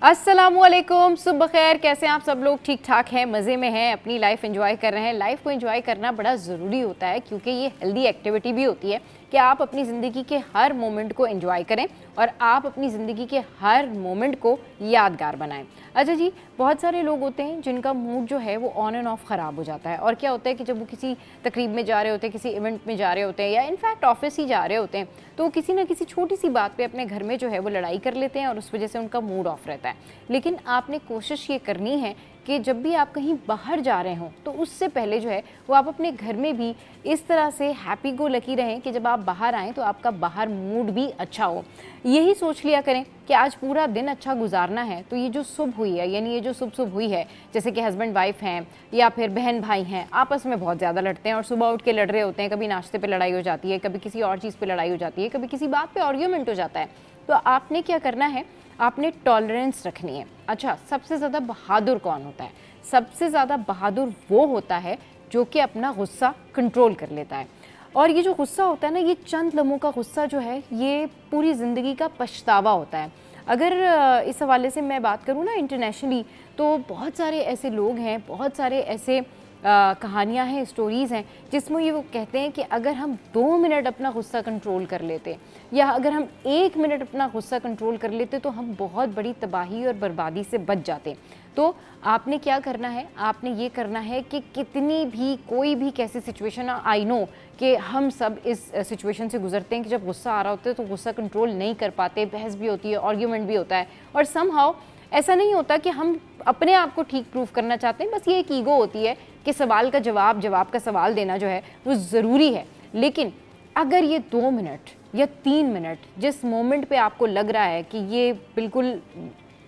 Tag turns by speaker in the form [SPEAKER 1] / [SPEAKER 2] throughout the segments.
[SPEAKER 1] अस्सलामुअलैकुम, सुबह खैर। कैसे हैं आप सब लोग? ठीक ठाक हैं, मज़े में हैं, अपनी लाइफ एंजॉय कर रहे हैं। लाइफ को एंजॉय करना बड़ा ज़रूरी होता है क्योंकि ये हेल्दी एक्टिविटी भी होती है कि आप अपनी ज़िंदगी के हर मोमेंट को एंजॉय करें और आप अपनी ज़िंदगी के हर मोमेंट को यादगार बनाएं। अच्छा जी, बहुत सारे लोग होते हैं जिनका मूड जो है वो ऑन एंड ऑफ ख़राब हो जाता है। और क्या होता है कि जब वो किसी तकरीब में जा रहे होते हैं, किसी इवेंट में जा रहे होते हैं या इनफैक्ट ऑफिस ही जा रहे होते हैं, तो किसी ना किसी छोटी सी बात पे अपने घर में जो है वो लड़ाई कर लेते हैं और उस वजह से उनका मूड ऑफ रहता है। लेकिन आपने कोशिश ये करनी है कि जब भी आप कहीं बाहर जा रहे हों तो उससे पहले जो है वो आप अपने घर में भी इस तरह से हैप्पी गो लकी रहें कि जब आप बाहर आएँ तो आपका बाहर मूड भी अच्छा हो। यही सोच लिया करें कि आज पूरा दिन अच्छा गुजारना है, तो ये जो सुबह हुई है, यानी ये जो सुबह हुई है, जैसे कि हस्बैंड वाइफ हैं या फिर बहन भाई हैं, आपस में बहुत ज़्यादा लड़ते हैं और सुबह उठ के लड़ रहे होते हैं। कभी नाश्ते पे लड़ाई हो जाती है, कभी किसी और चीज़ पे लड़ाई हो जाती है, कभी किसी बात पे आर्ग्यूमेंट हो जाता है। तो आपने क्या करना है, आपने टॉलरेंस रखनी है। अच्छा, सबसे ज़्यादा बहादुर कौन होता है? सबसे ज़्यादा बहादुर वो होता है जो कि अपना गुस्सा कंट्रोल कर लेता है। और ये जो गुस्सा होता है ना, ये चंद लम्हों का गुस्सा जो है ये पूरी ज़िंदगी का पछतावा होता है। अगर इस हवाले से मैं बात करूँ ना इंटरनेशनली, तो बहुत सारे ऐसे लोग हैं, बहुत सारे ऐसे कहानियाँ हैं, स्टोरीज़ हैं जिसमें ये वो कहते हैं कि अगर हम 2 मिनट अपना गुस्सा कंट्रोल कर लेते या अगर हम 1 मिनट अपना गुस्सा कंट्रोल कर लेते तो हम बहुत बड़ी तबाही और बर्बादी से बच जाते। तो आपने क्या करना है, आपने ये करना है कि कितनी भी कोई भी कैसी सिचुएशन, आई नो कि हम सब इस सिचुएशन से गुजरते हैं कि जब गुस्सा आ रहा होता है तो गुस्सा कंट्रोल नहीं कर पाते, बहस भी होती है, आर्ग्यूमेंट भी होता है और समहाउ ऐसा नहीं होता कि हम अपने आप को ठीक प्रूफ करना चाहते हैं, बस ये एक ईगो होती है कि सवाल का जवाब, जवाब का सवाल देना जो है वो ज़रूरी है। लेकिन अगर ये 2 मिनट या 3 मिनट जिस मोमेंट पे आपको लग रहा है कि ये बिल्कुल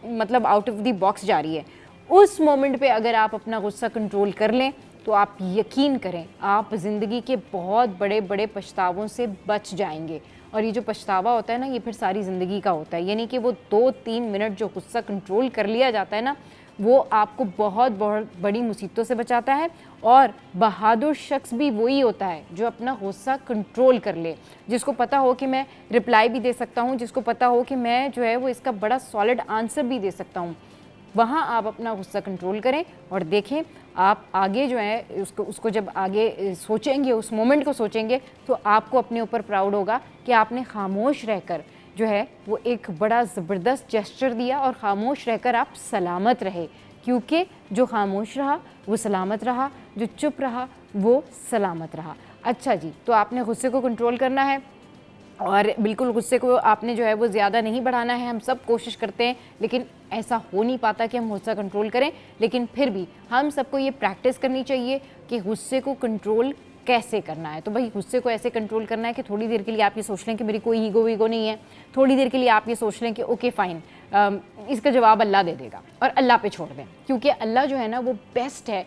[SPEAKER 1] मतलब आउट ऑफ द बॉक्स जा रही है, उस मोमेंट पे अगर आप अपना गुस्सा कंट्रोल कर लें तो आप यकीन करें आप ज़िंदगी के बहुत बड़े बड़े पछतावों से बच जाएंगे। और ये जो पछतावा होता है ना, ये फिर सारी ज़िंदगी का होता है। यानी कि वो 2-3 मिनट जो गुस्सा कंट्रोल कर लिया जाता है ना, वो आपको बहुत बहुत बड़ी मुसीबतों से बचाता है। और बहादुर शख्स भी वही होता है जो अपना गुस्सा कंट्रोल कर ले, जिसको पता हो कि मैं रिप्लाई भी दे सकता हूँ, जिसको पता हो कि मैं जो है वो इसका बड़ा सॉलिड आंसर भी दे सकता हूँ। वहाँ आप अपना गुस्सा कंट्रोल करें और देखें आप आगे जो है उसको जब आगे सोचेंगे, उस मोमेंट को सोचेंगे, तो आपको अपने ऊपर प्राउड होगा कि आपने खामोश रहकर जो है वो एक बड़ा ज़बरदस्त जेस्चर दिया और ख़ामोश रहकर आप सलामत रहे। क्योंकि जो खामोश रहा वो सलामत रहा, जो चुप रहा वो सलामत रहा। अच्छा जी, तो आपने गुस्से को कंट्रोल करना है और बिल्कुल गुस्से को आपने जो है वो ज़्यादा नहीं बढ़ाना है। हम सब कोशिश करते हैं लेकिन ऐसा हो नहीं पाता कि हम गुस्सा कंट्रोल करें, लेकिन फिर भी हम सबको ये प्रैक्टिस करनी चाहिए कि गुस्से को कंट्रोल कैसे करना है। तो भाई गुस्से को ऐसे कंट्रोल करना है कि थोड़ी देर के लिए आप ये सोच लें कि मेरी कोई ईगो वीगो नहीं है। थोड़ी देर के लिए आप ये सोच लें कि ओके फ़ाइन, इसका जवाब अल्लाह दे देगा और अल्लाह पे छोड़ दें, क्योंकि अल्लाह जो है ना वो बेस्ट है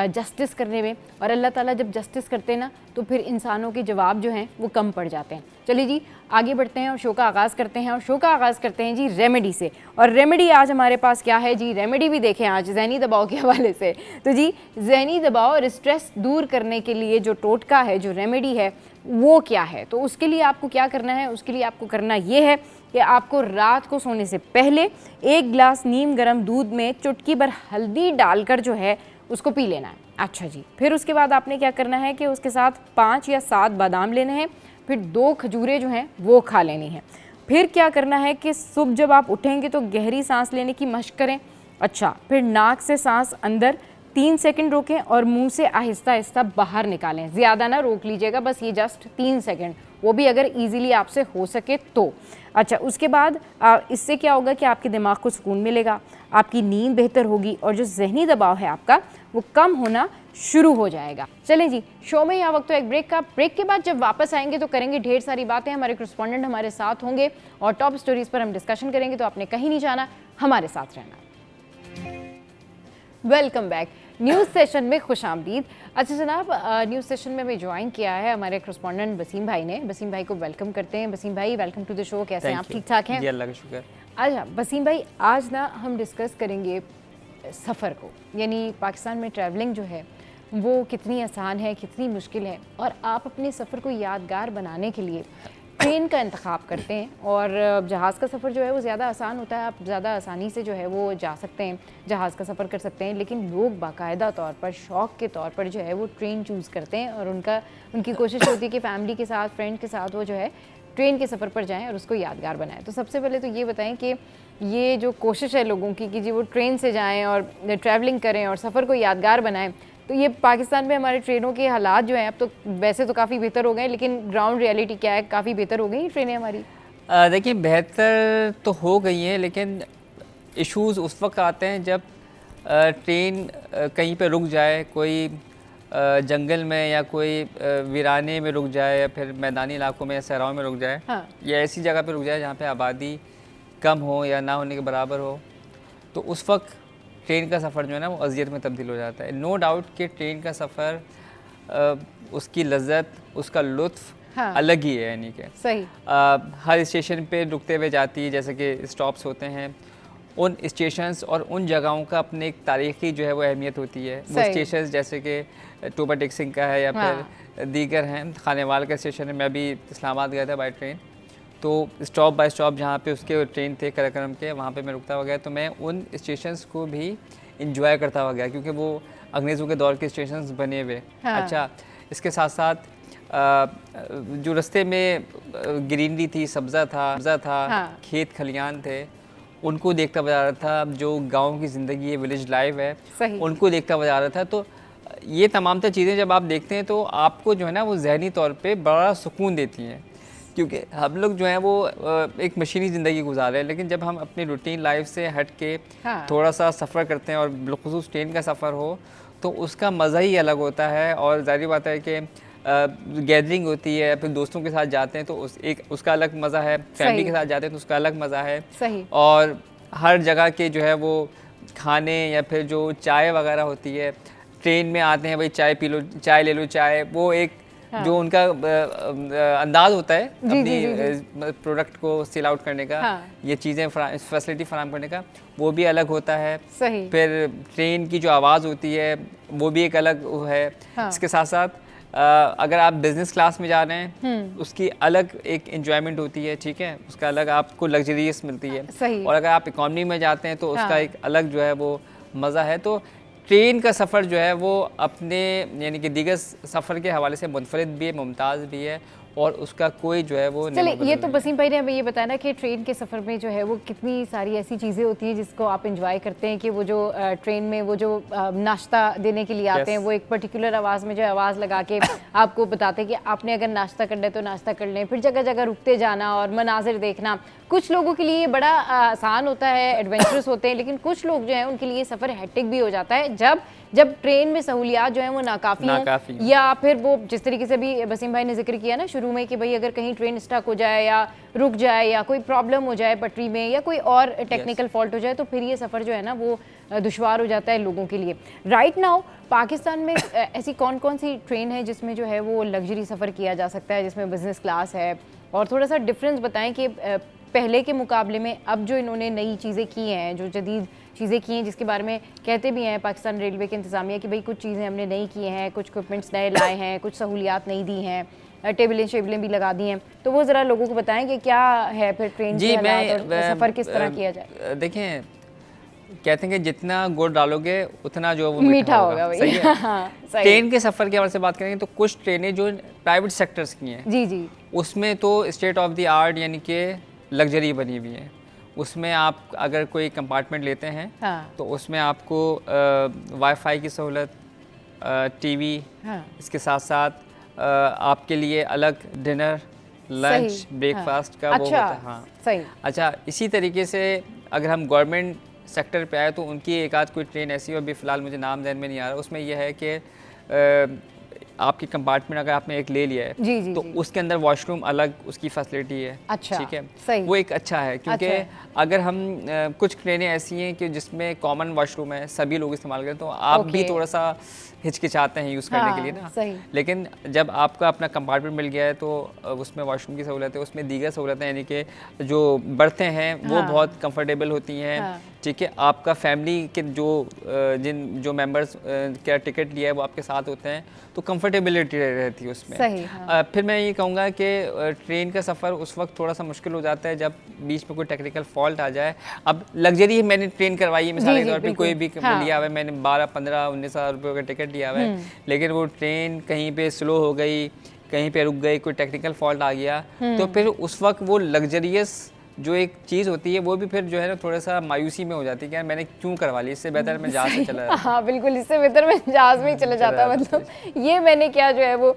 [SPEAKER 1] जस्टिस करने में। और अल्लाह ताला जब जस्टिस करते हैं ना तो फिर इंसानों के जवाब जो हैं वो कम पड़ जाते हैं। चलिए जी, आगे बढ़ते हैं और शो का आगाज़ करते हैं। और शो का आगाज़ करते हैं जी रेमेडी से। और रेमेडी आज हमारे पास क्या है जी? रेमेडी भी देखें आज ज़हनी दबाव के हवाले से। तो जी, ज़हनी दबाव और स्ट्रेस दूर करने के लिए जो टोटका है, जो रेमेडी है, वो क्या है? तो उसके लिए आपको क्या करना है? उसके लिए आपको करना ये है कि आपको रात को सोने से पहले 1 गिलास नीम गर्म दूध में चुटकी भर हल्दी डालकर जो है उसको पी लेना है। अच्छा जी, फिर उसके बाद आपने क्या करना है कि उसके साथ 5 या 7 बादाम लेने हैं, फिर 2 खजूरें जो हैं वो खा लेनी हैं। फिर क्या करना है कि सुबह जब आप उठेंगे तो गहरी सांस लेने की मशक करें। अच्छा, फिर नाक से सांस अंदर 3 सेकंड रोकें और मुंह से आहिस्ता आहिस्ता बाहर निकालें। ज़्यादा ना रोक लीजिएगा, बस ये जस्ट 3 सेकंड, वो भी अगर इजीली आपसे हो सके तो। अच्छा, उसके बाद इससे क्या होगा कि आपके दिमाग को सुकून मिलेगा, आपकी नींद बेहतर होगी और जो जहनी दबाव है आपका वो कम होना शुरू हो जाएगा। चलें जी, शो में यहाँ वक्त तो एक ब्रेक का। ब्रेक के बाद जब वापस आएंगे तो करेंगे ढेर सारी बातें, हमारे करस्पॉन्डेंट हमारे साथ होंगे और टॉप स्टोरीज पर हम डिस्कशन करेंगे। तो आपने कहीं नहीं जाना, हमारे साथ रहना। Welcome back. न्यूज़ सेशन में खुश आमदीद। अच्छा जनाब, न्यूज़ सेशन में हमें ज्वाइन किया है हमारे करस्पॉन्डेंट वसीम भाई ने। वसीम भाई को वेलकम करते हैं। वसीम भाई, वेलकम टू द शो। कैसे हैं आप? ठीक ठाक हैं?
[SPEAKER 2] जी, अल्लाह का शुक्र।
[SPEAKER 1] अच्छा वसीम भाई, आज ना हम डिस्कस करेंगे सफ़र को, यानी पाकिस्तान में ट्रैवलिंग जो है वो कितनी आसान है, कितनी मुश्किल है, और आप अपने सफ़र को यादगार बनाने के लिए ट्रेन का इंतखाब करते हैं और जहाज़ का सफ़र जो है वो ज़्यादा आसान होता है, आप ज़्यादा आसानी से जो है वो जा सकते हैं, जहाज़ का सफ़र कर सकते हैं। लेकिन लोग बाकायदा तौर पर शौक़ के तौर पर जो है वो ट्रेन चूज़ करते हैं और उनकी कोशिश होती है कि फ़ैमिली के साथ, फ्रेंड के साथ वो जो है ट्रेन के सफ़र पर जाएँ और उसको यादगार बनाएँ। तो सबसे पहले तो ये बताएँ कि ये जो कोशिश है लोगों की कि जी वो ट्रेन से जाएँ और ट्रैवलिंग करें और सफ़र को यादगार बनाएँ, तो ये पाकिस्तान में हमारे ट्रेनों के हालात जो हैं अब तो वैसे तो काफ़ी बेहतर हो गए, लेकिन ग्राउंड रियलिटी क्या है, काफ़ी बेहतर हो गई ट्रेनें हमारी?
[SPEAKER 2] देखिए बेहतर तो हो गई हैं, लेकिन इश्यूज़ उस वक्त आते हैं जब ट्रेन कहीं पे रुक जाए, कोई जंगल में या कोई वीराने में रुक जाए या फिर मैदानी इलाकों में या सहराओं में रुक जाए,
[SPEAKER 1] हाँ।
[SPEAKER 2] या ऐसी जगह पे रुक जाए जहाँ पे आबादी कम हो या ना होने के बराबर हो, तो उस वक्त ट्रेन का सफ़र जो है ना वो अज़ियत में तब्दील हो जाता है। नो डाउट कि ट्रेन का सफ़र उसकी लज़्ज़त, उसका लुत्फ़
[SPEAKER 1] हाँ।
[SPEAKER 2] अलग ही है, यानी कि
[SPEAKER 1] सही।
[SPEAKER 2] हर स्टेशन पे रुकते हुए जाती है, जैसे कि स्टॉप्स होते हैं, उन स्टेशंस और उन जगहों का अपने एक तारीख़ी जो है वो अहमियत होती है। वो स्टेशंस जैसे कि टोबा टेक्सिंग का है या फिर दीगर हैं, खानेवाल का स्टेशन है। मैं अभी इस्लामाबाद गया था बाय ट्रेन, तो स्टॉप बाय स्टॉप जहाँ पे उसके ट्रेन थे कराक्रम के, वहाँ पे मैं रुकता हुआ गया, तो मैं उन स्टेशंस को भी इंजॉय करता हुआ गया, क्योंकि वो अंग्रेज़ों के दौर के स्टेशंस बने हुए। अच्छा, इसके साथ साथ जो रास्ते में ग्रीनरी थी, सब्ज़ा था, खेत खलियान थे, उनको देखता हुआ जा रहा था। जो गाँव की ज़िंदगी है, विलेज लाइफ है, उनको देखता हुआ जा रहा था। तो ये तमाम तर चीज़ें जब आप देखते हैं तो आपको जो है ना वो ज़हनी तौर पे बड़ा सुकून देती हैं, क्योंकि हम लोग जो हैं वो एक मशीनी ज़िंदगी गुजार रहे हैं। लेकिन जब हम अपनी रूटीन लाइफ से हट के थोड़ा सा सफ़र करते हैं और बिलख़ुसूस ट्रेन का सफ़र हो, तो उसका मज़ा ही अलग होता है। और ज़ाहिर बात है कि गैदरिंग होती है, फिर दोस्तों के साथ जाते हैं तो उसका अलग मज़ा है, फैमिली के साथ जाते हैं तो उसका अलग मज़ा है।
[SPEAKER 1] सही।
[SPEAKER 2] और हर जगह के जो है वो खाने या फिर जो चाय वगैरह होती है, ट्रेन में आते हैं भाई चाय पी लो, चाय ले लो, चाय, वो एक जो उनका अंदाज़ होता है अपनी प्रोडक्ट को सेल आउट करने का, ये चीज़ें फैसिलिटी फराहम करने का, वो भी अलग होता है।
[SPEAKER 1] सही।
[SPEAKER 2] फिर ट्रेन की जो आवाज़ होती है वो भी एक अलग वो है। इसके साथ साथ अगर आप बिज़नेस क्लास में जा रहे हैं, उसकी अलग एक एंजॉयमेंट होती है, ठीक है, उसका अलग आपको लग्जरियस मिलती है।
[SPEAKER 1] सही।
[SPEAKER 2] और अगर आप इकॉनमी में जाते हैं तो उसका एक अलग जो है वो मज़ा है। तो ट्रेन का सफ़र जो है वो अपने यानी कि दीगर सफ़र के हवाले से मुनफरिद भी है, मुमताज़ भी है, और उसका कोई जो है वो
[SPEAKER 1] चलिए, ये तो वसीम भाई ने हमें ये बताया ना कि ट्रेन के सफ़र में जो है वो कितनी सारी ऐसी चीज़ें होती हैं जिसको आप एंजॉय करते हैं, कि वो जो ट्रेन में वो जो नाश्ता देने के लिए आते हैं, वो एक पर्टिकुलर आवाज़ में जो आवाज़ लगा के आपको बताते हैं कि आपने अगर नाश्ता करना है तो नाश्ता कर लें। फिर जगह जगह रुकते जाना और मनाजिर देखना, कुछ लोगों के लिए बड़ा आसान होता है, एडवेंचरस होते हैं, लेकिन कुछ लोग जो हैं उनके लिए सफ़र हेक्टिक भी हो जाता है जब ट्रेन में सहूलियात जो हैं वो नाकाफ़ी हों, या फिर वो जिस तरीके से भी वसीम भाई ने जिक्र किया ना शुरू में कि भाई अगर कहीं ट्रेन स्टक हो जाए या रुक जाए या कोई प्रॉब्लम हो जाए पटरी में या कोई और टेक्निकल फॉल्ट हो जाए, तो फिर ये सफ़र जो है ना वो दुश्वार हो जाता है लोगों के लिए। राइट नाउ पाकिस्तान में ऐसी कौन कौन सी ट्रेन है जिसमें जो है वो लग्जरी सफ़र किया जा सकता है, जिसमें बिज़नेस क्लास है? और थोड़ा सा डिफरेंस बताएं कि पहले के मुकाबले में अब जो इन्होंने नई चीज़ें की हैं, जो जदीद चीज़ें की हैं, जिसके बारे में कहते भी हैं पाकिस्तान रेलवे के इंतज़ामिया कि भाई कुछ चीज़ें हमने नई की हैं, कुछ इक्विपमेंट्स नए लाए हैं, कुछ सहूलियात नई दी हैं, टेबलें भी लगा दी हैं, तो वो ज़रा लोगों को बताएं कि क्या है फिर ट्रेन के हालात और सफ़र किस तरह किया जाए।
[SPEAKER 2] देखें, कहते हैं कि जितना गुड़ डालोगे उतना जो वो
[SPEAKER 1] मीठा होगा।
[SPEAKER 2] सही है। ट्रेन के सफ़र के हवाले से बात करेंगे तो कुछ ट्रेनें जो प्राइवेट सेक्टर्स की हैं, जी, उसमें तो स्टेट ऑफ द आर्ट यानी कि लग्जरी बनी हुई है। उसमें आप अगर कोई कंपार्टमेंट लेते हैं, तो उसमें आपको वाईफाई की सहूलत, टीवी, इसके साथ साथ आपके लिए अलग डिनर, लंच, ब्रेकफास्ट का वो होता है। हाँ, सही। अच्छा, इसी तरीके से अगर हम गवर्नमेंट सेक्टर पे आए तो उनकी एक आध कोई ट्रेन ऐसी है, अभी फ़िलहाल मुझे नाम ध्यान में नहीं आ रहा, उसमें यह है कि आपकी कंपार्टमेंट अगर आपने एक ले लिया है तो उसके अंदर वॉशरूम अलग उसकी फैसिलिटी है। अच्छा, ठीक है, सही। वो एक अच्छा है, क्योंकि अगर हम कुछ ट्रेनें ऐसी हैं कि जिसमें कॉमन वॉशरूम है, सभी लोग इस्तेमाल करते हैं, तो आप भी थोड़ा सा हिचकिचाते हैं यूज़ करने के लिए ना। लेकिन जब आपका अपना कंपार्टमेंट मिल गया है तो उसमें वॉशरूम की सहूलत है, उसमें दीगर सहूलतें, यानी कि जो बर्थ हैं वो बहुत कंफर्टेबल होती हैं, ठीक है, आपका फैमिली के जो मेंबर्स का टिकट लिया है वो आपके साथ होते हैं, तो कंफर्टेबिलिटी रहती है उसमें।
[SPEAKER 1] सही, हाँ।
[SPEAKER 2] फिर मैं ये कहूँगा कि ट्रेन का सफ़र उस वक्त थोड़ा सा मुश्किल हो जाता है जब बीच में कोई टेक्निकल फॉल्ट आ जाए। अब लग्जरी मैंने ट्रेन करवाई है, मिसाल के तौर पर कोई भी
[SPEAKER 1] हाँ।
[SPEAKER 2] लिया हुआ है, मैंने 12, 15, 19 हज़ार रुपये का टिकट लिया हुआ है, लेकिन वो ट्रेन कहीं पे स्लो हो गई, कहीं पे रुक गई, कोई टेक्निकल फॉल्ट आ गया, तो फिर उस वक्त वो लग्जरियस जो एक चीज़ होती है वो भी फिर जो है ना थोड़ा सा मायूसी में हो जाती है कि यार मैंने क्यों करवा ली, इससे बेहतर मैं जहाज़ से चला जाता।
[SPEAKER 1] हाँ बिल्कुल, इससे बेहतर मैं जहाज़ में ही चला जाता, मतलब ये मैंने क्या जो है वो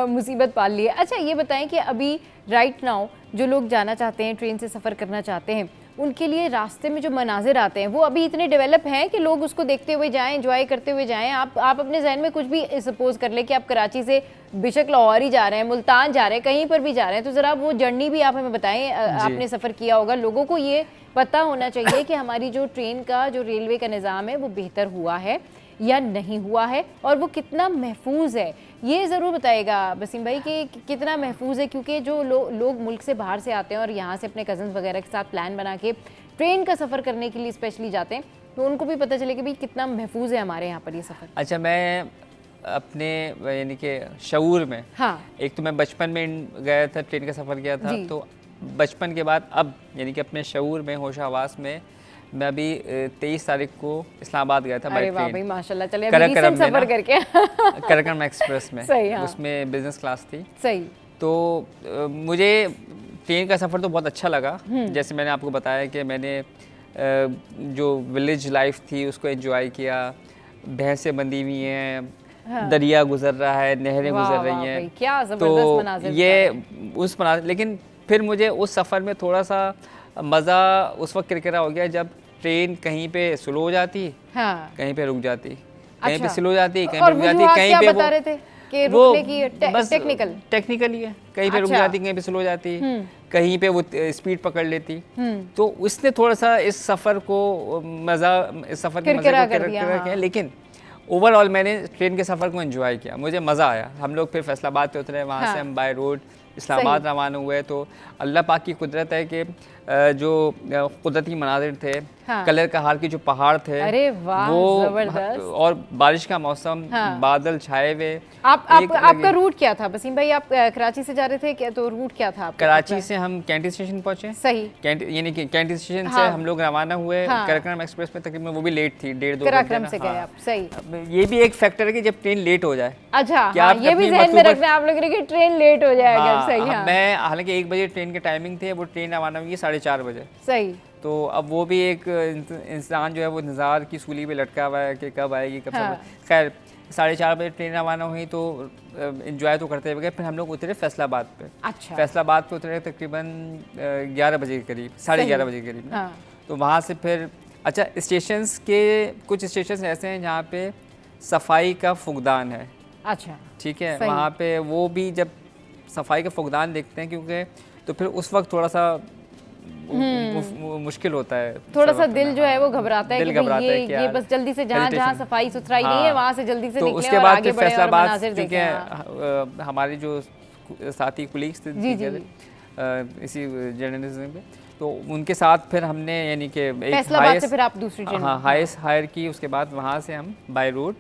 [SPEAKER 1] मुसीबत पाल ली है। अच्छा ये बताएं कि अभी राइट नाउ जो लोग जाना चाहते हैं, ट्रेन से सफ़र करना चाहते हैं, उनके लिए रास्ते में जो मनाजिर आते हैं वो अभी इतने डेवलप हैं कि लोग उसको देखते हुए जाएं, एंजॉय करते हुए जाएं। आप अपने जहन में कुछ भी सपोज कर ले कि आप कराची से बेशक लाहौर ही जा रहे हैं, मुल्तान जा रहे हैं, कहीं पर भी जा रहे हैं, तो ज़रा वो जर्नी भी आप हमें बताएं। आपने सफ़र किया होगा, लोगों को ये पता होना चाहिए कि हमारी जो ट्रेन का जो रेलवे का निज़ाम है वो बेहतर हुआ है या नहीं हुआ है, और वो कितना महफूज है, ये ज़रूर बताएगा वसीम भाई कि कितना महफूज है। क्योंकि जो लोग मुल्क से बाहर से आते हैं और यहाँ से अपने कज़न्स वगैरह के साथ प्लान बना के ट्रेन का सफ़र करने के लिए स्पेशली जाते हैं, तो उनको भी पता चले कि भाई कितना महफूज है हमारे यहाँ पर ये सफ़र।
[SPEAKER 2] अच्छा, मैं अपने यानी कि शऊर में, हाँ, एक तो मैं बचपन में गया था, ट्रेन का सफ़र किया था, तो बचपन के बाद अब यानी कि अपने शऊर में, होश हवास में, मैं अभी 23 तारीख को इस्लामाबाद गया था बाय ट्रेन।
[SPEAKER 1] माशाल्लाह, चलिए अभी रीसेंट सफर करके
[SPEAKER 2] कराक्रम एक्सप्रेस में।
[SPEAKER 1] सही, हाँ।
[SPEAKER 2] उसमें बिजनेस क्लास थी।
[SPEAKER 1] सही।
[SPEAKER 2] तो मुझे ट्रेन का सफ़र तो बहुत अच्छा लगा। जैसे मैंने आपको बताया कि मैंने जो विलेज लाइफ थी उसको एंजॉय किया, भैंसें बंधी हुई हैं, हाँ। दरिया गुजर रहा है, नहरें गुजर रही हैं,
[SPEAKER 1] क्या ज़बरदस्त मनाज़िर।
[SPEAKER 2] ये उस मनाज़िर, लेकिन फिर मुझे उस सफ़र में थोड़ा सा मज़ा उस वक्त किरकिरा हो गया जब ट्रेन कहीं पे स्लो हो जाती, हाँ, कहीं पे रुक जाती, कहीं पे स्लो जाती, कहीं पे रुक जाती, कहीं पे
[SPEAKER 1] बता रहे थे कि रुकने की
[SPEAKER 2] बस टेक्निकल ही है, कहीं पे रुक जाती, कहीं पे स्लो हो जाती, कहीं पे वो स्पीड पकड़ लेती। तो उसने थोड़ा सा इस सफ़र को इस सफ़र के मज़े को किरकिरा किया। लेकिन ओवरऑल मैंने ट्रेन के सफ़र को एंजॉय किया, मुझे मज़ा आया। हम लोग फिर फैसलाबाद पे उतरे, वहाँ से हम बाय रोड इस्लामाबाद रवाना हुए। तो अल्लाह पाक की कुदरत है कि जो कुदरती मनाजिर थे, हाँ, कलर कहार की जो पहाड़ थे, अरे वाह, वो और बारिश का मौसम, हाँ, बादल छाए हुए।
[SPEAKER 1] आपका रूट क्या था वसीम भाई? आप कराची से जा रहे थे क्या? तो रूट क्या था?
[SPEAKER 2] कराची से हम कैंटी स्टेशन पहुंचे।
[SPEAKER 1] सही,
[SPEAKER 2] यानी कि कैंटी स्टेशन, हाँ, से हम लोग रवाना हुए। हाँ, कराक्रम एक्सप्रेस में तकरीबन वो भी लेट थी, 1.5-2
[SPEAKER 1] कराक्रम से गए आप। सही,
[SPEAKER 2] ये भी एक फैक्टर है कि जब ट्रेन लेट हो जाए।
[SPEAKER 1] अच्छा, ये भी ज़हन में रखना आप लोग कि ट्रेन लेट हो जाएगा। सही,
[SPEAKER 2] मैं हालांकि 1 बजे ट्रेन के टाइमिंग थे, वो ट्रेन रवाना हुई 4:30 बजे।
[SPEAKER 1] सही।
[SPEAKER 2] तो अब वो भी एक इंसान जो है वो इंतज़ार की सूली पे लटका हुआ है कि कब आएगी, कब, हाँ, खैर 4:30 बजे ट्रेन रवाना हुई तो एंजॉय तो करते हुए गए। फिर हम लोग उतरे फैसलाबाद पे। अच्छा। फैसलाबाद पे उतरे तकरीबन 11 बजे के करीब, 11:30 बजे के करीब। हाँ। तो वहाँ से फिर अच्छा, स्टेशंस के कुछ स्टेशन ऐसे हैं जहाँ पे सफाई का फुकदान है।
[SPEAKER 1] अच्छा,
[SPEAKER 2] ठीक है, वहाँ पे वो भी जब सफाई का फुकदान देखते हैं, क्योंकि तो फिर उस वक्त थोड़ा सा मुश्किल होता है, थोड़ा सा
[SPEAKER 1] दिल जो है वो घबराता है कि ये बस जल्दी से जहाँ सफाई सुथराई नहीं है वहाँ से जल्दी से निकले और आगे बढ़े और मनाज़िर देखें।
[SPEAKER 2] क्योंकि हमारे जो साथी कुलीग्स थे इसी जर्नलिज्म पे, तो उनके साथ फिर हमने यानी कि एक हायर की, उसके बाद वहाँ से हम बाय रोड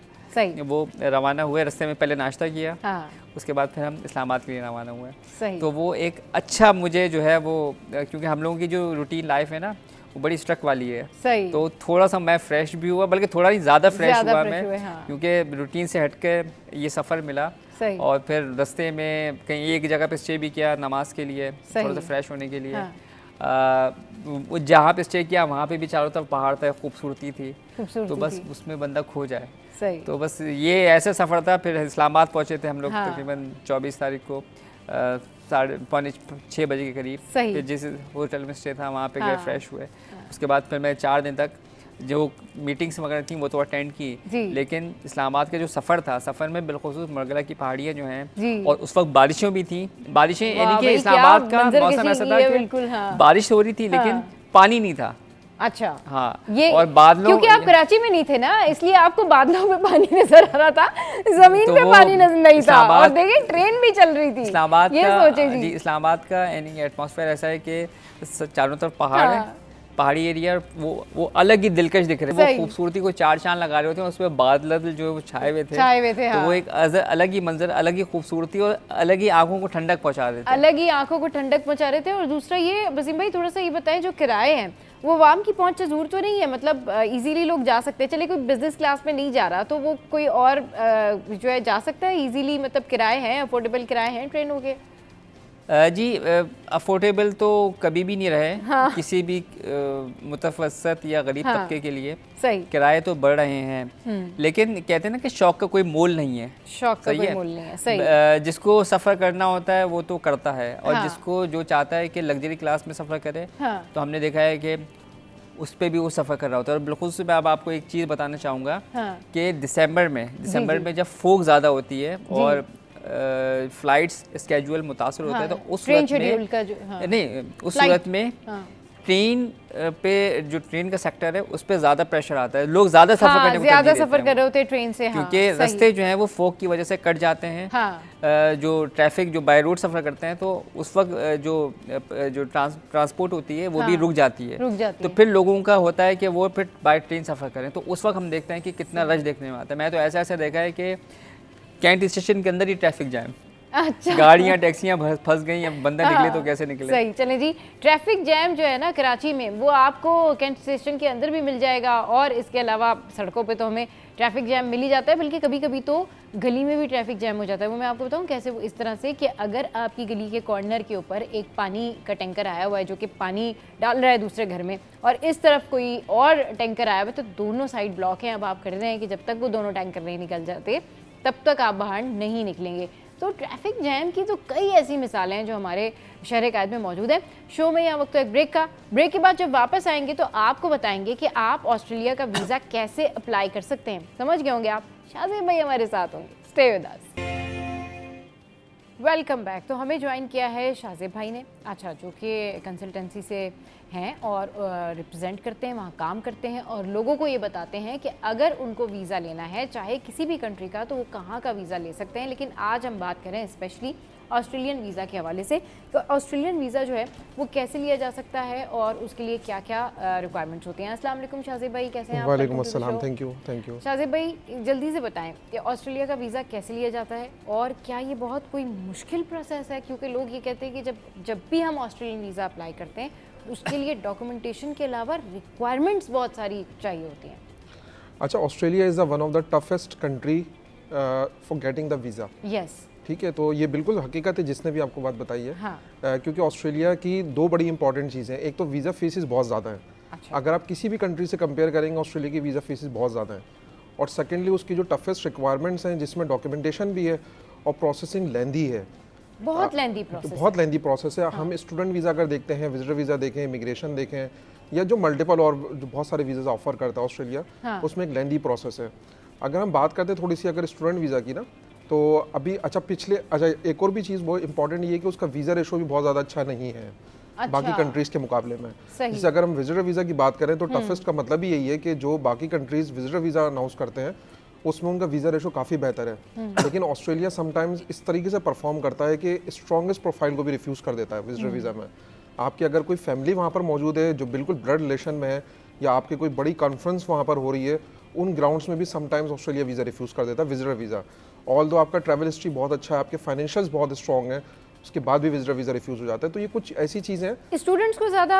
[SPEAKER 2] वो रवाना हुए। रास्ते में पहले नाश्ता किया, हाँ, उसके बाद फिर हम इस्लामाबाद के लिए रवाना हुए। तो वो एक अच्छा मुझे जो है वो, क्योंकि हम लोगों की जो रूटीन लाइफ है ना वो बड़ी स्ट्रक वाली है। सही। तो थोड़ा सा मैं फ्रेश भी हुआ, बल्कि थोड़ा ही ज़्यादा फ्रेश हुआ मैं, हाँ, क्योंकि रूटीन से हट के ये सफ़र मिला। और फिर रास्ते में कहीं एक जगह पे स्टे भी किया नमाज के लिए, थोड़ा सा फ्रेश होने के लिए। हाँ। जहाँ पे स्टे किया वहाँ पे भी चारों तरफ पहाड़ था, खूबसूरती थी, तो बस उसमें बंदा खो जाए। सही। तो बस ये ऐसा सफ़र था। फिर इस्लामाबाद पहुँचे थे हम लोग, हाँ, तकरीबन 24 तारीख को 5:45 बजे के करीब। फिर जिस होटल में स्टे था वहाँ पे गए, फ्रेश हुए। उसके बाद फिर मैं 4 दिन तक जो मीटिंग्स वगैरह थी वो तो अटेंड की, लेकिन इस्लामाबाद का जो सफ़र था, सफ़र में बिलखुसूस मरगला की पहाड़ियाँ जो हैं, और उस वक्त बारिशें भी थी, बारिशें यानी कि इस्लामाबाद का मौसम ऐसा था कि बारिश हो रही थी लेकिन पानी नहीं था।
[SPEAKER 1] अच्छा,
[SPEAKER 2] हाँ, ये और बादलों,
[SPEAKER 1] क्योंकि आप कराची में नहीं थे ना, इसलिए आपको बादलों में पानी नजर आ रहा था, जमीन पे पानी नहीं था। और देखिए ट्रेन भी चल रही थी।
[SPEAKER 2] इस्लामाबाद का, इस्लामाबाद का यानी एटमॉस्फेयर ऐसा है कि चारों तरफ पहाड़ है, पहाड़ी एरिया, वो अलग ही दिलकश दिख रहे थे, वो खूबसूरती को चार चांद लगा रहे होते हैं, उसमें बादल जो वो छाए हुए थे, तो
[SPEAKER 1] हाँ।
[SPEAKER 2] वो एक अलग ही मंजर, अलग ही खूबसूरती और अलग ही आंखों को ठंडक पहुंचा रहे थे,
[SPEAKER 1] अलग ही आंखों को ठंडक पहुंचा रहे थे। और दूसरा ये वसीम भाई थोड़ा सा ये बताएं, जो किराए हैं वो आवाम की पहुंच से दूर तो नहीं है, मतलब इजीली लोग जा सकते हैं, चलिए कोई बिजनेस क्लास में नहीं जा रहा तो वो कोई और जो है जा सकता है इजीली, मतलब किराए हैं, अफोर्डेबल किराए हैं ट्रेनों के?
[SPEAKER 2] जी अफोर्डेबल तो कभी भी नहीं रहे,
[SPEAKER 1] हाँ।
[SPEAKER 2] किसी भी मुतवसत या गरीब
[SPEAKER 1] हाँ।
[SPEAKER 2] तबके के लिए
[SPEAKER 1] सही,
[SPEAKER 2] किराए तो बढ़ रहे हैं, लेकिन कहते हैं ना कि शौक का कोई मोल नहीं है,
[SPEAKER 1] शौक का कोई मोल नहीं है। सही,
[SPEAKER 2] जिसको सफ़र करना होता है वो तो करता है, और
[SPEAKER 1] हाँ।
[SPEAKER 2] जिसको जो चाहता है कि लग्जरी क्लास में सफ़र करे,
[SPEAKER 1] हाँ।
[SPEAKER 2] तो हमने देखा है कि उस पर भी वो सफ़र कर रहा होता है। और बिल्कुल से मैं अब आपको एक चीज़ बताना चाहूँगा कि दिसंबर में जब फोग ज़्यादा होती है और फ्लाइट्स स्केड्यूल मुतासर होता है, तो उस सूरत में नहीं, उस सूरत में ट्रेन पे, जो ट्रेन का सेक्टर है उस पर ज़्यादा प्रेशर आता है, लोग ज़्यादा सफ़र करने को
[SPEAKER 1] ज़्यादा सफ़र कर रहे होते हैं ट्रेन से,
[SPEAKER 2] क्योंकि रास्ते जो हैं वो फोग की वजह से कट जाते हैं। जो ट्रैफिक जो बाय रोड सफ़र करते हैं तो उस वक्त जो ट्रांसपोर्ट होती है वो भी रुक जाती है, तो फिर लोगों का होता है कि वो फिर बाय ट्रेन सफ़र करें, तो उस वक्त हम देखते हैं कि कितना रश देखने में आता है। मैं तो ऐसा देखा है कि कैंट स्टेशन के अंदर ही ट्रैफिक जैम,
[SPEAKER 1] अच्छा,
[SPEAKER 2] गाड़ियाँ टैक्सियाँ फंस गई, अब बंदा निकले तो कैसे निकले।
[SPEAKER 1] सही, चले जी, ट्रैफिक जैम जो है ना कराची में, वो आपको कैंट स्टेशन के अंदर भी मिल जाएगा, और इसके अलावा सड़कों पे तो हमें ट्रैफिक जैम मिल ही जाता है, बल्कि कभी कभी तो गली में भी ट्रैफिक जैम हो जाता है। वो मैं आपको बताऊं कैसे, वो इस तरह से कि अगर आपकी गली के कॉर्नर के ऊपर एक पानी का टैंकर आया हुआ है जो कि पानी डाल रहा है दूसरे घर में, और इस तरफ कोई और टैंकर आया हुआ है, तो दोनों साइड ब्लॉक हैं। अब आप खड़े हैं कि जब तक वो दोनों टैंकर नहीं निकल जाते तब तक आप बाहर नहीं निकलेंगे। तो ट्रैफिक जैम की तो कई ऐसी मिसालें हैं जो हमारे शहर कायद में मौजूद है। शो में यहाँ वक्त तो एक ब्रेक के बाद जब वापस आएंगे तो आपको बताएंगे कि आप ऑस्ट्रेलिया का वीज़ा कैसे अप्लाई कर सकते हैं। समझ गए होंगे आप, शाज़ेब भाई हमारे साथ होंगे, stay with us. Welcome back. तो हमें ज्वाइन किया है शाज़ेब भाई ने, अच्छा, जो कि कंसल्टेंसी से हैं और रिप्रेजेंट करते हैं, वहाँ काम करते हैं और लोगों को ये बताते हैं कि अगर उनको वीज़ा लेना है चाहे किसी भी कंट्री का, तो वो कहाँ का वीज़ा ले सकते हैं। लेकिन आज हम बात करें स्पेशली ऑस्ट्रेलियन वीज़ा के हवाले से, तो ऑस्ट्रेलियन वीज़ा जो है वो कैसे लिया जा सकता है और उसके लिए क्या क्या रिक्वायरमेंट्स होती हैं। अस्सलाम वालेकुम शाज़ेब भाई, कैसे हैं आप?
[SPEAKER 3] वालेकुम अस्सलाम, थैंक यू।
[SPEAKER 1] शाज़ेब भाई जल्दी से बताएं कि ऑस्ट्रेलिया का वीज़ा कैसे लिया जाता है और क्या ये बहुत कोई मुश्किल प्रोसेस है, क्योंकि लोग ये कहते हैं कि जब भी हम ऑस्ट्रेलियन वीज़ा अप्लाई करते हैं उसके लिए डॉक्यूमेंटेशन के अलावा रिक्वायरमेंट्स बहुत सारी चाहिए होती हैं।
[SPEAKER 3] अच्छा, Australia is one of the toughest country for getting the visa.
[SPEAKER 1] Yes,
[SPEAKER 3] ठीक है, तो ये बिल्कुल हकीकत है जिसने भी आपको बात बताई है।
[SPEAKER 1] हाँ।
[SPEAKER 3] क्योंकि ऑस्ट्रेलिया की दो बड़ी इंपॉर्टेंट चीज़ें हैं, एक तो वीज़ा फीसिस बहुत ज़्यादा है।
[SPEAKER 1] अच्छा।
[SPEAKER 3] अगर आप किसी भी कंट्री से कंपेयर करेंगे ऑस्ट्रेलिया की वीज़ा फीसिस बहुत ज़्यादा है, और सेकेंडली उसकी जो टफेस्ट रिक्वायरमेंट्स हैं जिसमें डॉक्यूमेंटेशन भी है और प्रोसेसिंग लेंदी है,
[SPEAKER 1] बहुत लेंदी प्रोसेस,
[SPEAKER 3] बहुत लेंदी प्रोसेस है। हम स्टूडेंट वीज़ा अगर देखते हैं, विजिटर वीज़ा देखें, इमिग्रेशन देखें, या जो मल्टीपल और जो बहुत सारे वीज़ा ऑफर करता है ऑस्ट्रेलिया, उसमें एक लेंदी प्रोसेस है। अगर हम बात करते हैं थोड़ी सी अगर स्टूडेंट वीज़ा की ना, तो अभी एक और भी चीज़ बहुत इंपॉर्टेंट ये है कि उसका वीज़ा रेशो भी बहुत ज़्यादा अच्छा नहीं है बाकी कंट्रीज़ के मुकाबले में। जैसे अगर हम विजिटर वीज़ा की बात करें तो टफेस्ट का मतलब ही यही है कि जो बाकी कंट्रीज़ विजिटर वीज़ा अनाउंस करते हैं उसमें उनका वीज़ा रेशो काफ़ी बेहतर है, लेकिन ऑस्ट्रेलिया समटाइम्स इस तरीके से परफॉर्म करता है कि स्ट्रॉन्गेस्ट प्रोफाइल को भी रिफ्यूज़ कर देता है विजिटर वीज़ा में। आपकी अगर कोई फैमिली वहाँ पर मौजूद है जो बिल्कुल ब्लड रिलेशन में है, या आपकी कोई बड़ी कॉन्फ्रेंस वहाँ पर हो रही है, उन ग्राउंड्स में भी समटाइम्स ऑस्ट्रेलिया वीज़ा रिफ्यूज़ कर देता है विजिटर वीज़ा। ऑल दो आपका ट्रैवल हिस्ट्री बहुत अच्छा है, आपके फाइनेंशियल्स बहुत स्ट्रॉन्ग है, उसके बाद भी विजिटर वीज़ा रिफ्यूज़ हो जाता है। तो ये कुछ ऐसी चीज़ें हैं।
[SPEAKER 1] स्टूडेंट्स को ज़्यादा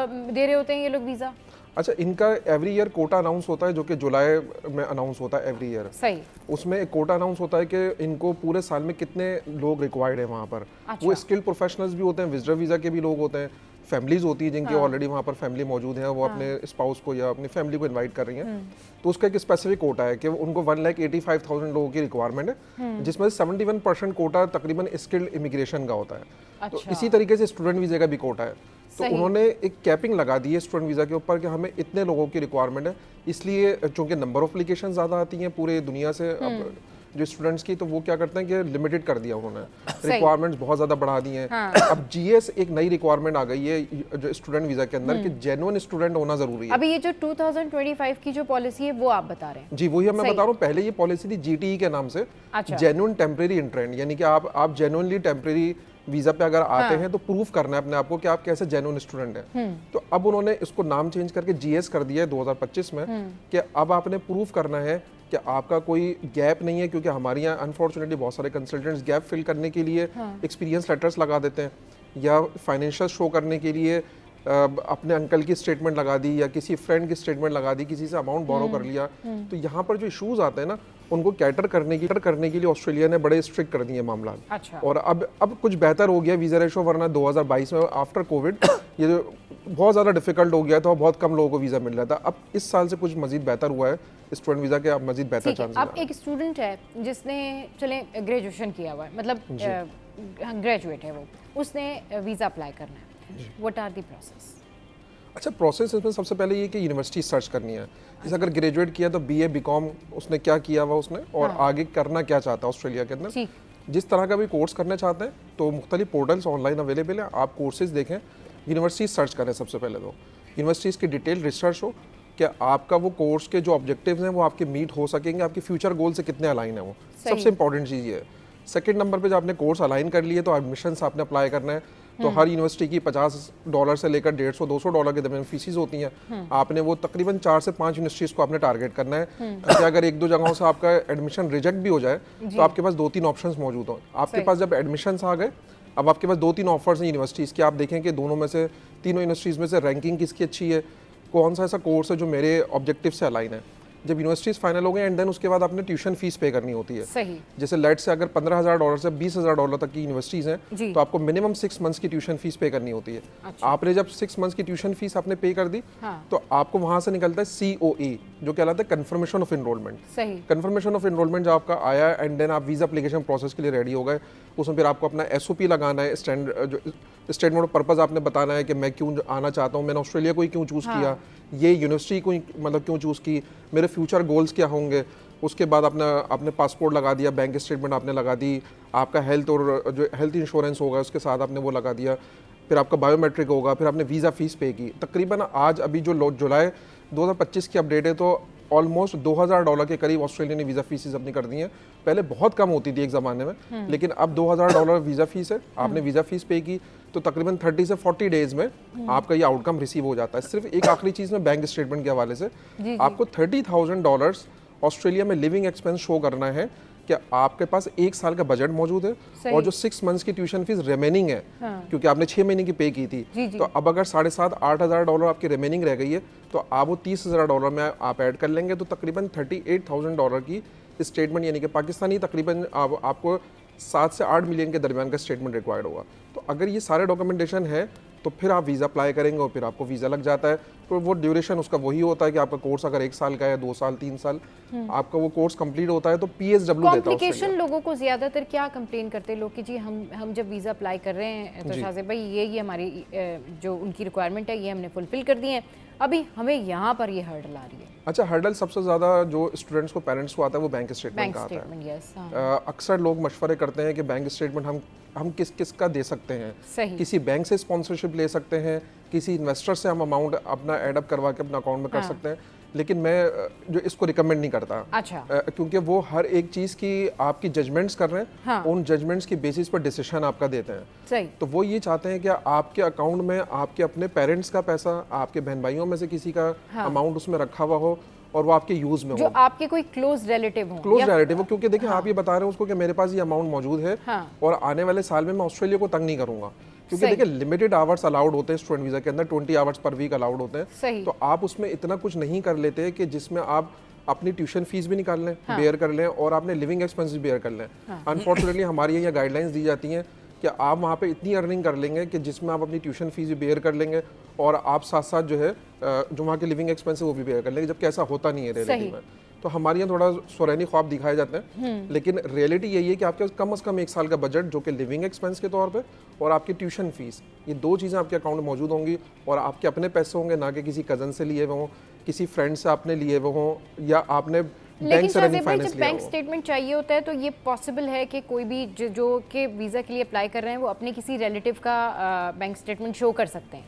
[SPEAKER 1] दे रहे होते हैं ये लोग वीज़ा।
[SPEAKER 3] अच्छा, इनका एवरी ईयर कोटा अनाउंस होता है जो कि जुलाई में अनाउंस होता है एवरी ईयर।
[SPEAKER 1] सही,
[SPEAKER 3] उसमें एक कोटा अनाउंस होता है कि इनको पूरे साल में कितने लोग रिक्वायर्ड है वहाँ पर।
[SPEAKER 1] अच्छा।
[SPEAKER 3] वो स्किल्ड प्रोफेशनल्स भी होते हैं, विजिटर वीज़ा के भी लोग होते हैं, फैमिलीज होती है जिनकी ऑलरेडी वहाँ पर फैमिली मौजूद है, वो अपने स्पाउस को या अपनी फैमिली को इनवाइट कर रही हैं, तो उसका एक स्पेसिफिक कोटा है कि उनको 1,85,000 लोगों की रिक्वायरमेंट है, जिसमें 71% कोटा तकरीबन स्किल्ड इमिग्रेशन का होता है।
[SPEAKER 1] अच्छा।
[SPEAKER 3] तो इसी तरीके से स्टूडेंट वीज़ा का भी कोटा है, तो उन्होंने एक कैपिंग लगा दी है स्टूडेंट वीज़ा के ऊपर कि हमें इतने लोगों की रिक्वायरमेंट है, इसलिए चूँकि नंबर ऑफ एप्लीकेशन ज़्यादा आती हैं पूरे दुनिया से, अब जो स्टूडेंट्स की, तो वो क्या करते हैं कि लिमिटेड कर दिया उन्होंने, रिक्वायरमेंट्स बहुत ज़्यादा बढ़ा दी हैं। अब जीएस एक नई रिक्वायरमेंट आ गई है जो स्टूडेंट वीज़ा के अंदर कि जेन्युइन स्टूडेंट होना ज़रूरी है।
[SPEAKER 1] अभी ये जो 2025 की जो पॉलिसी है वो आप बता रहे हैं?
[SPEAKER 3] जी वही मैं बता रहा हूँ। पहले ये पॉलिसी थी जीटीई के नाम से, जेन्युइन टेम्परेरी इंट्रेंड, यानी कि आप जेन्युइनली टेम्परेरी वीजा पे अगर आते हैं तो प्रूफ करना है अपने आप को कि आप कैसे जेन्युइन स्टूडेंट हैं। तो अब उन्होंने इसको नाम चेंज करके जीएस कर दिया है 2025 में कि अब आपने प्रूफ करना है कि आपका कोई गैप नहीं है, क्योंकि हमारे यहाँ अनफॉर्चुनेटली बहुत सारे कंसल्टेंट्स गैप फिल करने के लिए एक्सपीरियंस लेटर्स लगा देते हैं, या फाइनेंशियल शो करने के लिए अपने अंकल की स्टेटमेंट लगा दी या किसी फ्रेंड की स्टेटमेंट लगा दी, किसी से अमाउंट बोरो कर लिया। तो यहाँ पर जो इश्यूज आते हैं ना, उनको कैटर करने के लिए ऑस्ट्रेलिया ने बड़े स्ट्रिक्ट कर दिए मामला।
[SPEAKER 1] अच्छा।
[SPEAKER 3] और अब कुछ बेहतर हो गया वीजा रेशो, वरना 2022 में आफ्टर कोविड ये जो बहुत ज़्यादा डिफिकल्ट हो गया था, बहुत कम लोगों को वीज़ा मिल रहा था। अब इस साल से कुछ मजीद बेहतर हुआ है स्टूडेंट वीज़ा के, अब मजीद बेहतर चांसेस हैं।
[SPEAKER 1] अब एक स्टूडेंट है जिसने चले ग्रेजुएशन किया हुआ है, मतलब ग्रेजुएट है वो, उसने वीज़ा अप्लाई करना है, व्हाट आर द प्रोसेस?
[SPEAKER 3] अच्छा, प्रोसेस इसमें सबसे पहले ये कि यूनिवर्सिटी सर्च करनी है। जैसे अगर ग्रेजुएट किया तो बीए बीकॉम उसने क्या किया हुआ उसने, और आगे करना क्या चाहता है ऑस्ट्रेलिया के अंदर। जिस तरह का भी कोर्स करना चाहते हैं तो मुख्तलिफ पोर्टल्स ऑनलाइन अवेलेबल हैं, आप कोर्सेज देखें, यूनिवर्सिटी सर्च करें। सबसे पहले तो यूनिवर्सिटीज़ की डिटेल रिसर्च हो कि आपका वो कोर्स के जो ऑब्जेक्टिव्स हैं वो आपके मीट हो सकेंगे, आपके फ्यूचर गोल से कितने अलाइन है, वो सबसे इंपॉर्टेंट चीज़ ये है। सेकेंड नंबर पे जब आपने कोर्स अलाइन कर लिए तो एडमिशन्स आपने अप्लाई करना है। तो हर यूनिवर्सिटी की $50 से लेकर $150-200 के दरमियान फीसिस होती हैं। आपने वो तकरीबन 4 से 5 यूनिवर्सिटीज़ को आपने टारगेट करना है कि अगर 1-2 जगहों से आपका एडमिशन रिजेक्ट भी हो जाए तो आपके पास 2-3 ऑप्शंस मौजूद हों। आपके पास जब एडमिशन्स आ गए, अब आपके पास 2-3 ऑफर्स हैं यूनिवर्सिटीज़ के, आप देखें कि दोनों में से, तीनों यूनिवर्सिटीज़ में से रैंकिंग किसकी अच्छी है, कौन सा ऐसा कोर्स है जो मेरे ऑब्जेक्टिव से अलाइन है। जब यूनिवर्सिटीज़ फाइनल हो गए एंड देन उसके बाद आपने ट्यूशन फीस पे करनी होती है।
[SPEAKER 1] सही।
[SPEAKER 3] जैसे लेट से अगर $15,000 से $20,000 तक की यूनिवर्सिटीज़ हैं तो आपको मिनिमम 6 मंथ्स की ट्यूशन फीस पे करनी होती है। अच्छा। आपने जब 6 मंथ्स की ट्यूशन फीस आपने पे कर दी, तो आपको वहाँ से निकलता है COE, जो कहलाता है कन्फर्मेशन ऑफ एनरोलमेंट।
[SPEAKER 1] सही।
[SPEAKER 3] कन्फर्मेशन ऑफ एनरोलमेंट जब आपका आया एंड देन आप वीज़ा एप्लीकेशन प्रोसेस के लिए रेडी हो गए, उसमें फिर आपको अपना SOP लगाना है, स्टेटमेंट ऑफ पर्पस आपने बताना है कि मैं क्यों आना चाहता हूँ, मैंने ऑस्ट्रेलिया को ही क्यों चूज़ किया, ये यूनिवर्सिटी को मतलब क्यों चूज़ की, मेरे फ्यूचर गोल्स क्या होंगे। उसके बाद आपने पासपोर्ट लगा दिया, बैंक स्टेटमेंट आपने लगा दी, आपका हेल्थ और जो हेल्थ इंश्योरेंस होगा उसके साथ आपने वो लगा दिया, फिर आपका बायोमेट्रिक होगा, फिर आपने वीज़ा फीस पे की। तकरीबन आज अभी जो जुलाई 2025 की अपडेट है तो ऑलमोस्ट $2,000 के करीब ऑस्ट्रेलिया ने वीज़ा फीस अपनी कर दी हैं। पहले बहुत कम होती थी एक ज़माने में, लेकिन अब $2,000 वीज़ा फीस है। आपने वीज़ा फीस पे की तो तकरीबन 30 से 40 डेज में आपका ये आउटकम रिसीव हो जाता है। सिर्फ एक आखिरी चीज़ में बैंक स्टेटमेंट के हवाले से आपको $30,000 ऑस्ट्रेलिया में लिविंग एक्सपेंस शो करना है कि आपके पास 1 साल का बजट मौजूद है और जो 6 मंथ्स की ट्यूशन फीस रिमेनिंग है, क्योंकि आपने 6 महीने की पे की थी, तो अब अगर $7,500-8,000 आपकी रिमेनिंग रह गई है तो आप वो $30,000 में आप ऐड कर लेंगे तो तकरीबन $38,000 की स्टेटमेंट, यानी कि पाकिस्तानी तकरीबन आपको 7 से 8 मिलियन के दरमियान का स्टेटमेंट रिक्वायर्ड होगा। तो अगर ये सारे डॉक्यूमेंटेशन है तो फिर आप वीज़ा अप्लाई करेंगे और फिर आपको वीज़ा लग जाता है। तो वो ड्यूरेशन उसका वही होता है कि आपका कोर्स अगर 1 साल का है, 2 साल 3 साल आपका वो कोर्स कंप्लीट होता है तो PSW देता है।
[SPEAKER 1] कॉम्प्लिकेशन लोगों को ज़्यादातर क्या कंप्लेन करते हैं लोग कि जी हम जब वीज़ा अप्लाई कर रहे हैं तो शाहज़ेब भाई ये हमारी जो उनकी रिक्वायरमेंट है ये हमने फुलफिल कर दी है, अभी हमें यहाँ पर ये हर्डल आ रही है।
[SPEAKER 3] अच्छा, हर्डल सबसे ज़्यादा जो स्टूडेंट्स को, पेरेंट्स को आता है वो बैंक स्टेटमेंट का आता है। अक्सर लोग मशवरे करते हैं कि बैंक स्टेटमेंट हम किस का दे सकते हैं। सही। किसी बैंक से स्पॉन्सरशिप ले सकते हैं, किसी इन्वेस्टर से हम अमाउंट अपना एडअप करवा के अपना अकाउंट में कर सकते हैं, लेकिन मैं जो इसको रिकमेंड नहीं करता।
[SPEAKER 1] अच्छा।
[SPEAKER 3] क्योंकि वो हर एक चीज़ की आपकी जजमेंट्स कर रहे हैं, उन जजमेंट्स की बेसिस पर डिसीजन आपका देते हैं।
[SPEAKER 1] सही।
[SPEAKER 3] तो वो ये चाहते हैं कि आपके अकाउंट में आपके अपने पेरेंट्स का पैसा, आपके बहन भाइयों में से किसी का अमाउंट उसमें रखा हुआ हो और वो आपके यूज में
[SPEAKER 1] जो
[SPEAKER 3] हो,
[SPEAKER 1] आपके कोई क्लोज रिलेटिव हो।
[SPEAKER 3] क्लोज रिलेटिव हो, क्योंकि देखिए आप ये बता रहे हैं उसको कि मेरे पास ये अमाउंट मौजूद है और आने वाले साल में मैं ऑस्ट्रेलिया को तंग नहीं करूंगा, क्योंकि देखिए लिमिटेड आवर्स अलाउड होते हैं स्टूडेंट वीजा के अंदर, 20 आवर्स पर वीक अलाउड होते हैं। तो आप उसमें इतना कुछ नहीं कर लेते कि जिसमें आप अपनी ट्यूशन फीस भी निकाल लें, बेयर कर लें और आपने लिविंग एक्सपेंस भी बेयर कर लें। अनफॉर्चुनेटली हमारी यहाँ गाइडलाइंस दी जाती हैं कि आप वहाँ पे इतनी अर्निंग कर लेंगे कि जिसमें आप अपनी ट्यूशन फीस भी बेयर कर लेंगे और आप साथ साथ जो है जो वहाँ के लिविंग एक्सपेंस है वो भी बेयर कर लेंगे, जबकि ऐसा होता नहीं है रियलिटी में। तो हमारे यहाँ थोड़ा सुरैनी ख्वाब दिखाए जाते हैं, लेकिन रियलिटी यही है कि आपके पास कम से कम 1 साल का बजट जो कि लिविंग एक्सपेंस के तौर पे और आपकी ट्यूशन फीस, ये 2 चीज़ें आपके अकाउंट में मौजूद होंगी और आपके अपने पैसे होंगे, ना कि किसी कज़न से लिए हुए हों, किसी फ्रेंड से आपने लिए हुए हों या आपने
[SPEAKER 1] लेकिन
[SPEAKER 3] से
[SPEAKER 1] शायद
[SPEAKER 3] रनिंग
[SPEAKER 1] भाई
[SPEAKER 3] फाइनेंस
[SPEAKER 1] जब
[SPEAKER 3] लिया
[SPEAKER 1] बैंक
[SPEAKER 3] हो।
[SPEAKER 1] स्टेटमेंट चाहिए होता है तो ये पॉसिबल है कि कोई भी जो के वीज़ा के लिए अप्लाई कर रहे हैं वो अपने किसी रिलेटिव का बैंक स्टेटमेंट शो कर सकते हैं?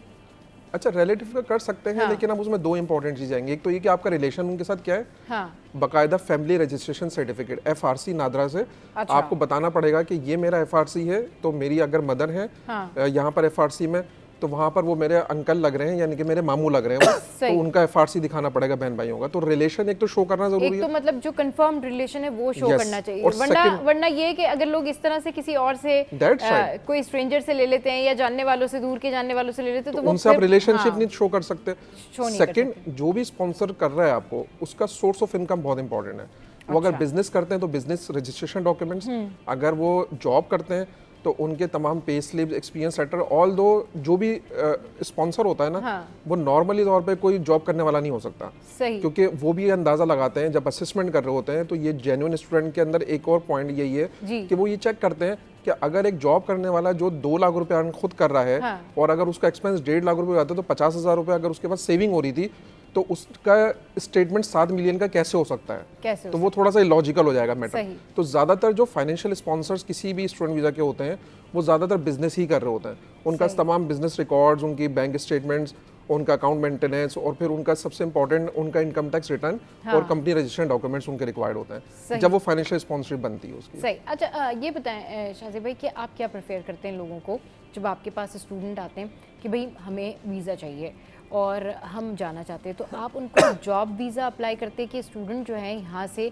[SPEAKER 3] अच्छा, रिलेटिव का कर सकते हैं,
[SPEAKER 1] हाँ।
[SPEAKER 3] लेकिन अब उसमें दो इंपॉर्टेंट चीज़ आएंगी। एक तो ये कि आपका रिलेशन उनके साथ क्या है,
[SPEAKER 1] हाँ,
[SPEAKER 3] बाकायदा family registration certificate FRC NADRA से
[SPEAKER 1] अच्छा।
[SPEAKER 3] आपको बताना पड़ेगा कि ये मेरा FRC है, तो मेरी अगर मदर है
[SPEAKER 1] हाँ।
[SPEAKER 3] यहाँ पर FRC में, तो वहाँ पर वो मेरे अंकल लग रहे हैं, यानी कि मेरे मामू लग रहे हैं वो, तो
[SPEAKER 1] सही।
[SPEAKER 3] उनका FRC दिखाना पड़ेगा बहन भाइयों का। तो रिलेशन एक तो शो करना जरूरी
[SPEAKER 1] एक
[SPEAKER 3] है।
[SPEAKER 1] तो मतलब जो कंफर्म रिलेशन है वो शो
[SPEAKER 3] Yes,
[SPEAKER 1] करना चाहिए,
[SPEAKER 3] और
[SPEAKER 1] वरना
[SPEAKER 3] second-
[SPEAKER 1] वरना ये कि अगर लोग इस तरह से किसी और से
[SPEAKER 3] That's right.
[SPEAKER 1] कोई स्ट्रेंजर से ले लेते हैं या जानने वालों से, दूर के जानने वालों से ले लेते हैं तो वो
[SPEAKER 3] उनसे आप
[SPEAKER 1] फिर-
[SPEAKER 3] रिलेशनशिप
[SPEAKER 1] हाँ,
[SPEAKER 3] नहीं शो कर सकते।
[SPEAKER 1] show नहीं कर
[SPEAKER 3] सेकंड, जो भी स्पॉन्सर कर रहा है आपको, उसका सोर्स ऑफ इनकम बहुत इंपॉर्टेंट है। वो अगर
[SPEAKER 1] अच्छा।
[SPEAKER 3] बिजनेस करते हैं तो बिजनेस रजिस्ट्रेशन डॉक्यूमेंट्स, अगर वो जॉब करते हैं तो उनके तमाम pay slip, experience letter, all दो जो भी स्पॉन्सर होता है ना,
[SPEAKER 1] हाँ।
[SPEAKER 3] वो नॉर्मली तौर पे कोई जॉब करने वाला नहीं हो सकता,
[SPEAKER 1] सही।
[SPEAKER 3] क्योंकि वो भी ये अंदाजा लगाते हैं जब असेसमेंट कर रहे होते हैं। तो ये जेन्युइन स्टूडेंट के अंदर एक और पॉइंट यही है
[SPEAKER 1] जी।
[SPEAKER 3] कि वो ये चेक करते हैं कि अगर एक जॉब करने वाला जो 2 लाख रुपए अर्न खुद कर रहा है,
[SPEAKER 1] हाँ।
[SPEAKER 3] और अगर उसका एक्सपेंस 1.5 लाख रुपए आता है, तो 50,000 रुपए अगर उसके पास सेविंग हो रही थी, तो उसका स्टेटमेंट 7 मिलियन का कैसे हो सकता है?
[SPEAKER 1] कैसे हो
[SPEAKER 3] तो वो थोड़ा सा इलॉजिकल हो जाएगा मैटर।
[SPEAKER 1] सही।
[SPEAKER 3] तो ज़्यादातर जो फाइनेंशियल स्पॉन्सर्स किसी भी स्टूडेंट वीज़ा के होते हैं, वो ज़्यादातर बिजनेस ही कर रहे होते हैं। उनका तमाम बिजनेस रिकॉर्ड्स, उनकी बैंक स्टेटमेंट्स, उनका अकाउंट मेंटेनेंस, और फिर उनका सबसे इंपॉर्टेंट उनका इनकम टैक्स रिटर्न और कंपनी रजिस्ट्रेशन डॉक्यूमेंट्स उनके रिक्वायर्ड होते हैं जब वो फाइनेंशियल स्पॉन्सरशिप बनती है उसकी।
[SPEAKER 1] सही। अच्छा, ये बताएं शाजी भाई कि आप क्या प्रेफर करते हैं लोगों को जब आपके पास स्टूडेंट आते हैं कि भाई हमें वीज़ा चाहिए और हम जाना चाहते हैं, तो आप उनको जॉब वीज़ा अप्लाई करते हैं कि स्टूडेंट जो है यहाँ से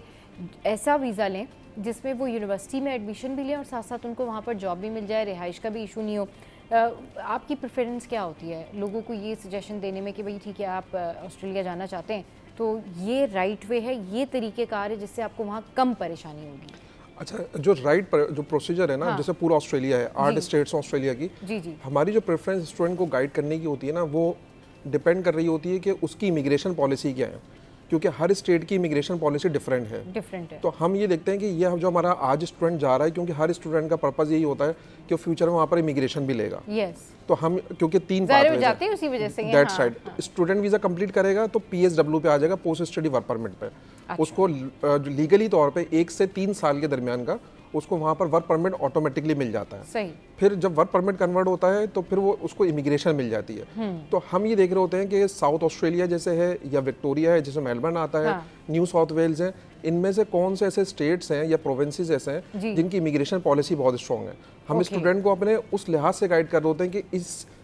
[SPEAKER 1] ऐसा वीज़ा लें जिसमें वो यूनिवर्सिटी में एडमिशन भी लें और साथ साथ उनको वहाँ पर जॉब भी मिल जाए, रिहाइश का भी इशू नहीं हो? आपकी प्रेफरेंस क्या होती है लोगों को ये सजेशन देने में कि भाई ठीक है आप ऑस्ट्रेलिया जाना चाहते हैं तो ये राइट वे है, ये तरीक़ेकार है जिससे आपको वहाँ कम परेशानी होगी?
[SPEAKER 3] अच्छा, जो जो प्रोसीजर है ना,
[SPEAKER 1] हाँ।
[SPEAKER 3] जैसे पूरा ऑस्ट्रेलिया है, 8 स्टेट्स ऑस्ट्रेलिया की,
[SPEAKER 1] जी जी।
[SPEAKER 3] हमारी जो प्रेफरेंस स्टूडेंट को गाइड करने की होती है ना, वो डिपेंड कर रही होती है कि उसकी इमिग्रेशन पॉलिसी क्या है, क्योंकि हर स्टेट की इमिग्रेशन पॉलिसी डिफरेंट है।
[SPEAKER 1] डिफरेंट है।
[SPEAKER 3] तो हम ये देखते हैं कि ये जो हमारा आज स्टूडेंट जा रहा है, क्योंकि हर स्टूडेंट का पर्पस यही होता है कि फ्यूचर में वहाँ पर इमिग्रेशन भी लेगा।
[SPEAKER 1] यस।
[SPEAKER 3] तो हम क्योंकि 3
[SPEAKER 1] ज़ाहिर हो जाते हैं उसी वजह से।
[SPEAKER 3] That's right. Student visa complete करेगा तो PSW पे आ जाएगा, पोस्ट स्टडी वर्क परमिट पे। उसको लीगली तौर पे 1 से 3 साल के दरमियान का उसको वहाँ पर वर्क परमिट ऑटोमेटिकली मिल जाता है।
[SPEAKER 1] सही।
[SPEAKER 3] फिर जब वर्क परमिट कन्वर्ट होता है तो फिर वो उसको इमिग्रेशन मिल जाती है। तो हम ये देख रहे होते हैं कि साउथ ऑस्ट्रेलिया जैसे है या विक्टोरिया है, जैसे मेलबर्न आता है, न्यू साउथ वेल्स है, इनमें से कौन से ऐसे स्टेट्स हैं या प्रोविंसेस ऐसे हैं जिनकी इमिग्रेशन पॉलिसी बहुत स्ट्रॉन्ग है। हम स्टूडेंट को अपने उस लिहाज से गाइड कर रहे होते हैं कि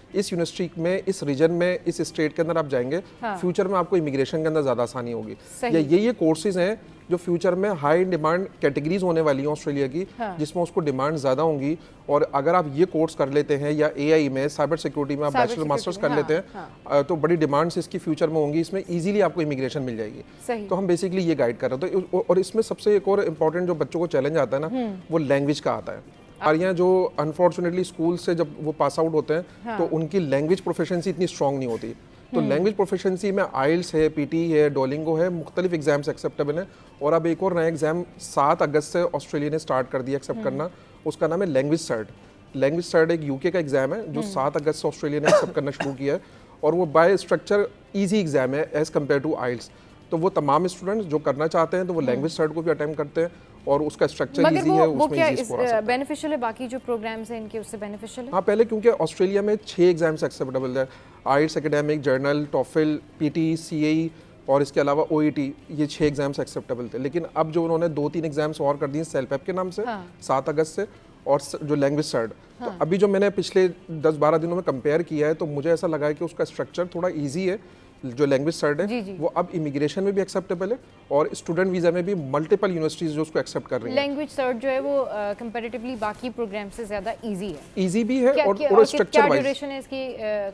[SPEAKER 3] इस यूनिवर्सिटी में, इस रीजन में, इस स्टेट के अंदर आप जाएंगे, फ्यूचर में आपको इमिग्रेशन के अंदर ज़्यादा आसानी होगी। या ये कोर्सेज हैं जो फ्यूचर में हाई डिमांड कैटेगरीज होने वाली हैं ऑस्ट्रेलिया की, जिसमें उसको डिमांड ज़्यादा होंगी। और अगर आप ये कोर्स कर लेते हैं या AI में, साइबर सिक्योरिटी में आप बैचलर मास्टर्स कर लेते हैं, तो बड़ी डिमांड्स इसकी फ्यूचर में होंगी, इसमें ईजिली आपको इमिग्रेशन मिल जाएगी। तो हम बेसिकली ये गाइड कर रहे हैं। तो और इसमें सबसे एक और इम्पॉर्टेंट जो बच्चों को चैलेंज आता है ना, वो लैंग्वेज का आता है। और यहाँ जो अनफॉर्चुनेटली स्कूल से जब वो पास आउट होते हैं तो उनकी लैंग्वेज प्रोफिशिएंसी इतनी स्ट्रांग नहीं होती। तो लैंग्वेज प्रोफिशिएंसी में IELTS है, PT है, डोलिंगो है, मुख्तलिफ एग्जाम्स एक्सेप्टेबल हैं। और अब एक और नया एग्जाम 7 अगस्त से ऑस्ट्रेलिया ने स्टार्ट कर दिया एक्सेप्ट करना, उसका नाम है लैंग्वेज सर्ट। लैंग्वेज सर्ट एक UK का एग्जाम है जो 7 अगस्त से ऑस्ट्रेलिया ने एक्सेप्ट करना शुरू किया है, और वो बाय स्ट्रक्चर ईजी एग्जाम है एज कम्पेयर टू IELTS। तो वो तमाम स्टूडेंट्स जो करना चाहते हैं तो वो लैंग्वेज सर्ट को भी अटेम्प्ट करते हैं, और उसका स्ट्रक्चर इजी है,
[SPEAKER 1] वो
[SPEAKER 3] उसमें
[SPEAKER 1] क्या
[SPEAKER 3] इजी स्कोर आ सकता है।
[SPEAKER 1] बेनिफिशियल है? बाकी जो प्रोग्राम्स हैं इनके उससे बेनिफिशियल है?
[SPEAKER 3] हाँ, पहले क्योंकि ऑस्ट्रेलिया में 6 एग्जाम्स एक्सेप्टेबल है, IELTS, academic, journal, TOEFL, PT, CAE और इसके अलावा OET, ये 6 एग्जाम्स एक्सेप्टेबल थे। लेकिन अब जो उन्होंने 2-3 एग्जाम्स और कर दिए सेल्फ-एप के नाम से 7 अगस्त से, और जो लैंग्वेज सर्ट, तो अभी जो मैंने पिछले 10-12 दिनों में कंपेयर किया है तो मुझे ऐसा लगा है कि उसका स्ट्रक्चर थोड़ा ईजी है। जो लैंग्वेज सर्ट है वो अब इमिग्रेशन में भी एक्सेप्टेबल है, और स्टूडेंट वीज़ा में भी मल्टीपल यूनिवर्सिटीज जो उसको एक्सेप्ट कर रही हैं।
[SPEAKER 1] लैंग्वेज सर्ट जो है वो कंपैरेटिवली बाकी प्रोग्राम से ज़्यादा इजी है।
[SPEAKER 3] इजी भी है और स्ट्रक्चर
[SPEAKER 1] क्या
[SPEAKER 3] वाइज।
[SPEAKER 1] ड्यूरेशन है इसकी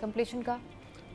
[SPEAKER 1] कंप्लीशन का?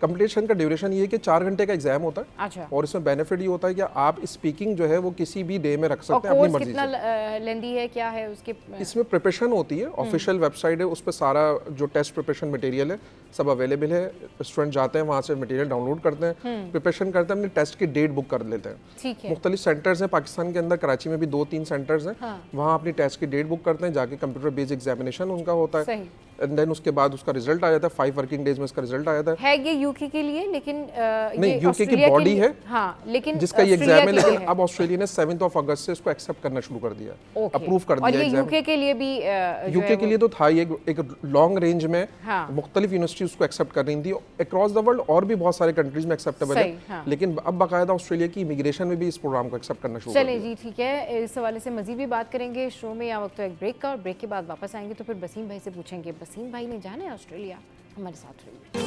[SPEAKER 3] कंप्लीशन का ड्यूरेशन ये है कि 4 घंटे का एग्जाम होता है।
[SPEAKER 1] अच्छा।
[SPEAKER 3] और इसमें बेनिफिट ये होता है कि आप स्पीकिंग जो है वो किसी भी डे में रख सकते हैं
[SPEAKER 1] और
[SPEAKER 3] अपनी
[SPEAKER 1] कोर्स
[SPEAKER 3] मर्जी
[SPEAKER 1] कितना
[SPEAKER 3] से।
[SPEAKER 1] लेंदी है, क्या है उसके?
[SPEAKER 3] इसमें प्रिपरेशन होती है, ऑफिशियल वेबसाइट है, उस पर सारा जो टेस्ट प्रिपरेशन मटेरियल है सब अवेलेबल है। स्टूडेंट जाते हैं वहाँ से मटेरियल डाउनलोड करते हैं, प्रिपरेशन करते हैं, अपने टेस्ट की डेट बुक कर लेते हैं।
[SPEAKER 1] ठीक है।
[SPEAKER 3] मुख्तलिफ सेंटर्स हैं पाकिस्तान के अंदर, कराची में भी 2-3 सेंटर्स हैं, वहाँ अपनी टेस्ट की डेट बुक करते हैं, जाके कंप्यूटर बेस्ड एग्जामिनेशन उनका होता है, एंड देन उसके बाद उसका रिजल्ट आ जाता है। 5 वर्किंग डेज में उसका रिजल्ट आ जाता है।
[SPEAKER 1] ये यूके के लिए, लेकिन
[SPEAKER 3] नहीं,
[SPEAKER 1] ये
[SPEAKER 3] यूके की
[SPEAKER 1] ऑस्ट्रेलिया के
[SPEAKER 3] बॉडी
[SPEAKER 1] लिए-
[SPEAKER 3] है
[SPEAKER 1] हाँ, लेकिन
[SPEAKER 3] जिसका ये
[SPEAKER 1] ऑस्ट्रेलिया
[SPEAKER 3] एग्जाम है,
[SPEAKER 1] के लिए
[SPEAKER 3] लेकिन अब ऑस्ट्रेलिया ने 7 अगस्त से इसको एक्सेप्ट करना शुरू कर दिया,
[SPEAKER 1] ओके।
[SPEAKER 3] अप्रूव कर
[SPEAKER 1] और
[SPEAKER 3] दिया
[SPEAKER 1] ये
[SPEAKER 3] एग्जाम।
[SPEAKER 1] यूके के लिए भी जो
[SPEAKER 3] यूके
[SPEAKER 1] है
[SPEAKER 3] के लिए तो था ही, एक लॉन्ग रेंज में
[SPEAKER 1] हाँ।
[SPEAKER 3] मुख्तलिफ यूनिवर्सिटी उसको एक्सेप्ट कर रही थी अक्रॉस द वर्ल्ड, और भी बहुत सारे कंट्रीज में एक्सेप्टेबल है,
[SPEAKER 1] सही, हाँ।
[SPEAKER 3] लेकिन अब बाकायदा ऑस्ट्रेलिया की इमिग्रेशन में भी इस प्रोग्राम को एक्सेप्ट करना शुरू कर
[SPEAKER 1] चलें
[SPEAKER 3] दिया।
[SPEAKER 1] जी, ठीक है, इस हवाले से मजीद भी बात करेंगे शो में या वक्त एक ब्रेक का, और ब्रेक के बाद वापस आएंगे तो फिर बसीम भाई से पूछेंगे, बसीम भाई ने जाना है ऑस्ट्रेलिया, हमारे साथ रहिए।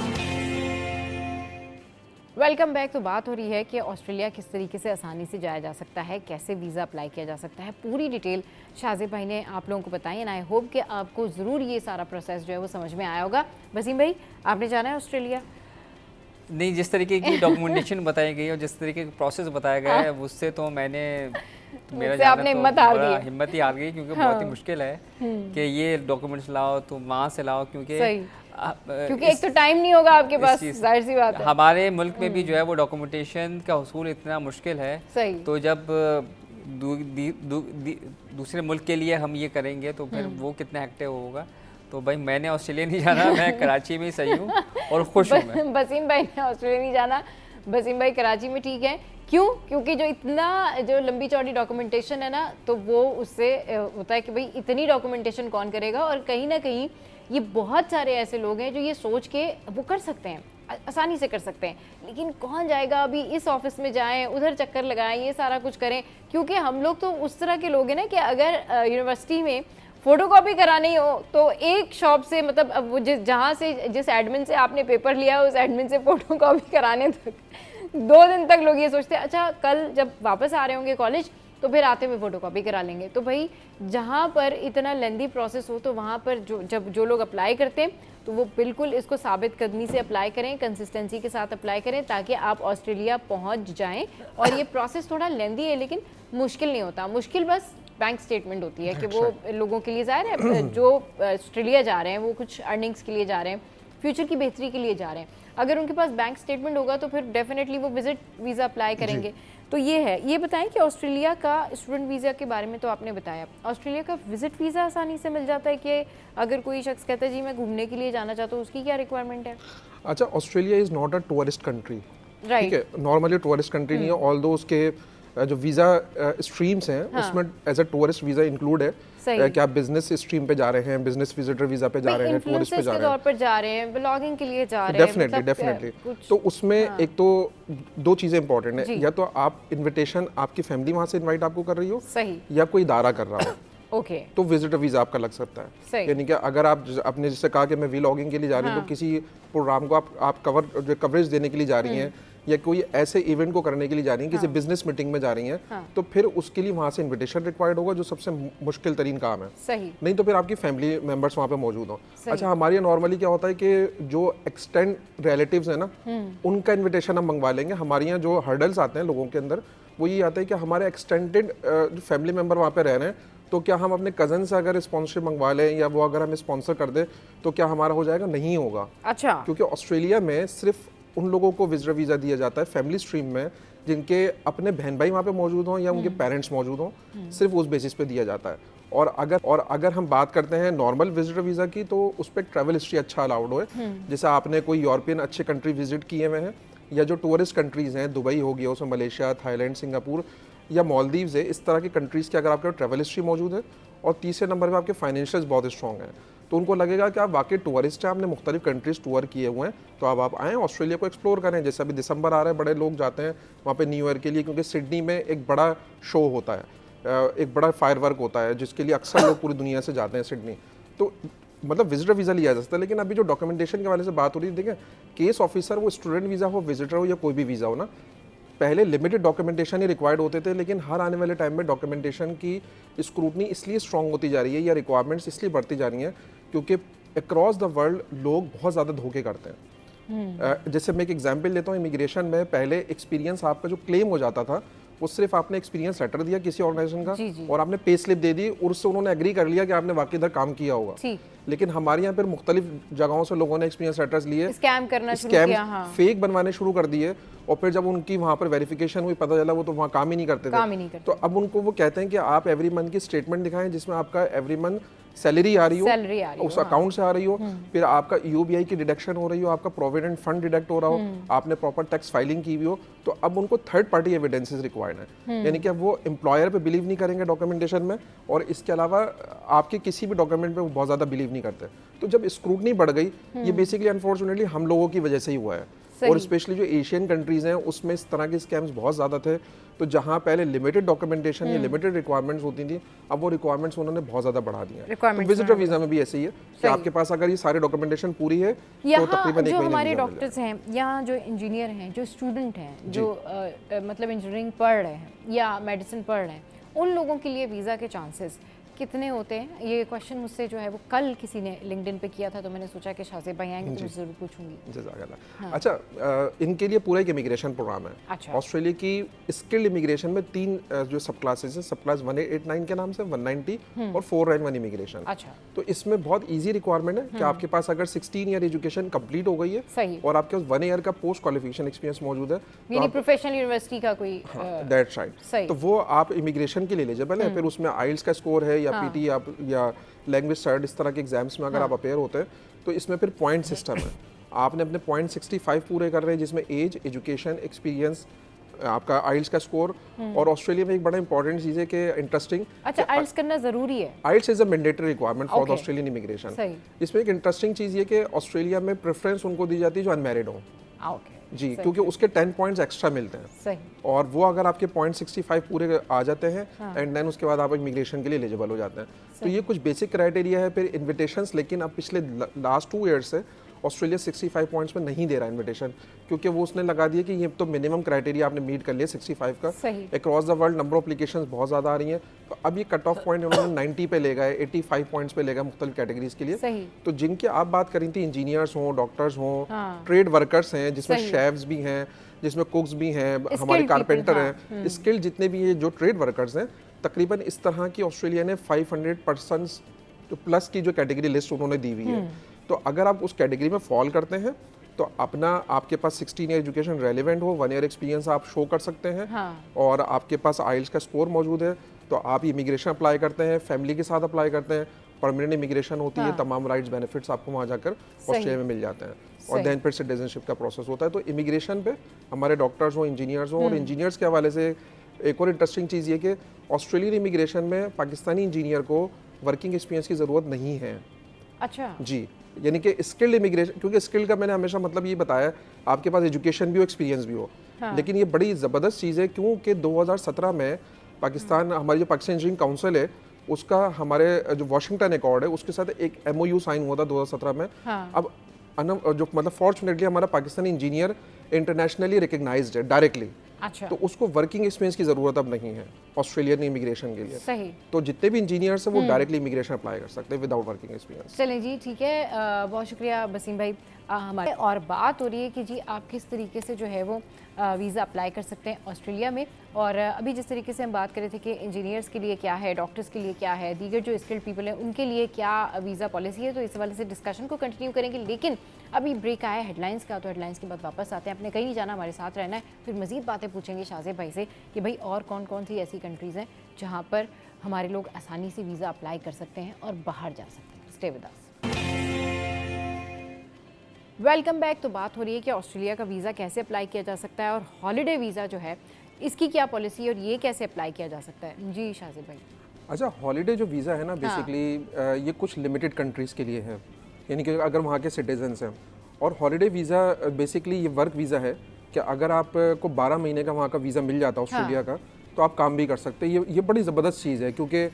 [SPEAKER 1] Welcome back. तो बात हो रही है कि ऑस्ट्रेलिया किस तरीके से आसानी से जाया जा सकता है, कैसे वीज़ा अप्लाई किया जा सकता है, पूरी डिटेल शाज़िब भाई ने आप लोगों को बताई, एंड आई होप कि आपको ज़रूर ये सारा प्रोसेस जो है वो समझ में आया होगा। वसीम भाई, आपने जाना है ऑस्ट्रेलिया?
[SPEAKER 2] नहीं, जिस तरीके की डॉक्यूमेंटेशन बताई गई और जिस तरीके का प्रोसेस बताया गया है, उससे तो मैंने मेरा
[SPEAKER 1] उससे आपने हिम्मत हार
[SPEAKER 2] बड़ा
[SPEAKER 1] दी।
[SPEAKER 2] हिम्मत ही हार गई, क्योंकि बहुत ही मुश्किल है कि ये डॉक्यूमेंट्स लाओ तो वहाँ से लाओ, क्योंकि
[SPEAKER 1] सही। क्योंकि एक तो टाइम नहीं होगा आपके पास, जाहिर सी बात है।
[SPEAKER 2] हमारे मुल्क में भी जो है वो डॉक्यूमेंटेशन का हुसूल इतना मुश्किल है,
[SPEAKER 1] सही।
[SPEAKER 2] तो जब दूसरे मुल्क के लिए हम ये करेंगे तो फिर वो कितना एक्टिव होगा। तो भाई मैंने ऑस्ट्रेलिया नहीं जाना, मैं कराची में ही सही हूँ और खुश हूँ मैं।
[SPEAKER 1] बसीम भाई ने ऑस्ट्रेलिया नहीं जाना, बसीम भाई कराची में ठीक है। क्यों? क्योंकि जो इतना जो लंबी चौड़ी डॉक्यूमेंटेशन है ना, तो वो उससे होता है कि भाई इतनी डॉक्यूमेंटेशन कौन करेगा, और कहीं ना कहीं ये बहुत सारे ऐसे लोग हैं जो ये सोच के वो कर सकते हैं, आसानी से कर सकते हैं, लेकिन कौन जाएगा अभी इस ऑफिस में जाएं, उधर चक्कर लगाएं, ये सारा कुछ करें। क्योंकि हम लोग तो उस तरह के लोग हैं ना कि अगर यूनिवर्सिटी में फ़ोटोकॉपी करानी हो तो एक शॉप से, मतलब अब वो जहाँ से जिस एडमिन से आपने पेपर लिया है उस एडमिन से फ़ोटोकॉपी कराने तक 2 दिन तक लोग ये सोचते हैं अच्छा कल जब वापस आ रहे होंगे कॉलेज तो फिर आते हुए फ़ोटोकॉपी करा लेंगे। तो भाई जहाँ पर इतना लेंदी प्रोसेस हो तो वहाँ पर जो लोग अप्लाई करते हैं तो वो बिल्कुल इसको साबित कदमी से अप्लाई करें, कंसिस्टेंसी के साथ अप्लाई करें, ताकि आप ऑस्ट्रेलिया पहुँच जाएँ। और ये प्रोसेस थोड़ा लेंदी है लेकिन मुश्किल नहीं होता, मुश्किल बस बैंक स्टेटमेंट होती है कि वो लोगों के लिए ज़ाहिर है जो ऑस्ट्रेलिया जा रहे हैं वो कुछ अर्निंग्स के लिए जा रहे हैं, फ्यूचर की बेहतरी के लिए जा रहे हैं, अगर उनके पास बैंक स्टेटमेंट होगा तो फिर डेफिनेटली वो विजिट वीज़ा अप्लाई करेंगे। तो ये है। ये बताएं कि ऑस्ट्रेलिया का स्टूडेंट वीज़ा के बारे में तो आपने बताया, ऑस्ट्रेलिया का विजिट वीज़ा आसानी से मिल जाता है कि अगर कोई शख्स कहता है जी मैं घूमने के लिए जाना चाहता हूँ, उसकी क्या रिक्वायरमेंट है?
[SPEAKER 3] अच्छा, Australia is not a tourist country,
[SPEAKER 1] right,
[SPEAKER 3] ठीक है, नॉर्मली टूरिस्ट कंट्री नहीं है, ऑल दो उसके जो वीज़ा स्ट्रीम्स हैं उसमें as a tourist visa include है कि आप बिजनेस स्ट्रीम पे जा रहे हैं, बिजनेस विजिटर वीज़ा पे जा रहे हैं, टूरिस्ट पे जा रहे हैं,
[SPEAKER 1] पर जा रहे हैं, ब्लॉगिंग के लिए जा रहे हैं,
[SPEAKER 3] डेफिनेटली। तो उसमें एक तो 2 चीज़ें इंपॉर्टेंट है, या तो आप इनविटेशन आपकी फैमिली वहाँ से इनवाइट आपको कर रही हो,
[SPEAKER 1] सही,
[SPEAKER 3] या कोई इदारा कर रहा हो
[SPEAKER 1] ओके,
[SPEAKER 3] तो विजिटर वीज़ा आपका लग सकता है। यानी कि अगर आप आपने जैसे कहा कि मैं व्लॉगिंग के लिए जा रही हूँ तो किसी प्रोग्राम को आप कवरेज देने के लिए जा रही हैं, या कोई ऐसे इवेंट को करने के लिए जा रही हैं, किसी बिजनेस मीटिंग में जा रही हैं, तो फिर उसके लिए वहाँ से इनविटेशन रिक्वायर्ड होगा, जो सबसे मुश्किल तरीन काम है।
[SPEAKER 1] सही,
[SPEAKER 3] नहीं तो फिर आपकी फैमिली मेंबर्स वहाँ पे मौजूद हो। अच्छा, हमारे यहाँ नॉर्मली क्या होता है कि जो एक्सटेंड रिलेटिव्स हैं ना, उनका इन्विटेशन हम मंगवा लेंगे। हमारे यहाँ जो हर्डल्स आते हैं लोगों के अंदर वो ये आता है कि हमारे एक्सटेंडेड फैमिली मेम्बर वहाँ पे रह रहे हैं, तो क्या हम अपने कज़न से अगर स्पॉन्सरशिप मंगवा लें या वो अगर हमें स्पॉन्सर कर दे तो क्या हमारा हो जाएगा? नहीं होगा।
[SPEAKER 1] अच्छा,
[SPEAKER 3] क्योंकि ऑस्ट्रेलिया में सिर्फ उन लोगों को विजिटर वीज़ा दिया जाता है फैमिली स्ट्रीम में जिनके अपने बहन भाई वहाँ पे मौजूद हों या उनके पेरेंट्स मौजूद हों, सिर्फ उस बेसिस पे दिया जाता है। और अगर हम बात करते हैं नॉर्मल विजिटर वीज़ा की, तो उस पर ट्रैवल हिस्ट्री अच्छा अलाउड हो, जैसे आपने कोई यूरोपियन अच्छे कंट्री विजिट किए हुए हैं, या जो टूरिस्ट कंट्रीज़ हैं, दुबई हो गया, उसमें मलेशिया, थाईलैंड, सिंगापुर या मालदीव्स है, इस तरह की कंट्रीज़ की अगर आपके ट्रैवल हिस्ट्री मौजूद है, और तीसरे नंबर पर आपके फाइनेंशियल्स बहुत स्ट्रॉन्ग हैं, तो उनको लगेगा कि आप वाकई टूरिस्ट हैं, आपने मुख्तलिफ कंट्रीज़ टूर किए हुए हैं, तो अब आप आएँ ऑस्ट्रेलिया को एक्सप्लोर करें। जैसे अभी दिसंबर आ रहा है, बड़े लोग जाते हैं वहाँ पे न्यू ईयर के लिए, क्योंकि सिडनी में एक बड़ा शो होता है, एक बड़ा फायरवर्क होता है जिसके लिए अक्सर लोग पूरी दुनिया से जाते हैं सिडनी। तो मतलब विजिटर वीज़ा लिया जा सकता है। लेकिन अभी जो डॉक्यूमेंटेशन के हवाले से बात हो रही है, देखें केस ऑफिसर वो स्टूडेंट वीज़ा हो, विजिटर हो या कोई भी वीज़ा हो ना, पहले लिमिटेड डॉक्यूमेंटेशन ही रिक्वायर्ड होते थे, लेकिन हर आने वाले टाइम में डॉक्यूमेंटेशन की स्क्रूटनी इसलिए स्ट्रॉन्ग होती जा रही है या रिक्वायरमेंट्स इसलिए बढ़ती जा रही हैं क्योंकि अक्रॉस द वर्ल्ड लोग बहुत ज़्यादा धोखे करते हैं। जैसे मैं एक एग्जांपल लेता हूँ, इमिग्रेशन में पहले एक्सपीरियंस आपका जो क्लेम हो जाता था वो सिर्फ आपने एक्सपीरियंस लेटर दिया किसी ऑर्गेनाइजेशन का और आपने पे स्लिप दे दी और उससे उन्होंने एग्री कर लिया कि आपने वाकई इधर काम किया होगा। लेकिन हमारे यहाँ पर मुख्तलिफ जगहों से लोगों ने एक्सपीरियंस लेटर्स लिए,
[SPEAKER 1] स्कैम करना शुरू किया, हाँ।
[SPEAKER 3] फेक बनवाने शुरू कर दिए, और फिर जब उनकी वहाँ पर वेरिफिकेशन हुई पता चला वो तो वहाँ काम ही नहीं करते थे। तो अब उनको वो कहते हैं कि आप एवरी मंथ की स्टेटमेंट दिखाएं जिसमें आपका एवरी मंथ सैलरी आ रही हो, उस अकाउंट से आ रही हो, फिर आपका यूबीआई की डिडक्शन हो रही हो, आपका प्रोविडेंट फंड डिडक्ट हो रहा हो, आपने प्रॉपर टैक्स फाइलिंग की हुई हो। तो अब उनको थर्ड पार्टी एविडेंसेस रिक्वायर्ड है, यानी कि अब वो एम्प्लॉयर पे बिलीव नहीं करेंगे डॉक्यूमेंटेशन में, और इसके अलावा आपके किसी भी डॉक्यूमेंट पे वो बहुत ज़्यादा बिलीव नहीं करते। तो जब स्क्रूटनी बढ़ गई, ये बेसिकली अनफॉर्चुनेटली हम लोगों की वजह से ही हुआ है, और स्पेशली जो एशियन कंट्रीज हैं उसमें इस तरह के स्कैम्स बहुत ज़्यादा थे। तो जहाँ पहले लिमिटेड डॉक्यूमेंटेशन या लिमिटेड रिक्वायरमेंट्स होती थी, अब वो रिक्वायरमेंट्स उन्होंने बहुत ज़्यादा बढ़ा दी हैं। तो विजिटर वीज़ा में भी ऐसे ही है कि आपके पास अगर ये सारे डॉक्यूमेंटेशन पूरी है तो तकरीबन
[SPEAKER 1] जो हमारे डॉक्टर्स हैं, यहाँ जो इंजीनियर हैं, जो स्टूडेंट हैं, जो मतलब इंजीनियरिंग पढ़ रहे हैं या मेडिसिन पढ़ रहे हैं, उन लोगों के लिए वीज़ा के चांसेस कितने होते हैं? ये क्वेश्चन मुझसे जो है वो कल किसी ने लिंक्डइन पे किया था, तो मैंने सोचा कि शाज़ेब भाई आएंगे तो ज़रूर पूछूंगी।
[SPEAKER 3] जज़ाकल्लाह। अच्छा, इनके लिए पूरा एक इमिग्रेशन प्रोग्राम है।
[SPEAKER 1] अच्छा।
[SPEAKER 3] ऑस्ट्रेलिया की स्किल्ड इमिग्रेशन में 3 जो सब क्लासेस हैं, सब क्लास 1889 के नाम से 190 और 491 इमिग्रेशन।
[SPEAKER 1] अच्छा।
[SPEAKER 3] तो इसमें बहुत ईजी रिक्वायरमेंट है कि आपके पास अगर 16 ईयर एजुकेशन कंप्लीट हो गई है,
[SPEAKER 1] सही, और
[SPEAKER 3] आपके पास 1 ईयर का पोस्ट क्वालिफिकेशन एक्सपीरियंस मौजूद है,
[SPEAKER 1] यानी प्रोफेशनल यूनिवर्सिटी का कोई,
[SPEAKER 3] दैट्स राइट, तो वो आप इमिग्रेशन के लिए एलिजिबल है। फिर उसमें आइल्स का स्कोर है या पीटी या लैंग्वेज सर्ट, इस तरह के एग्जाम्स में अगर आप अपेयर होते हैं तो इसमें फिर पॉइंट सिस्टम है। आपने अपने पॉइंट 65 पूरे कर रहे हैं, जिसमें एज, एजुकेशन, एक्सपीरियंस, आपका आइल्स का स्कोर, और ऑस्ट्रेलिया में एक बड़ा इंपॉर्टेंट चीज़ है कि इंटरेस्टिंग,
[SPEAKER 1] अच्छा, आइल्स करना ज़रूरी है।
[SPEAKER 3] IELTS is a mandatory requirement for the Australian immigration. इसमें एक इंटरेस्टिंग चीज़ ये कि ऑस्ट्रेलिया में प्रेफरेंस उनको दी जाती है जो अनमैरिड हो। जी, क्योंकि उसके 10 पॉइंट्स एक्स्ट्रा मिलते हैं।
[SPEAKER 1] सही।
[SPEAKER 3] और वो अगर आपके पॉइंट 65 पूरे आ जाते हैं एंड देन उसके बाद आप इमिग्रेशन के लिए एलिजिबल हो जाते हैं। तो ये कुछ बेसिक क्राइटेरिया है। फिर इन्विटेशंस, लेकिन अब पिछले लास्ट 2 ईयर्स से ऑस्ट्रेलिया 65 पॉइंट्स में नहीं दे रहा इन्विटेशन, क्योंकि वो उसने लगा दिया कि ये तो मिनिमम क्राइटेरिया आपने मीट कर लिया 65 का। Across the world number of applications बहुत ज़्यादा आ रही हैं, तो अब ये कट ऑफ पॉइंट उन्होंने 90 पे ले गए, 85 पॉइंट्स पे ले गए मुख्तलिफ कैटेगरीज के लिए। तो जिनके आप बात करी थी, इंजीनियर्स हों, डॉक्टर्स हों, ट्रेड वर्कर्स हैं, जिसमें शेफ्स भी हैं, जिसमें कुक्स भी हैं, हमारे कारपेंटर हैं, स्किल जितने भी ये जो ट्रेड वर्कर्स हैं, तकरीबन इस तरह की ऑस्ट्रेलिया ने 500 पर्सन्स प्लस की जो कैटेगरी लिस्ट उन्होंने दी हुई है। तो अगर आप उस कैटेगरी में फॉल करते हैं तो अपना, आपके पास 16 ईयर एजुकेशन रेलिवेंट हो, 1 ईयर एक्सपीरियंस आप शो कर सकते हैं, और आपके पास आइल्स का स्कोर मौजूद है, तो आप इमिग्रेशन अप्लाई करते हैं, फैमिली के साथ अप्लाई करते हैं, परमानेंट इमिग्रेशन होती है, तमाम राइट्स बेनिफिट्स आपको वहाँ जाकर ऑस्ट्रेलिया में मिल जाते हैं, और देन फिर सिटीजनशिप का प्रोसेस होता है। तो इमिग्रेशन पे हमारे डॉक्टर्स हो, इंजीनियर्स हो, और इंजीनियर्स के हवाले से एक और इंटरेस्टिंग चीज़ ये कि ऑस्ट्रेलियन इमिग्रेशन में पाकिस्तानी इंजीनियर को वर्किंग एक्सपीरियंस की ज़रूरत नहीं है।
[SPEAKER 1] अच्छा
[SPEAKER 3] जी, यानी कि स्किल्ड इमिग्रेशन, क्योंकि स्किल्ड का मैंने हमेशा मतलब ये बताया, आपके पास एजुकेशन भी हो, एक्सपीरियंस भी हो, लेकिन ये बड़ी ज़बरदस्त चीज़ है, क्योंकि 2017 में पाकिस्तान, हमारी जो पाकिस्तान इंजीनियरिंग काउंसिल है, उसका हमारे जो वाशिंगटन अकॉर्ड है उसके साथ एक MOU साइन हुआ था 2017 में। अब जो मतलब फॉर्चुनेटली हमारा पाकिस्तानी इंजीनियर इंटरनेशनली रिकग्नाइज्ड है डायरेक्टली।
[SPEAKER 1] अच्छा।
[SPEAKER 3] तो उसको वर्किंग एक्सपीरियंस की ज़रूरत अब नहीं है ऑस्ट्रेलियन इमिग्रेशन के लिए।
[SPEAKER 1] सही।
[SPEAKER 3] तो जितने भी इंजीनियर्स हैं वो डायरेक्टली इमिग्रेशन अप्लाई कर सकते हैं विदाउट वर्किंग एक्सपीरियंस।
[SPEAKER 1] चलें जी, ठीक है, बहुत शुक्रिया वसीम भाई। हमारे और बात हो रही है कि जी आप किस तरीके से जो है वो वीज़ा अप्लाई कर सकते हैं ऑस्ट्रेलिया में, और अभी जिस तरीके से हम बात कर रहे थे कि इंजीनियर्स के लिए क्या है, डॉक्टर्स के लिए क्या है, दीगर जो स्किल्ड पीपल हैं उनके लिए क्या वीज़ा पॉलिसी है, तो इस हवाले से डिस्कशन को कंटिन्यू करेंगे। लेकिन अभी ब्रेक आया हेडलाइंस का, तो हेडलाइंस के बाद वापस आते हैं। आपने कहीं नहीं जाना, हमारे साथ रहना है, फिर मज़ीद बातें पूछेंगे शाज़ेब भाई से कि भाई और कौन कौन सी ऐसी कंट्रीज़ हैं जहाँ पर हमारे लोग आसानी से वीज़ा अप्लाई कर सकते हैं और बाहर जा सकते हैं। Stay with us. Welcome back. तो बात हो रही है कि ऑस्ट्रेलिया का वीज़ा कैसे अप्लाई किया जा सकता है, और हॉलीडे वीज़ा जो है इसकी क्या पॉलिसी है और ये कैसे अप्लाई किया जा सकता है। जी शाज़ेब भाई।
[SPEAKER 3] अच्छा, हॉलीडे जो वीज़ा है ना, बेसिकली ये कुछ लिमिटेड कंट्रीज़ के लिए है, यानी कि अगर वहाँ के सिटीजन्स हैं। और हॉलीडे वीज़ा बेसिकली ये वर्क वीज़ा है कि अगर आपको 12 महीने का वहाँ का वीज़ा मिल जाता है ऑस्ट्रेलिया का, तो आप काम भी कर सकते हैं। ये बड़ी ज़बरदस्त चीज़ है, क्योंकि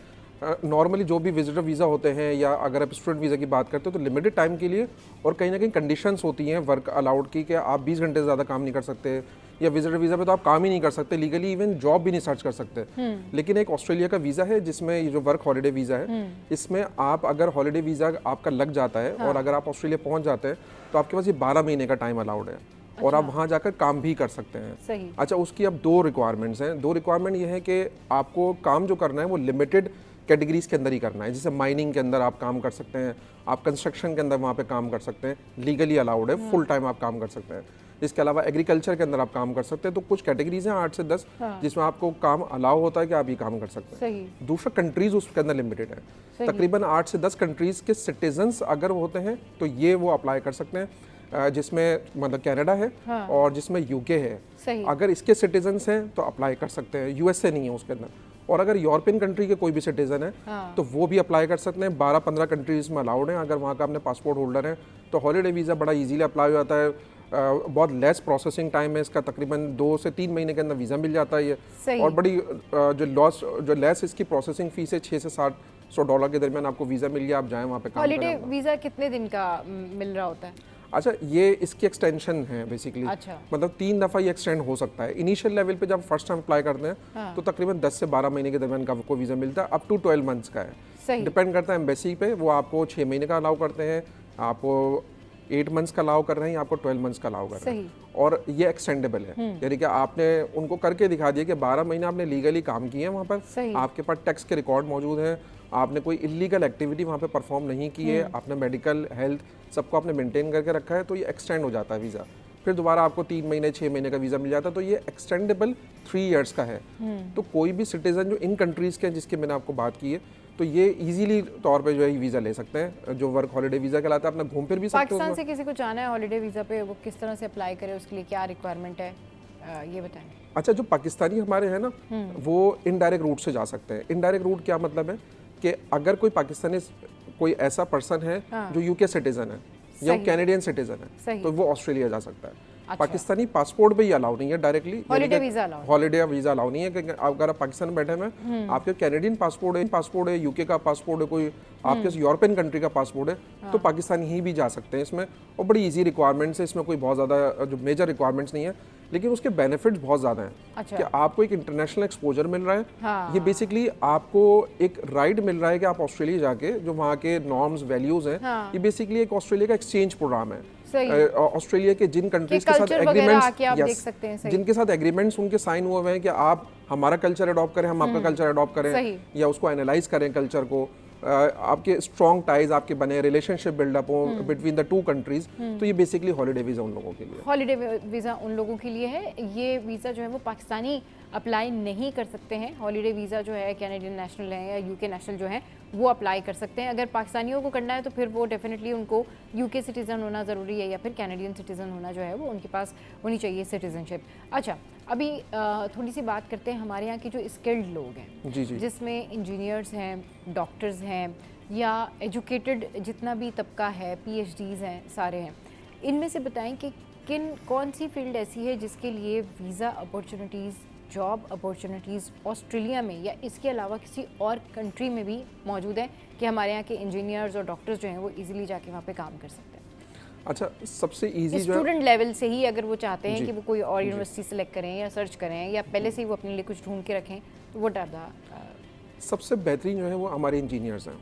[SPEAKER 3] नॉर्मली जो भी विजिटर वीज़ा होते हैं, या अगर आप स्टूडेंट वीज़ा की बात करते हो तो लिमिटेड टाइम के लिए, और कहीं ना कहीं कंडीशंस होती हैं वर्क अलाउड की, कि आप 20 घंटे से ज़्यादा काम नहीं कर सकते, या विजिटर वीज़ा पे तो आप काम ही नहीं कर सकते लीगली, इवन जॉब भी नहीं सर्च कर सकते। लेकिन एक ऑस्ट्रेलिया का वीज़ा है जिसमें ये जो वर्क हॉलीडे वीज़ा है, इसमें आप अगर हॉलीडे वीज़ा आपका लग जाता है और अगर आप ऑस्ट्रेलिया पहुँच जाते हैं तो आपके पास ये 12 महीने का टाइम अलाउड है, और आप वहाँ जाकर काम भी कर सकते हैं।
[SPEAKER 1] सही।
[SPEAKER 3] अच्छा, उसकी अब 2 रिक्वायरमेंट्स हैं। 2 रिक्वायरमेंट ये है कि आपको काम जो करना है वो लिमिटेड कैटेगरीज के अंदर ही करना है। जैसे माइनिंग के अंदर आप काम कर सकते हैं, आप कंस्ट्रक्शन के अंदर वहाँ पे काम कर सकते हैं, लीगली अलाउड है, फुल टाइम आप काम कर सकते हैं। इसके अलावा एग्रीकल्चर के अंदर आप काम कर सकते हैं। तो कुछ कैटेगरीज हैं 8 से 10 जिसमें आपको काम अलाउ होता है कि आप ये काम कर सकते हैं। दूसरा कंट्रीज उसके अंदर लिमिटेड है, तकरीबन 8 से 10 कंट्रीज के सिटीजन्स अगर होते हैं तो ये वो अप्लाई कर सकते हैं, जिसमें मतलब कनाडा है और जिसमें यूके है। अगर इसके सिटीजन्स हैं तो अप्लाई कर सकते हैं, यूएसए नहीं है उसके अंदर। और अगर यूरोपियन कंट्री के कोई भी सिटीजन है तो वो भी अप्लाई कर सकते हैं। 12-15 कंट्रीज में अलाउड है। अगर वहाँ का अपने पासपोर्ट होल्डर है तो हॉलीडे वीज़ा बड़ा इजीली अप्लाई हो जाता है। बहुत लेस प्रोसेसिंग टाइम है इसका, तकरीबन 2 से 3 महीने के अंदर वीज़ा मिल जाता है ये। और बड़ी जो लेस इसकी प्रोसेसिंग फीस है, 6 से 700 डॉलर के दरमियान आपको वीज़ा मिल गया, आप जाएँ वहाँ पे काम करें।
[SPEAKER 1] हॉलीडे वीज़ा कितने दिन का मिल रहा होता है?
[SPEAKER 3] अच्छा, ये इसकी एक्सटेंशन है बेसिकली।
[SPEAKER 1] अच्छा।
[SPEAKER 3] मतलब 3 दफ़ा ये एक्सटेंड हो सकता है। इनिशियल लेवल पे जब फर्स्ट टाइम अप्लाई करते हैं तो तकरीबन 10 से 12 महीने के दरमियान का आपको वीज़ा मिलता है, अप टू 12 मंथ्स का है। डिपेंड करता है एम्बेसी पे, वो आपको 6 महीने का अलाउ करते हैं, आपको 8 मंथ्स का अलाउ कर रहे हैं, या आपको 12 मंथ्स का अलाउ कर रहे हैं। और ये एक्सटेंडेबल है, यानी कि आपने उनको करके दिखा दिया कि 12 महीने आपने लीगली काम किए हैं वहाँ पर, आपके पास टैक्स के रिकॉर्ड मौजूद हैं, आपने कोई इलीगल एक्टिविटी वहाँ पे परफॉर्म नहीं की है, आपने मेडिकल हेल्थ सबको आपने मेंटेन करके रखा है, तो ये एक्सटेंड हो जाता है वीज़ा। फिर दोबारा आपको 3 महीने 6 महीने का वीज़ा मिल जाता है। तो ये एक्सटेंडेबल 3 इयर्स का है। तो कोई भी सिटीजन जो इन कंट्रीज़ के हैं जिसकी मैंने आपको बात की है, तो ये इजीली तौर पे जो है वीज़ा ले सकते हैं, जो वर्क हॉलीडे वीज़ा कहलाता है। अपना घूम फिर भी सकते हैं।
[SPEAKER 1] पाकिस्तान से किसी को जाना है हॉलीडे वीज़ा पे, वो किस तरह से अप्लाई करे, उसके लिए क्या रिक्वायरमेंट है, ये बताएं।
[SPEAKER 3] अच्छा, जो पाकिस्तानी हमारे हैं ना, वो इनडायरेक्ट रूट से जा सकते हैं। इनडायरेक्ट रूट क्या मतलब है कि अगर कोई पाकिस्तानी कोई ऐसा पर्सन है जो यूके सिटीजन है या वो कैनेडियन सिटीजन है, तो वो ऑस्ट्रेलिया जा सकता है। पाकिस्तानी पासपोर्ट भी अलाउ नहीं है डायरेक्टली, हॉलीडे वीज़ा अलाउ नहीं है। कि अगर आप पाकिस्तान में बैठे हैं, आपके कैनेडियन पासपोर्ट है, यूके का पासपोर्ट है, कोई आपके यूरोपियन कंट्री का पासपोर्ट है, तो पाकिस्तानी ही भी जा सकते हैं इसमें। और बड़ी इजी रिक्वायरमेंट्स है इसमें, कोई बहुत ज़्यादा जो मेजर रिक्वायरमेंट्स नहीं है, लेकिन उसके बेनिफिट्स बहुत ज़्यादा हैं। कि आपको एक इंटरनेशनल एक्सपोजर मिल रहा है। ये बेसिकली आपको एक राइट मिल रहा है कि आप ऑस्ट्रेलिया जाके जो वहाँ के नॉर्म्स वैल्यूज़ हैं, ये बेसिकली एक ऑस्ट्रेलिया का एक्सचेंज प्रोग्राम है। ऑस्ट्रेलिया के जिन कंट्रीज के साथ एग्रीमेंट्स, जिनके साथ एग्रीमेंट्स उनके साइन हुए हुए हैं कि आप हमारा कल्चर अडॉप्ट करें, हम आपका कल्चर अडॉप्ट करें, या उसको एनालाइज करें कल्चर को, आपके स्ट्रॉन्ग टाइज आपके बने, रिलेशनशिप बिल्डअप हो बिटवीन द 2 कंट्रीज, तो ये बेसिकली हॉलीडे वीज़ा उन लोगों के लिए।
[SPEAKER 1] हॉलीडे वीज़ा उन लोगों के लिए है। ये वीज़ा जो है वो पाकिस्तानी अप्लाई नहीं कर सकते हैं। हॉलीडे वीज़ा जो है कैनेडियन नेशनल है या यूके नेशनल जो है वो अप्लाई कर सकते हैं। अगर पाकिस्तानियों को करना है तो फिर वो डेफिनेटली उनको यूके सिटीज़न होना ज़रूरी है, या फिर कैनेडियन सिटीज़न होना जो है वो उनके पास होनी चाहिए सिटीज़नशिप। अच्छा, अभी थोड़ी सी बात करते हैं हमारे यहाँ के जो स्किल्ड लोग हैं, जिसमें इंजीनियर्स हैं, डॉक्टर्स हैं, या एजुकेटेड जितना भी तबका है, PhDs हैं, सारे हैं। इनमें से बताएं कि कौन सी फील्ड ऐसी है जिसके लिए visa opportunities, job opportunities Australia में या इसके अलावा किसी और कंट्री में भी मौजूद है कि हमारे यहाँ के इंजीनियर्स और डॉक्टर्स जो हैं वो इजीली जाके वहाँ पे काम कर सकते हैं।
[SPEAKER 3] अच्छा, सबसे इजी जो
[SPEAKER 1] स्टूडेंट लेवल से ही अगर वो चाहते हैं कि वो कोई और यूनिवर्सिटी सेलेक्ट करें या सर्च करें, या पहले से ही वो अपने लिए कुछ ढूंढ के रखें, तो वो
[SPEAKER 3] सबसे बेहतरीन जो है वो हमारे इंजीनियर्स हैं।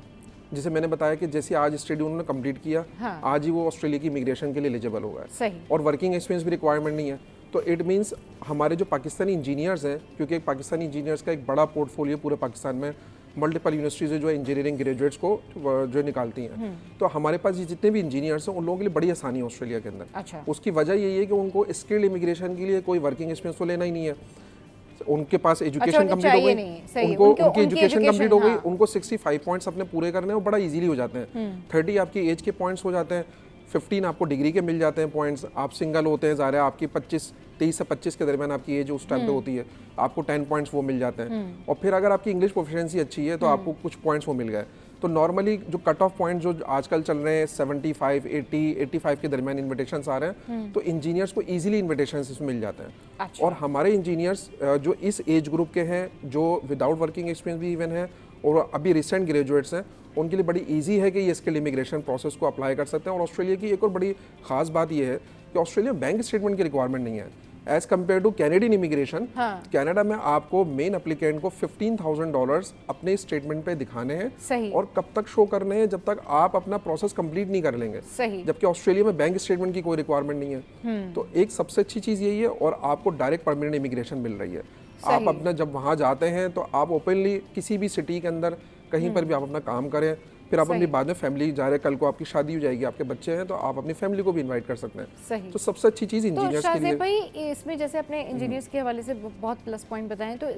[SPEAKER 3] जैसे मैंने बताया कि जैसे आज स्टडी उन्होंने कंप्लीट किया, आज ही वो ऑस्ट्रेलिया की इमिग्रेशन के लिए एलिजिबल हो गया, और वर्किंग एक्सपीरियंस भी रिक्वायरमेंट नहीं है। तो इट मीन्स हमारे जो पाकिस्तानी इंजीनियर्स हैं, क्योंकि पाकिस्तानी इंजीनियर्स का एक बड़ा पोर्टफोलियो पूरे पाकिस्तान में, मल्टीपल यूनिवर्सिटीज़ जो है इंजीनियरिंग ग्रेजुएट्स को जो निकालती हैं, तो हमारे पास ये जितने भी इंजीनियर्स हैं उन लोगों के लिए बड़ी आसानी है ऑस्ट्रेलिया के अंदर।
[SPEAKER 1] अच्छा।
[SPEAKER 3] उसकी वजह यही है कि उनको स्किल्ड इमिग्रेशन के लिए कोई वर्किंग एक्सपीरियंस तो लेना ही नहीं है। उनके पास एजुकेशन कंप्लीट हो गई, उनकी एजुकेशन कंप्लीट हो गई, उनको 65 पॉइंट्स अपने पूरे करने हैं, वो बड़ा इजीली हो जाते हैं। 30 आपकी एज के पॉइंट्स हो जाते हैं, 15 आपको डिग्री के मिल जाते हैं पॉइंट्स, आप सिंगल होते हैं, ज़ाहिर है आपकी 23 से 25 के दरमियान आपकी एज उस टाइम पे होती है, आपको 10 पॉइंट्स वो मिल जाते हैं। और फिर अगर आपकी इंग्लिश प्रोफिशिएंसी अच्छी है तो आपको कुछ पॉइंट्स वो मिल गए। तो नॉर्मली जो कट ऑफ पॉइंट जो आजकल चल रहे हैं 75, 80, 85 के दरमियान इन्विटेशंस आ रहे हैं, तो इंजीनियर्स को इजीली इन्विटेशंस इसमें मिल जाते हैं।
[SPEAKER 1] अच्छा।
[SPEAKER 3] और हमारे इंजीनियर्स जो इस एज ग्रुप के हैं, जो विदाउट वर्किंग एक्सपीरियंस भी इवन है और अभी रिसेंट ग्रेजुएट्स हैं, उनके लिए बड़ी इजी है कि ये स्किल इमिग्रेशन प्रोसेस को अप्लाई कर सकते हैं। और ऑस्ट्रेलिया की एक और बड़ी खास बात ये है कि ऑस्ट्रेलिया बैंक स्टेटमेंट की रिक्वायरमेंट नहीं है as compare to Canadian immigration. Canada में आपको मेन अप्लीकेंट को $15,000 अपने स्टेटमेंट पे दिखाने हैं, और कब तक शो करने हैं, जब तक आप अपना प्रोसेस कंप्लीट नहीं कर लेंगे। जबकि ऑस्ट्रेलिया में बैंक स्टेटमेंट की कोई रिक्वायरमेंट नहीं है। तो एक सबसे अच्छी चीज़ यही है, और आपको डायरेक्ट परमानेंट इमिग्रेशन मिल रही है। आप अपना जब वहाँ जाते हैं तो आप ओपनली किसी भी सिटी के अंदर कहीं पर भी आप अपना काम करें, फिर आप अपनी बाद में फैमिली जा रहे हैं, कल को आपकी शादी हो जाएगी, आपके बच्चे हैं, तो आप अपनी फैमिली को भी इनवाइट कर सकते हैं।
[SPEAKER 1] सही।
[SPEAKER 3] तो सबसे अच्छी चीज़ इंजीनियर्स के लिए।
[SPEAKER 1] भाई इसमें जैसे अपने इंजीनियर्स के हवाले से बहुत प्लस पॉइंट बताएं, तो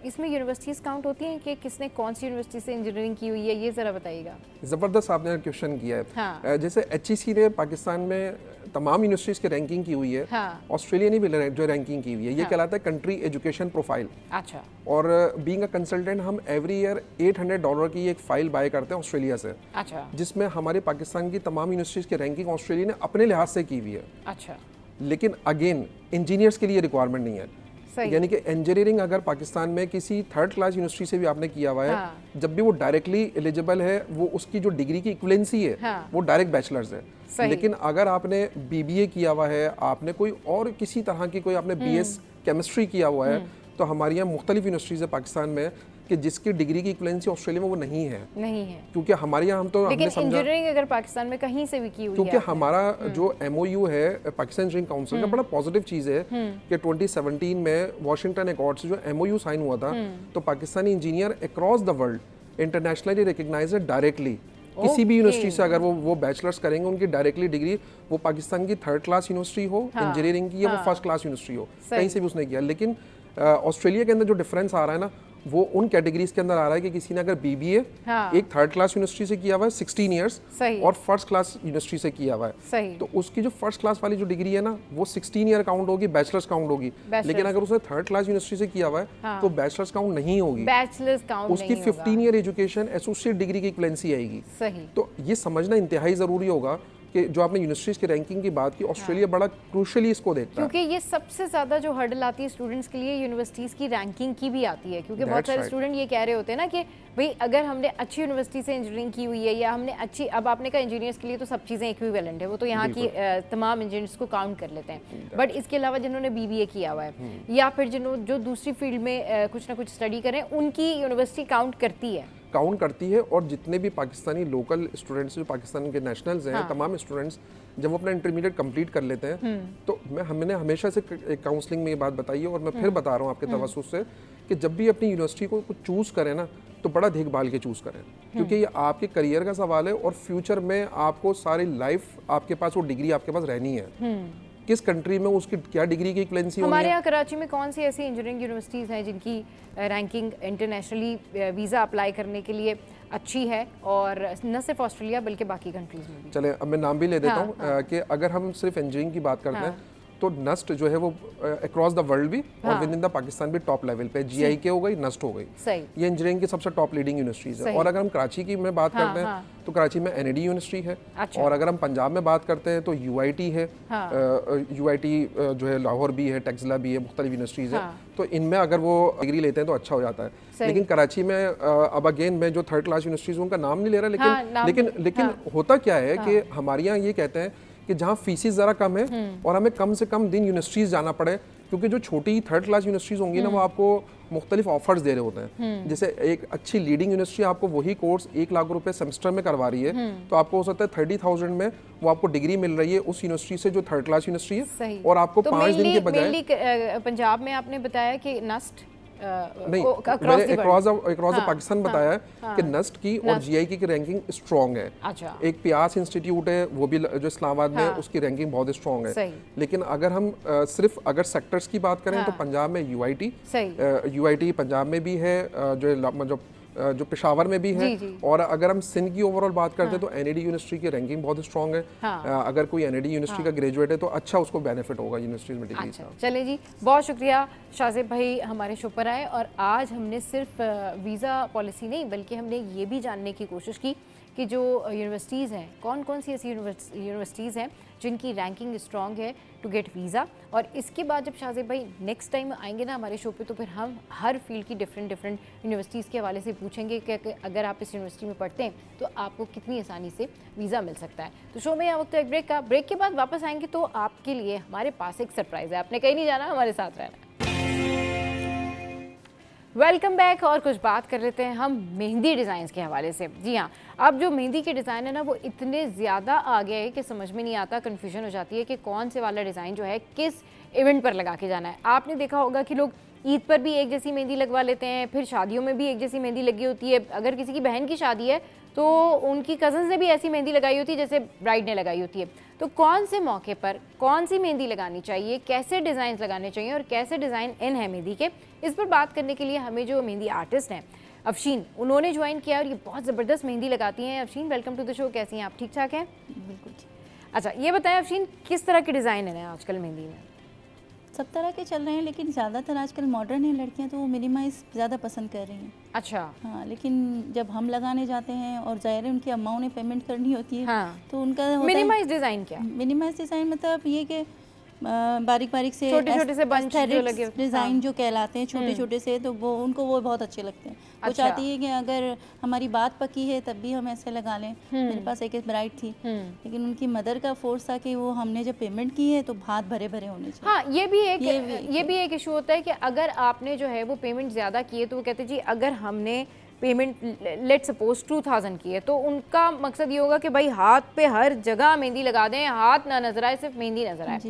[SPEAKER 1] इसमें यूनिवर्सिटीज काउंट होती हैं कि किसने कौन सी यूनिवर्सिटी से इंजीनियरिंग की हुई है, ये ज़रा बताइएगा।
[SPEAKER 3] ज़बरदस्त आपने क्वेश्चन किया है।
[SPEAKER 1] हाँ।
[SPEAKER 3] जैसे HEC ने पाकिस्तान में तमाम यूनिवर्सिटीज़ की रैंकिंग की हुई है।
[SPEAKER 1] हाँ।
[SPEAKER 3] ऑस्ट्रेलिया ने भी जो रैंकिंग की हुई है, ये कहलाता है कंट्री एजुकेशन प्रोफाइल।
[SPEAKER 1] अच्छा।
[SPEAKER 3] और बीइंग अ कंसल्टेंट हम एवरी ईयर $800 की एक फाइल बाय करते हैं ऑस्ट्रेलिया से।
[SPEAKER 1] अच्छा।
[SPEAKER 3] जिसमें हमारे पाकिस्तान की तमाम यूनिवर्सिटीज़ की रैंकिंग ऑस्ट्रेलिया ने अपने लिहाज से की हुई है।
[SPEAKER 1] अच्छा।
[SPEAKER 3] लेकिन अगेन इंजीनियर्स के लिए रिक्वायरमेंट नहीं है। यानी कि इंजीनियरिंग अगर पाकिस्तान में किसी थर्ड क्लास यूनिवर्सिटी से भी आपने किया हुआ है,
[SPEAKER 1] हाँ।
[SPEAKER 3] जब भी वो डायरेक्टली एलिजिबल है, वो उसकी जो डिग्री की इक्विवेलेंसी है,
[SPEAKER 1] हाँ।
[SPEAKER 3] वो डायरेक्ट बैचलर्स है। लेकिन अगर आपने BBA किया हुआ है, आपने कोई और किसी तरह की कोई आपने BS केमिस्ट्री किया हुआ है, तो हमारे यहाँ मुख्तलिफ यूनिवर्सिटीज़ है पाकिस्तान में कि जिसकी डिग्री की इक्विवेलेंसी ऑस्ट्रेलिया में वो नहीं है। क्योंकि हमारे यहाँ हम तो
[SPEAKER 1] लेकिन इंजीनियरिंग अगर पाकिस्तान में कहीं से भी की हुई है,
[SPEAKER 3] क्योंकि हमारा जो MOU है पाकिस्तान इंजीनियरिंग काउंसिल का, बड़ा पॉजिटिव चीज़ है कि 2017 में वॉशिंगटन अकॉर्ड से जो MOU साइन हुआ था, तो Pakistani engineer across the world internationally recognize है डायरेक्टली। किसी भी यूनिवर्सिटी से अगर वो बैचलर्स करेंगे, उनकी डायरेक्टली डिग्री, वो पाकिस्तान की थर्ड क्लास यूनिवर्सिटी हो इंजीनियरिंग की, या वो फर्स्ट क्लास यूनिवर्सिटी हो, कहीं से भी उसने किया। लेकिन ऑस्ट्रेलिया के अंदर जो डिफरेंस आ रहा है ना, वो उन कैटेगरीज के अंदर आ रहा है कि किसी ने अगर BBA एक थर्ड क्लास यूनिवर्सिटी से किया हुआ है 16 इयर्स, और फर्स्ट क्लास यूनिवर्सिटी से किया हुआ है, तो उसकी जो फर्स्ट क्लास वाली जो डिग्री है ना, वो 16 ईयर काउंट होगी, बैचलर्स काउंट होगी। लेकिन अगर उसने थर्ड क्लास यूनिवर्सिटी से किया हुआ है, तो बैचलर्स काउंट नहीं होगी, उसकी 15 ईयर एजुकेशन एसोसिएट डिग्री की इक्विवेलेंसी आएगी। तो ये समझना इंतहाई जरूरी होगा कि जो आपने यूनिवर्सिटीज की रैंकिंग की बात की, ऑस्ट्रेलिया बड़ा क्रूशली इसको देखता है,
[SPEAKER 1] क्योंकि ये सबसे ज्यादा जो हर्डल आती है स्टूडेंट्स के लिए, यूनिवर्सिटीज की रैंकिंग की भी आती है। क्योंकि बहुत सारे स्टूडेंट ये कह रहे होते हैं ना कि भाई अगर हमने अच्छी यूनिवर्सिटी से इंजीनियरिंग की हुई है, या हमने अच्छी, अब आपने कहा इंजीनियर्स के लिए तो सब चीज़ें इक्विवेलेंट है, वो तो यहाँ की तमाम इंजीनियर्स को काउंट कर लेते हैं, बट इसके अलावा जिन्होंने BBA किया हुआ है, या फिर जो दूसरी फील्ड में कुछ ना कुछ स्टडी करें, उनकी यूनिवर्सिटी काउंट करती है। और जितने भी पाकिस्तानी लोकल स्टूडेंट्स जो पाकिस्तान के नेशनल्स हैं, तमाम स्टूडेंट्स जब वो अपना इंटरमीडिएट कंप्लीट कर लेते हैं, तो हमने हमेशा से एक काउंसलिंग में ये बात बताई है, और मैं फिर बता रहा हूँ आपके तवज्जुह से, कि जब भी अपनी यूनिवर्सिटी को कुछ चूज़ करें ना, तो बड़ा देखभाल के चूज़ करें, क्योंकि ये आपके करियर का सवाल है, और फ्यूचर में आपको सारी लाइफ आपके पास वो डिग्री आपके पास रहनी है। किस कंट्री में उसकी क्या डिग्री की इक्विवेलेंसी होनी है। हमारे यहाँ कराची में कौन सी ऐसी इंजीनियरिंग यूनिवर्सिटीज़ हैं जिनकी रैंकिंग इंटरनेशनली वीज़ा अप्लाई करने के लिए अच्छी है, और न सिर्फ ऑस्ट्रेलिया बल्कि बाकी कंट्रीज में भी?
[SPEAKER 3] चले, अब मैं नाम भी ले देता हूँ कि अगर हम सिर्फ इंजीनियरिंग की बात करते हैं, तो नस्ट जो है वो अक्रॉस द वर्ल्ड भी और विद इन द पाकिस्तान भी टॉप लेवल पे, GIK हो गई, नस्ट हो गई, ये इंजीनियरिंग की सबसे टॉप लीडिंग यूनिवर्सिटीज है। और अगर हम कराची की में बात करते हैं, तो कराची में NAD यूनिवर्सिटी है। और अगर हम पंजाब में बात करते हैं, तो UIT है, UIT जो है लाहौर भी है, टेक्सला भी है, मुख्तलिफ यूनिवर्सिटीज़ है। तो इनमें अगर वो डिग्री लेते हैं तो अच्छा हो जाता है। लेकिन कराची में अब अगेन मैं जो थर्ड क्लास यूनिवर्सिटीज़ उनका नाम नहीं ले रहा, लेकिन होता क्या है कि हमारे यहाँ ये कहते हैं कि जहाँ फीसिस ज़रा कम है और हमें कम से कम दिन यूनिवर्सिटीज़ जाना पड़े, क्योंकि जो छोटी थर्ड क्लास यूनिवर्सिटीज़ होंगी ना, वो आपको मुख्तलिफ ऑफर्स दे रहे होते हैं। जैसे एक अच्छी लीडिंग यूनिवर्सिटी आपको वही कोर्स 1 लाख रुपए सेमेस्टर में करवा रही है, तो आपको हो सकता है 30,000 में वो आपको डिग्री मिल रही है उस यूनिवर्सिटी से जो थर्ड क्लास यूनिवर्सिटी है, और आपको 5 दिन के बजाय।
[SPEAKER 1] पंजाब में आपने बताया कि नस्ट
[SPEAKER 3] नहीं, मैंने अक्रॉस द पाकिस्तान बताया है कि नस्ट की और GIK की रैंकिंग स्ट्रॉन्ग है।
[SPEAKER 1] अच्छा।
[SPEAKER 3] एक प्यास इंस्टीट्यूट है, वो भी जो इस्लामाबाद में, उसकी रैंकिंग बहुत स्ट्रॉन्ग है। लेकिन अगर हम सिर्फ अगर सेक्टर्स की बात करें, तो पंजाब में UIT पंजाब में भी है, जो पेशावर में भी है। और अगर हम सिंध की ओवरऑल बात करते हैं, तो NAD यूनिवर्सिटी की रैंकिंग बहुत स्ट्रॉन्ग है। अगर कोई NAD यूनिवर्सिटी का ग्रेजुएट है, तो अच्छा उसको बेनिफिट होगा यूनिवर्सिटी में डिग्री का।
[SPEAKER 1] चले जी, बहुत शुक्रिया शाज़ेब भाई हमारे शो पर आए, और आज हमने सिर्फ वीज़ा पॉलिसी नहीं, बल्कि हमने ये भी जानने की कोशिश की कि जो यूनिवर्सिटीज़ हैं, कौन कौन सी ऐसी यूनिवर्सिटीज़ हैं जिनकी रैंकिंग स्ट्रॉन्ग है टू गेट वीज़ा। और इसके बाद जब शाज़ेब भाई नेक्स्ट टाइम आएंगे ना हमारे शो पे, तो फिर हम हर फील्ड की डिफरेंट यूनिवर्सिटीज़ के हवाले से पूछेंगे कि अगर आप इस यूनिवर्सिटी में पढ़ते हैं तो आपको कितनी आसानी से वीज़ा मिल सकता है। तो शो में यहाँ वक्त एक ब्रेक के बाद वापस आएंगे, तो आपके लिए हमारे पास एक सरप्राइज़ है, आपने कहीं नहीं जाना, हमारे साथ रहना। Welcome back. और कुछ बात कर लेते हैं हम मेहंदी डिज़ाइंस के हवाले से। जी हाँ, अब जो मेहंदी के डिज़ाइन है ना, वो इतने ज़्यादा आ गए हैं कि समझ में नहीं आता, कन्फ्यूजन हो जाती है कि कौन से वाला डिज़ाइन जो है किस इवेंट पर लगा के जाना है। आपने देखा होगा कि लोग ईद पर भी एक जैसी मेहंदी लगवा लेते हैं, फिर शादियों में भी एक जैसी मेहंदी लगी होती है। अगर किसी की बहन की शादी है तो उनकी कज़न्स ने भी ऐसी मेहंदी लगाई होती है जैसे ब्राइड ने लगाई होती है। तो कौन से मौके पर कौन सी मेहंदी लगानी चाहिए, कैसे डिज़ाइन लगाने चाहिए और कैसे डिज़ाइन इन है मेहंदी के, इस पर बात करने के लिए हमें जो मेहंदी आर्टिस्ट हैं अफशीन, उन्होंने ज्वाइन किया और ये बहुत ज़बरदस्त मेहंदी लगाती हैं। Afsheen, welcome to the show. कैसी हैं आप? ठीक ठाक हैं?
[SPEAKER 4] बिल्कुल ठीक।
[SPEAKER 1] अच्छा, ये बताएं अफशीन, किस तरह के डिज़ाइन है आजकल मेहंदी में?
[SPEAKER 4] सब तरह के चल रहे हैं, लेकिन ज़्यादातर आजकल मॉडर्न है लड़कियां, तो वो मिनिमाइज ज़्यादा पसंद कर रही हैं।
[SPEAKER 1] अच्छा।
[SPEAKER 4] हाँ, लेकिन जब हम लगाने जाते हैं और ज़ाहिर है उनकी अम्माओं ने पेमेंट करनी होती है,
[SPEAKER 1] हाँ।
[SPEAKER 4] तो उनका
[SPEAKER 1] मिनिमाइज डिज़ाइन क्या?
[SPEAKER 4] मिनिमाइज डिज़ाइन मतलब ये कि बारीक बारीक से
[SPEAKER 1] छोटे-छोटे से bunch जो लगे,
[SPEAKER 4] डिज़ाइन
[SPEAKER 1] हाँ।
[SPEAKER 4] जो कहलाते हैं छोटे छोटे से, तो वो उनको वो बहुत अच्छे लगते हैं। वो
[SPEAKER 1] अच्छा।
[SPEAKER 4] चाहती है कि अगर हमारी बात पकी है तब भी हम ऐसे लगा लें। मेरे पास एक ब्राइड थी, लेकिन उनकी मदर का फोर्स था कि वो हमने जब पेमेंट की है तो हाथ भरे भरे होने चाहिए।
[SPEAKER 1] हाँ, ये भी एक इशू होता है कि अगर आपने जो है वो पेमेंट ज़्यादा की है तो वो कहते हैं जी अगर हमने पेमेंट लेट सपोज 2000 की है तो उनका मकसद ये होगा कि भाई हाथ पे हर जगह मेहंदी लगा दें, हाथ ना नजर आए, सिर्फ मेहंदी नजर आए।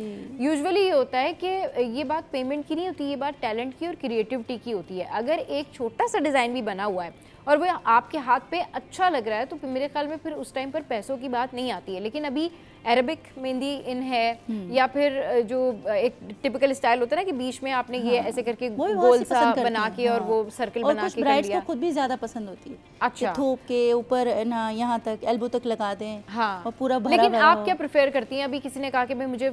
[SPEAKER 1] यूजुअली ये होता है कि ये बात पेमेंट की नहीं होती, ये बात टैलेंट की और क्रिएटिविटी की होती है। अगर एक छोटा सा डिज़ाइन भी बना हुआ है और वो आपके हाथ पे अच्छा लग रहा है तो मेरे ख्याल में फिर उस टाइम पर पैसों की बात नहीं आती है। लेकिन अभी अरेबिक मेहंदी इन है या फिर जो एक टिपिकल स्टाइल होता है ना कि बीच में आपने ये ऐसे करके गोल सा बना के और वो सर्कल बना के कर लिया,
[SPEAKER 4] को खुद भी ज़्यादा पसंद होती है।
[SPEAKER 1] अच्छा,
[SPEAKER 4] थोप के ऊपर ना यहाँ तक एल्बो तक लगा दें।
[SPEAKER 1] हाँ।
[SPEAKER 4] और पूरा भरा
[SPEAKER 1] लेकिन
[SPEAKER 4] भरा
[SPEAKER 1] आप क्या प्रेफर करती हैं? अभी किसी ने कहा कि भाई मुझे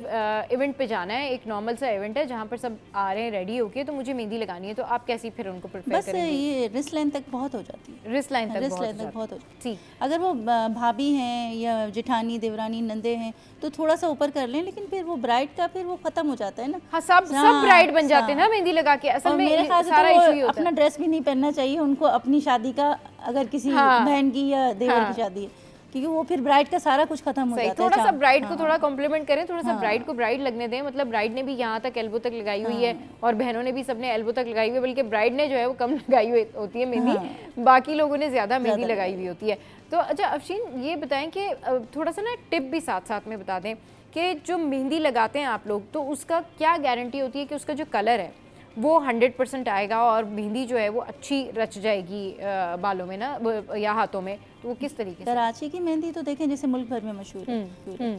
[SPEAKER 1] इवेंट पे जाना है, एक नॉर्मल सा इवेंट है जहाँ पर सब आ रहे हैं रेडी होके, तो मुझे मेहंदी लगानी है, तो आप कैसी फिर उनको प्रेफर
[SPEAKER 4] बस
[SPEAKER 1] करेंगी?
[SPEAKER 4] ये रिस्ट लाइन तक बहुत हो जाती है।
[SPEAKER 1] रिस्ट लाइन तक
[SPEAKER 4] बहुत हो जाती
[SPEAKER 1] है।
[SPEAKER 4] अगर वो भाभी हैं या जेठानी देवरानी नंदे हैं तो थोड़ा सा ऊपर कर लें, लेकिन फिर वो ब्राइड का फिर वो खत्म हो जाता है ना।
[SPEAKER 1] हाँ, सब ब्राइड बन जाते हैं ना मेहंदी लगा के। असल में
[SPEAKER 4] मेरे ख्याल से
[SPEAKER 1] सारा
[SPEAKER 4] तो
[SPEAKER 1] इशू ही होता है।
[SPEAKER 4] अपना ड्रेस भी नहीं पहनना चाहिए उनको अपनी शादी का, अगर किसी बहन की या देवर की शादी है, क्योंकि वो फिर ब्राइड का सारा कुछ खत्म हो जाता है।
[SPEAKER 1] थोड़ा सा ब्राइड को थोड़ा कॉम्प्लीमेंट करें, थोड़ा सा ब्राइड को ब्राइड लगने दें। मतलब ब्राइड ने भी यहाँ तक एल्बो तक लगाई हुई है और बहनों ने भी सबने एल्बो तक लगाई हुई है, बल्कि ब्राइड ने जो है वो कम लगाई हुई होती है मेहंदी, बाकी लोगों ने ज़्यादा मेहंदी लगाई हुई होती है। तो अच्छा अफशीन, ये बताएं कि थोड़ा सा ना टिप भी साथ साथ में बता दें कि जो मेहंदी लगाते हैं आप लोग, तो उसका क्या गारंटी होती है कि उसका जो कलर है वो 100% आएगा और मेहंदी जो है वो अच्छी रच जाएगी बालों में ना या हाथों में? तो वो किस तरीके से?
[SPEAKER 4] कराची की मेहंदी तो देखें जैसे मुल्क भर में मशहूर है,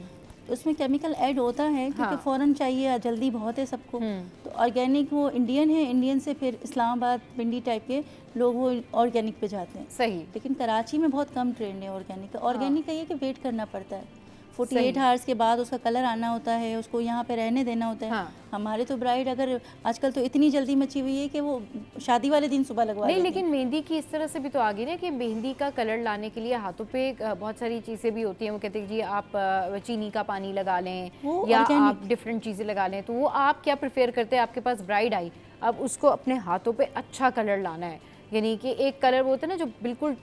[SPEAKER 4] उसमें केमिकल ऐड होता है क्योंकि फ़ौरन चाहिए, जल्दी बहुत है सबको। तो ऑर्गेनिक वो इंडियन है, इंडियन से फिर इस्लामाबाद पिंडी टाइप के लोग वो ऑर्गेनिक पे जाते हैं।
[SPEAKER 1] सही।
[SPEAKER 4] लेकिन कराची में बहुत कम ट्रेंड है ऑर्गेनिक का। ऑर्गेनिक का ये कि वेट करना पड़ता है, 48 आवर्स के बाद उसका कलर आना होता है, उसको यहाँ पे रहने देना होता है। हमारे तो ब्राइड अगर आजकल तो इतनी जल्दी मची हुई है कि वो शादी वाले दिन सुबह लगवा
[SPEAKER 1] नहीं, लेकिन मेहंदी की इस तरह से भी तो आ गई ना कि मेहंदी का कलर लाने के लिए हाथों पे बहुत सारी चीज़ें भी होती हैं। वो कहते हैं जी आप चीनी का पानी लगा लें या आप डिफरेंट चीज़ें लगा लें। तो वो आप क्या प्रेफर करते हैं? आपके पास ब्राइड आई, अब उसको अपने हाथों पे अच्छा कलर लाना है, यानी कि एक कलर वो होता है ना जो बिल्कुल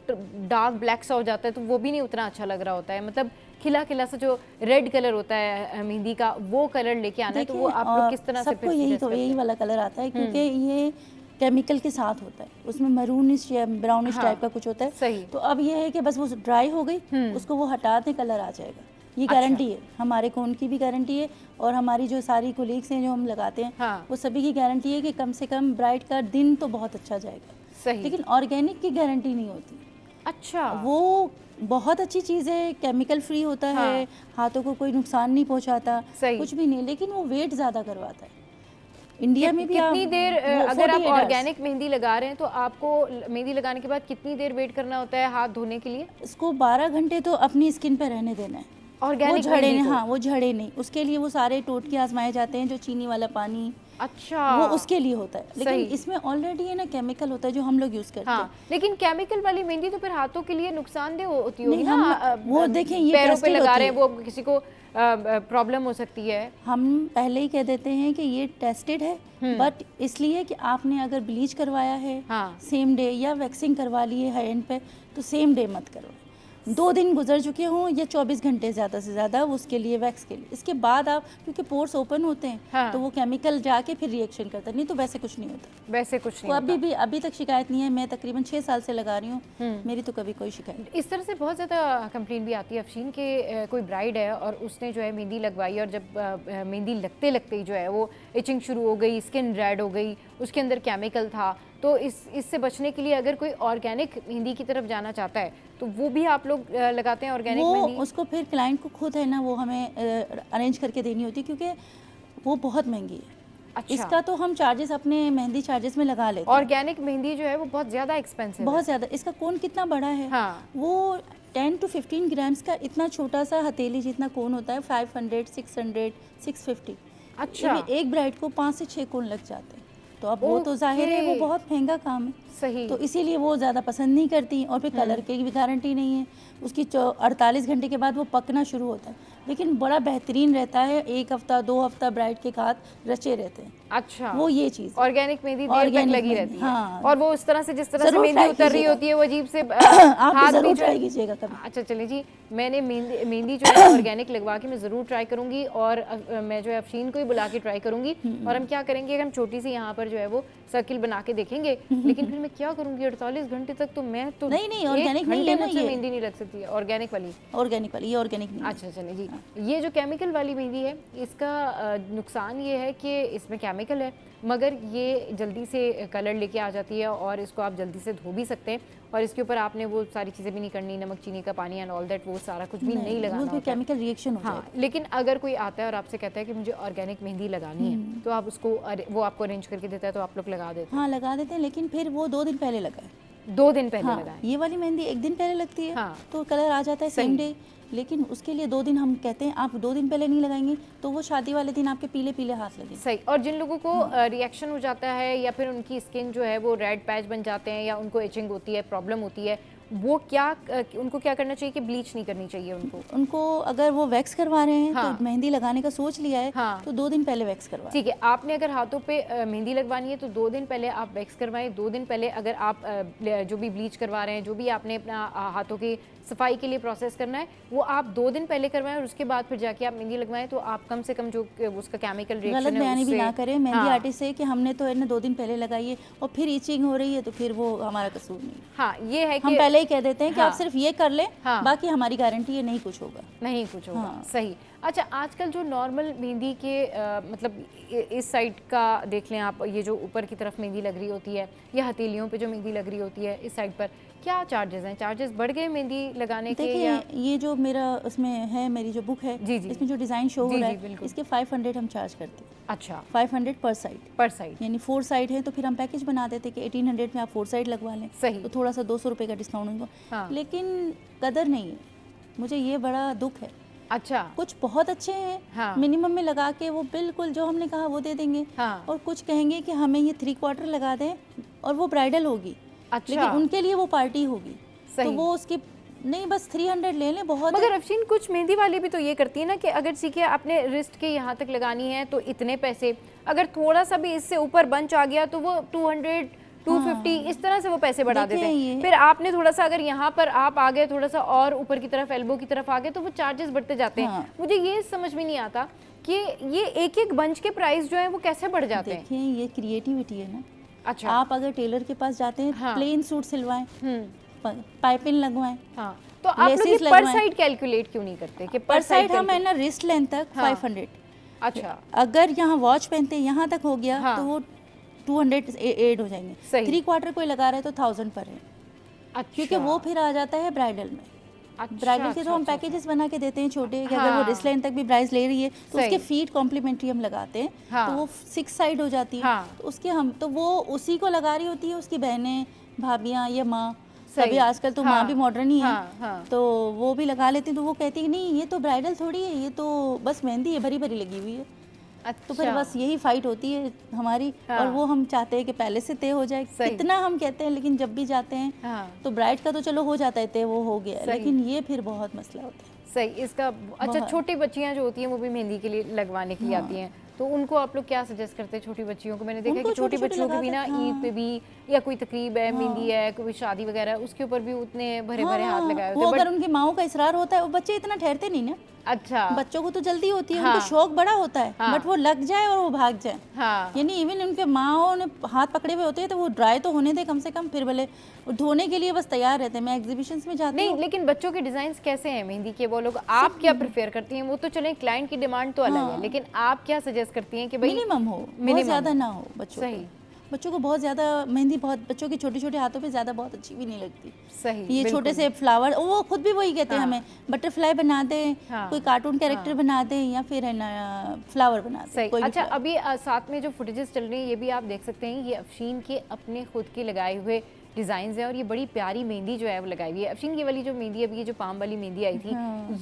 [SPEAKER 1] डार्क ब्लैक सा हो जाता है, तो वो भी नहीं उतना अच्छा लग रहा होता है। मतलब खिला खिला सा जो रेड कलर होता है मेहंदी का, वो कलर लेके आना है। तो वो आप लोग किस तरह से?
[SPEAKER 4] सबको यही वाला कलर आता है क्योंकि ये केमिकल के साथ होता है, उसमें मरूनिश या ब्राउनिश टाइप का कुछ होता है।
[SPEAKER 1] सही।
[SPEAKER 4] तो अब ये है कि बस वो ड्राई हो गई, उसको वो हटा दें, कलर आ जाएगा। ये गारंटी है हमारे को, उनकी भी गारंटी है और हमारी जो सारी कोलीग्स हैं जो हम लगाते हैं वो सभी की गारंटी है कि कम से कम ब्राइड का दिन तो बहुत अच्छा जाएगा।
[SPEAKER 1] सही।
[SPEAKER 4] लेकिन ऑर्गेनिक की गारंटी नहीं होती।
[SPEAKER 1] अच्छा।
[SPEAKER 4] वो बहुत अच्छी चीज़ है, केमिकल फ्री होता है, हाथों को कोई नुकसान नहीं पहुंचाता, कुछ भी नहीं, लेकिन वो वेट ज़्यादा करवाता है। इंडिया में भी
[SPEAKER 1] कितनी देर, अगर आप ऑर्गेनिक मेहंदी लगा रहे हैं तो आपको मेहंदी लगाने के बाद कितनी देर वेट करना होता है हाथ धोने के लिए?
[SPEAKER 4] इसको 12 घंटे तो अपनी स्किन पे रहने देना है।
[SPEAKER 1] ऑर्गेनिक
[SPEAKER 4] वो झड़े नहीं, हाँ वो झड़े नहीं, उसके लिए वो सारे टोटके आजमाए जाते हैं, जो चीनी वाला पानी,
[SPEAKER 1] अच्छा,
[SPEAKER 4] वो उसके लिए होता है। लेकिन इसमें ऑलरेडी है ना केमिकल होता है जो हम लोग यूज करते हैं।
[SPEAKER 1] लेकिन केमिकल वाली मेहंदी तो फिर हाथों के लिए नुकसानदेह होती होगी ना।
[SPEAKER 4] वो देखें ये
[SPEAKER 1] पैरों पे लगा रहे हैं, वो किसी को प्रॉब्लम हो सकती है।
[SPEAKER 4] हम पहले ही कह देते हैं कि ये टेस्टेड है, बट इसलिए कि आपने अगर ब्लीच करवाया है सेम डे या वैक्सिंग करवा ली है हैंड पे, तो सेम डे मत करो। 2 दिन गुजर चुके हों या 24 घंटे ज़्यादा से ज़्यादा उसके लिए वैक्स के लिए, इसके बाद आप, क्योंकि पोर्स ओपन होते हैं
[SPEAKER 1] हाँ।
[SPEAKER 4] तो वो केमिकल जाके फिर रिएक्शन करता है, नहीं तो वैसे कुछ नहीं होता।
[SPEAKER 1] वैसे कुछ नहीं
[SPEAKER 4] तो अभी तक शिकायत नहीं है, मैं तकरीबन 6 साल से लगा रही हूँ, मेरी तो कभी कोई शिकायत नहीं।
[SPEAKER 1] इस तरह से बहुत ज़्यादा कंप्लेंट भी आती है अफशीन के कोई ब्राइड है और उसने जो है मेहंदी लगवाई और जब मेहंदी लगते लगते ही जो है वो इचिंग शुरू हो गई, स्किन रेड हो गई, उसके अंदर केमिकल था। तो इससे बचने के लिए अगर कोई ऑर्गेनिक मेहंदी की तरफ जाना चाहता है तो वो भी आप लोग लगाते हैं ऑर्गेनिक मेहंदी?
[SPEAKER 4] उसको फिर क्लाइंट को खुद है ना वो हमें अरेंज करके देनी होती है, क्योंकि वो बहुत महंगी है।
[SPEAKER 1] अच्छा।
[SPEAKER 4] इसका तो हम चार्जेस अपने मेहंदी चार्जेस में लगा लेते हैं।
[SPEAKER 1] ऑर्गेनिक मेहंदी जो है वो बहुत ज़्यादा एक्सपेंसिव है।
[SPEAKER 4] बहुत ज़्यादा। इसका कोन कितना बड़ा है?
[SPEAKER 1] हाँ।
[SPEAKER 4] वो 10 to 15 ग्राम्स का इतना छोटा सा हथेली जितना कोन होता है, 500, 600, 650।
[SPEAKER 1] अच्छा।
[SPEAKER 4] एक ब्राइड को 5 से 6 कोन लग जाते हैं, तो अब वो तो जाहिर है वो बहुत महंगा काम है।
[SPEAKER 1] सही।
[SPEAKER 4] तो इसीलिए वो ज़्यादा पसंद नहीं करती, और फिर कलर की भी गारंटी नहीं है। उसकी 48 घंटे के बाद वो पकना शुरू होता है, लेकिन बड़ा बेहतरीन रहता है। 1 हफ्ता 2 हफ्ता ब्राइड के हाथ रचे रहते हैं।
[SPEAKER 1] अच्छा।
[SPEAKER 4] वो ये चीज़
[SPEAKER 1] ऑर्गेनिक मेहंदी देर तक लगी रहती है।
[SPEAKER 4] हाँ।
[SPEAKER 1] और वो उस तरह से जिस तरह से मेहंदी उतर रही होती है वो अजीब से
[SPEAKER 4] आप
[SPEAKER 1] हाथ
[SPEAKER 4] ज़रूर
[SPEAKER 1] भी
[SPEAKER 4] ट्राई कीजिएगा कभी।
[SPEAKER 1] अच्छा चलिए जी, मैंने मेहंदी जो है ऑर्गेनिक लगवा के मैं ज़रूर ट्राई करूंगी, और मैं जो है अफशीन को ही बुला के ट्राई करूंगी। और हम क्या करेंगे, हम छोटी सी यहाँ पर जो है वो सर्किल बना के देखेंगे, लेकिन फिर मैं क्या करूंगी 48 घंटे तक तो मैं तो
[SPEAKER 4] नहीं ऑर्गेनिक नहीं है ना,
[SPEAKER 1] मुझसे
[SPEAKER 4] ये
[SPEAKER 1] मेहंदी नहीं लग सकती है ऑर्गेनिक वाली।
[SPEAKER 4] ये ऑर्गेनिक नहीं है।
[SPEAKER 1] अच्छा चलिए जी, ये जो केमिकल वाली मेहंदी है इसका नुकसान ये है कि इसमें केमिकल है, मगर ये जल्दी से कलर लेके आ जाती है और इसको आप जल्दी से धो भी सकते हैं, और इसके ऊपर आपने वो सारी चीज़ें भी नहीं करनी, नमक चीनी का पानी एंड ऑल दैट, वो सारा कुछ भी नहीं लगाना
[SPEAKER 4] वो
[SPEAKER 1] होता है।
[SPEAKER 4] केमिकल रिएक्शन हो
[SPEAKER 1] हाँ, लेकिन अगर कोई आता है और आपसे कहता है कि मुझे ऑर्गेनिक मेहंदी लगानी है तो आप उसको वो आपको अरेंज करके देता है तो आप लोग लगा देते हैं?
[SPEAKER 4] हाँ लगा देते हैं, लेकिन फिर वो 2 दिन पहले लगाए।
[SPEAKER 1] 2 दिन पहले
[SPEAKER 4] हाँ,
[SPEAKER 1] लगाएं।
[SPEAKER 4] ये वाली मेहंदी 1 दिन पहले लगती है।
[SPEAKER 1] हाँ।
[SPEAKER 4] तो कलर आ जाता है सेम डे, लेकिन उसके लिए 2 दिन हम कहते हैं। आप 2 दिन पहले नहीं लगाएंगे तो वो शादी वाले दिन आपके पीले पीले हाथ लगेंगे।
[SPEAKER 1] सही। और जिन लोगों को रिएक्शन हो जाता है या फिर उनकी स्किन जो है वो रेड पैच बन जाते हैं या उनको इचिंग होती है, प्रॉब्लम होती है, वो उनको क्या करना चाहिए कि ब्लीच नहीं करनी चाहिए उनको अगर
[SPEAKER 4] वो वैक्स करवा रहे हैं तो मेहंदी लगाने का सोच लिया है तो 2 दिन पहले वैक्स करवाएं।
[SPEAKER 1] ठीक है। आपने अगर हाथों पे मेहंदी लगवानी है तो 2 दिन पहले आप वैक्स करवाएं। 2 दिन पहले अगर आप जो भी ब्लीच करवा रहे हैं, जो भी आपने अपना हाथों की सफाई के लिए प्रोसेस करना है, वो आप 2 दिन पहले करवाएं और उसके बाद फिर जाके आप मेहंदी लगवाएं, तो आप कम से कम जो उसका केमिकल रिएक्शन है
[SPEAKER 4] गलत बयानी भी ना करें मेहंदी आर्टिस्ट से कि हमने तो 2 दिन पहले लगाई है और फिर इचिंग हो रही है, तो फिर वो हमारा कसूर नहीं।
[SPEAKER 1] हाँ, ये है कि
[SPEAKER 4] हम पहले ही कह देते हैं कि आप सिर्फ ये कर लें, बाकी हमारी गारंटी है नहीं कुछ होगा,
[SPEAKER 1] नहीं कुछ होगा। सही। अच्छा, आजकल जो नॉर्मल मेहंदी के मतलब इस साइड का देख लें आप, ये जो ऊपर की तरफ मेहंदी लग रही होती है या हथेलियों पे जो मेहंदी लग रही होती है, इस साइड पर क्या चार्जेस हैं? चार्जेस बढ़ गए मेहंदी लगाने के?
[SPEAKER 4] देखिए, ये जो मेरा उसमें है, मेरी जो बुक है इसमें जो डिज़ाइन शो हो रहा है, इसके 500 हम चार्ज करते हैं।
[SPEAKER 1] अच्छा,
[SPEAKER 4] 500 पर साइड यानी 4 साइड है तो फिर हम पैकेज बना देते कि 1800 में आप 4 साइड लगवा लें।
[SPEAKER 1] सही।
[SPEAKER 4] तो थोड़ा सा 200 रुपये का डिस्काउंट होगा, लेकिन कदर नहीं है, मुझे ये बड़ा दुख है।
[SPEAKER 1] अच्छा, कुछ
[SPEAKER 4] बहुत अच्छे हैं, मिनिमम में लगा के वो बिल्कुल जो हमने कहा वो दे देंगे, और कुछ कहेंगे कि हमें ये 3/4 लगा दें और वो ब्राइडल होगी। अच्छा। लेकिन उनके लिए वो पार्टी होगी, तो वो उसकी नहीं, बस 300 ले लें बहुत।
[SPEAKER 1] मगर अफशीन, कुछ मेहंदी वाली भी तो ये करती है ना कि अगर सीखे आपने रिस्ट के यहाँ तक लगानी है तो इतने पैसे, अगर थोड़ा सा भी इससे ऊपर बंच आ गया तो वो 200 250 इस तरह से वो पैसे बढ़ा देते हैं। फिर आपने थोड़ा सा अगर यहाँ पर आप आ गए थोड़ा सा और ऊपर की तरफ, एल्बो की तरफ आ गए, तो वो चार्जेस बढ़ते जाते हैं। मुझे ये समझ में नहीं आता कि ये एक एक बंच के प्राइस जो है वो कैसे बढ़ जाते हैं।
[SPEAKER 4] देखिए, ये क्रिएटिविटी है ना।
[SPEAKER 1] अच्छा,
[SPEAKER 4] आप अगर टेलर के पास जाते हैं, प्लेन सूट सिलवाएं, पाइपिंग लगवाएं,
[SPEAKER 1] तो आप लोग पर साइड कैलकुलेट क्यों नहीं करते कि पर साइड
[SPEAKER 4] हम है ना रिस्ट लेंथ तक 500।
[SPEAKER 1] अच्छा,
[SPEAKER 4] अगर यहाँ वॉच पहनते हैं यहाँ तक हो गया तो वो 200 ऐड हो जाएंगे। 3/4 कोई लगा रहे तो 1000 पर है। अच्छा। क्योंकि वो फिर आ जाता है ब्राइडल में। ब्राइडल के तो हम पैकेजेस बना के देते हैं छोटे, कि अगर वो रिस्ट लाइन तक भी प्राइस ले रही है तो उसके फीट कॉम्प्लीमेंट्री हम लगाते हैं, तो वो 6 साइड हो जाती है। तो उसके हम तो वो उसी को लगा रही होती है, उसकी बहनें, भाभियाँ या माँ, सभी आजकल तो माँ भी मॉडर्न ही है, तो वो भी लगा लेती हैं। तो वो कहती है नहीं, ये तो ब्राइडल थोड़ी है, ये तो बस मेहंदी है, भरी भरी लगी हुई है। अच्छा। तो फिर बस यही फाइट होती है हमारी, और वो हम चाहते हैं कि पहले से तय हो जाए। इतना हम कहते हैं, लेकिन जब भी जाते हैं तो ब्राइड का तो चलो हो जाता है तय, वो हो गया, लेकिन ये फिर बहुत मसला होता है।
[SPEAKER 1] सही। इसका अच्छा, छोटी बच्चियां जो होती हैं वो भी मेहंदी के लिए लगवाने के लिए आती हैं, तो उनको आप लोग क्या सजेस्ट करते हैं छोटी बच्चियों को? मैंने देखा है
[SPEAKER 4] उनको
[SPEAKER 1] कि छोटी
[SPEAKER 4] छोटे-छोटे
[SPEAKER 1] बच्चियों के भी ना
[SPEAKER 4] लगाते हैं,
[SPEAKER 1] ईद पे भी या कोई तकरीब है, मेहंदी है, कोई शादी वगैरह, उसके ऊपर भी उतने भरे भरे हाथ लगाए
[SPEAKER 4] वो
[SPEAKER 1] होते
[SPEAKER 4] अगर
[SPEAKER 1] हैं।
[SPEAKER 4] उनकी माओ का इसरार होता है, वो बच्चे इतना ठहरते नहीं ना।
[SPEAKER 1] अच्छा,
[SPEAKER 4] बच्चों को तो जल्दी होती है,
[SPEAKER 1] हाँ।
[SPEAKER 4] उनको शौक बड़ा होता है,
[SPEAKER 1] हाँ।
[SPEAKER 4] बट वो लग जाए और वो भाग जाए।
[SPEAKER 1] हाँ,
[SPEAKER 4] यानी इवन उनके माओ ने हाथ पकड़े हुए होते हैं तो वो ड्राई तो होने दे कम से कम, फिर भले वो धोने के लिए बस तैयार रहते हैं। मैं एग्जीबिशंस में जाती
[SPEAKER 1] नहीं
[SPEAKER 4] हूँ।
[SPEAKER 1] लेकिन बच्चों के डिजाइन कैसे हैं मेहंदी के? वो लोग आप क्या प्रेफर करती हैं? वो तो चलें क्लाइंट की डिमांड तो अलग है, लेकिन आप क्या सजेस्ट करती हैं कि भाई
[SPEAKER 4] मिनिमम हो, बहुत
[SPEAKER 1] minimum
[SPEAKER 4] ज़्यादा
[SPEAKER 1] हो।
[SPEAKER 4] ना हो बच्चों
[SPEAKER 1] सही।
[SPEAKER 4] को। बच्चों को बहुत ज़्यादा मेहंदी, बहुत बच्चों के छोटे छोटे हाथों पे ज़्यादा बहुत अच्छी भी नहीं लगती।
[SPEAKER 1] सही,
[SPEAKER 4] ये
[SPEAKER 1] बिल्कुल।
[SPEAKER 4] छोटे से फ्लावर, वो खुद भी वही कहते हैं
[SPEAKER 1] हाँ।
[SPEAKER 4] हमें, बटरफ्लाई बना दें,
[SPEAKER 1] हाँ।
[SPEAKER 4] कोई कार्टून कैरेक्टर बना दें, या फिर है ना फ्लावर बना दें।
[SPEAKER 1] सही।
[SPEAKER 4] कोई भी
[SPEAKER 1] अच्छा,
[SPEAKER 4] flower।
[SPEAKER 1] अभी साथ में जो फुटेजेस चल रही हैं ये भी आप देख सकते हैं, ये अफशीन के अपने खुद के लगाए हुए डिज़ाइंस हैं और ये बड़ी प्यारी मेहंदी जो है वो लगाई हुई है। अफशीन ये वाली जो मेहंदी, अभी ये जो पाम वाली मेहंदी आई थी,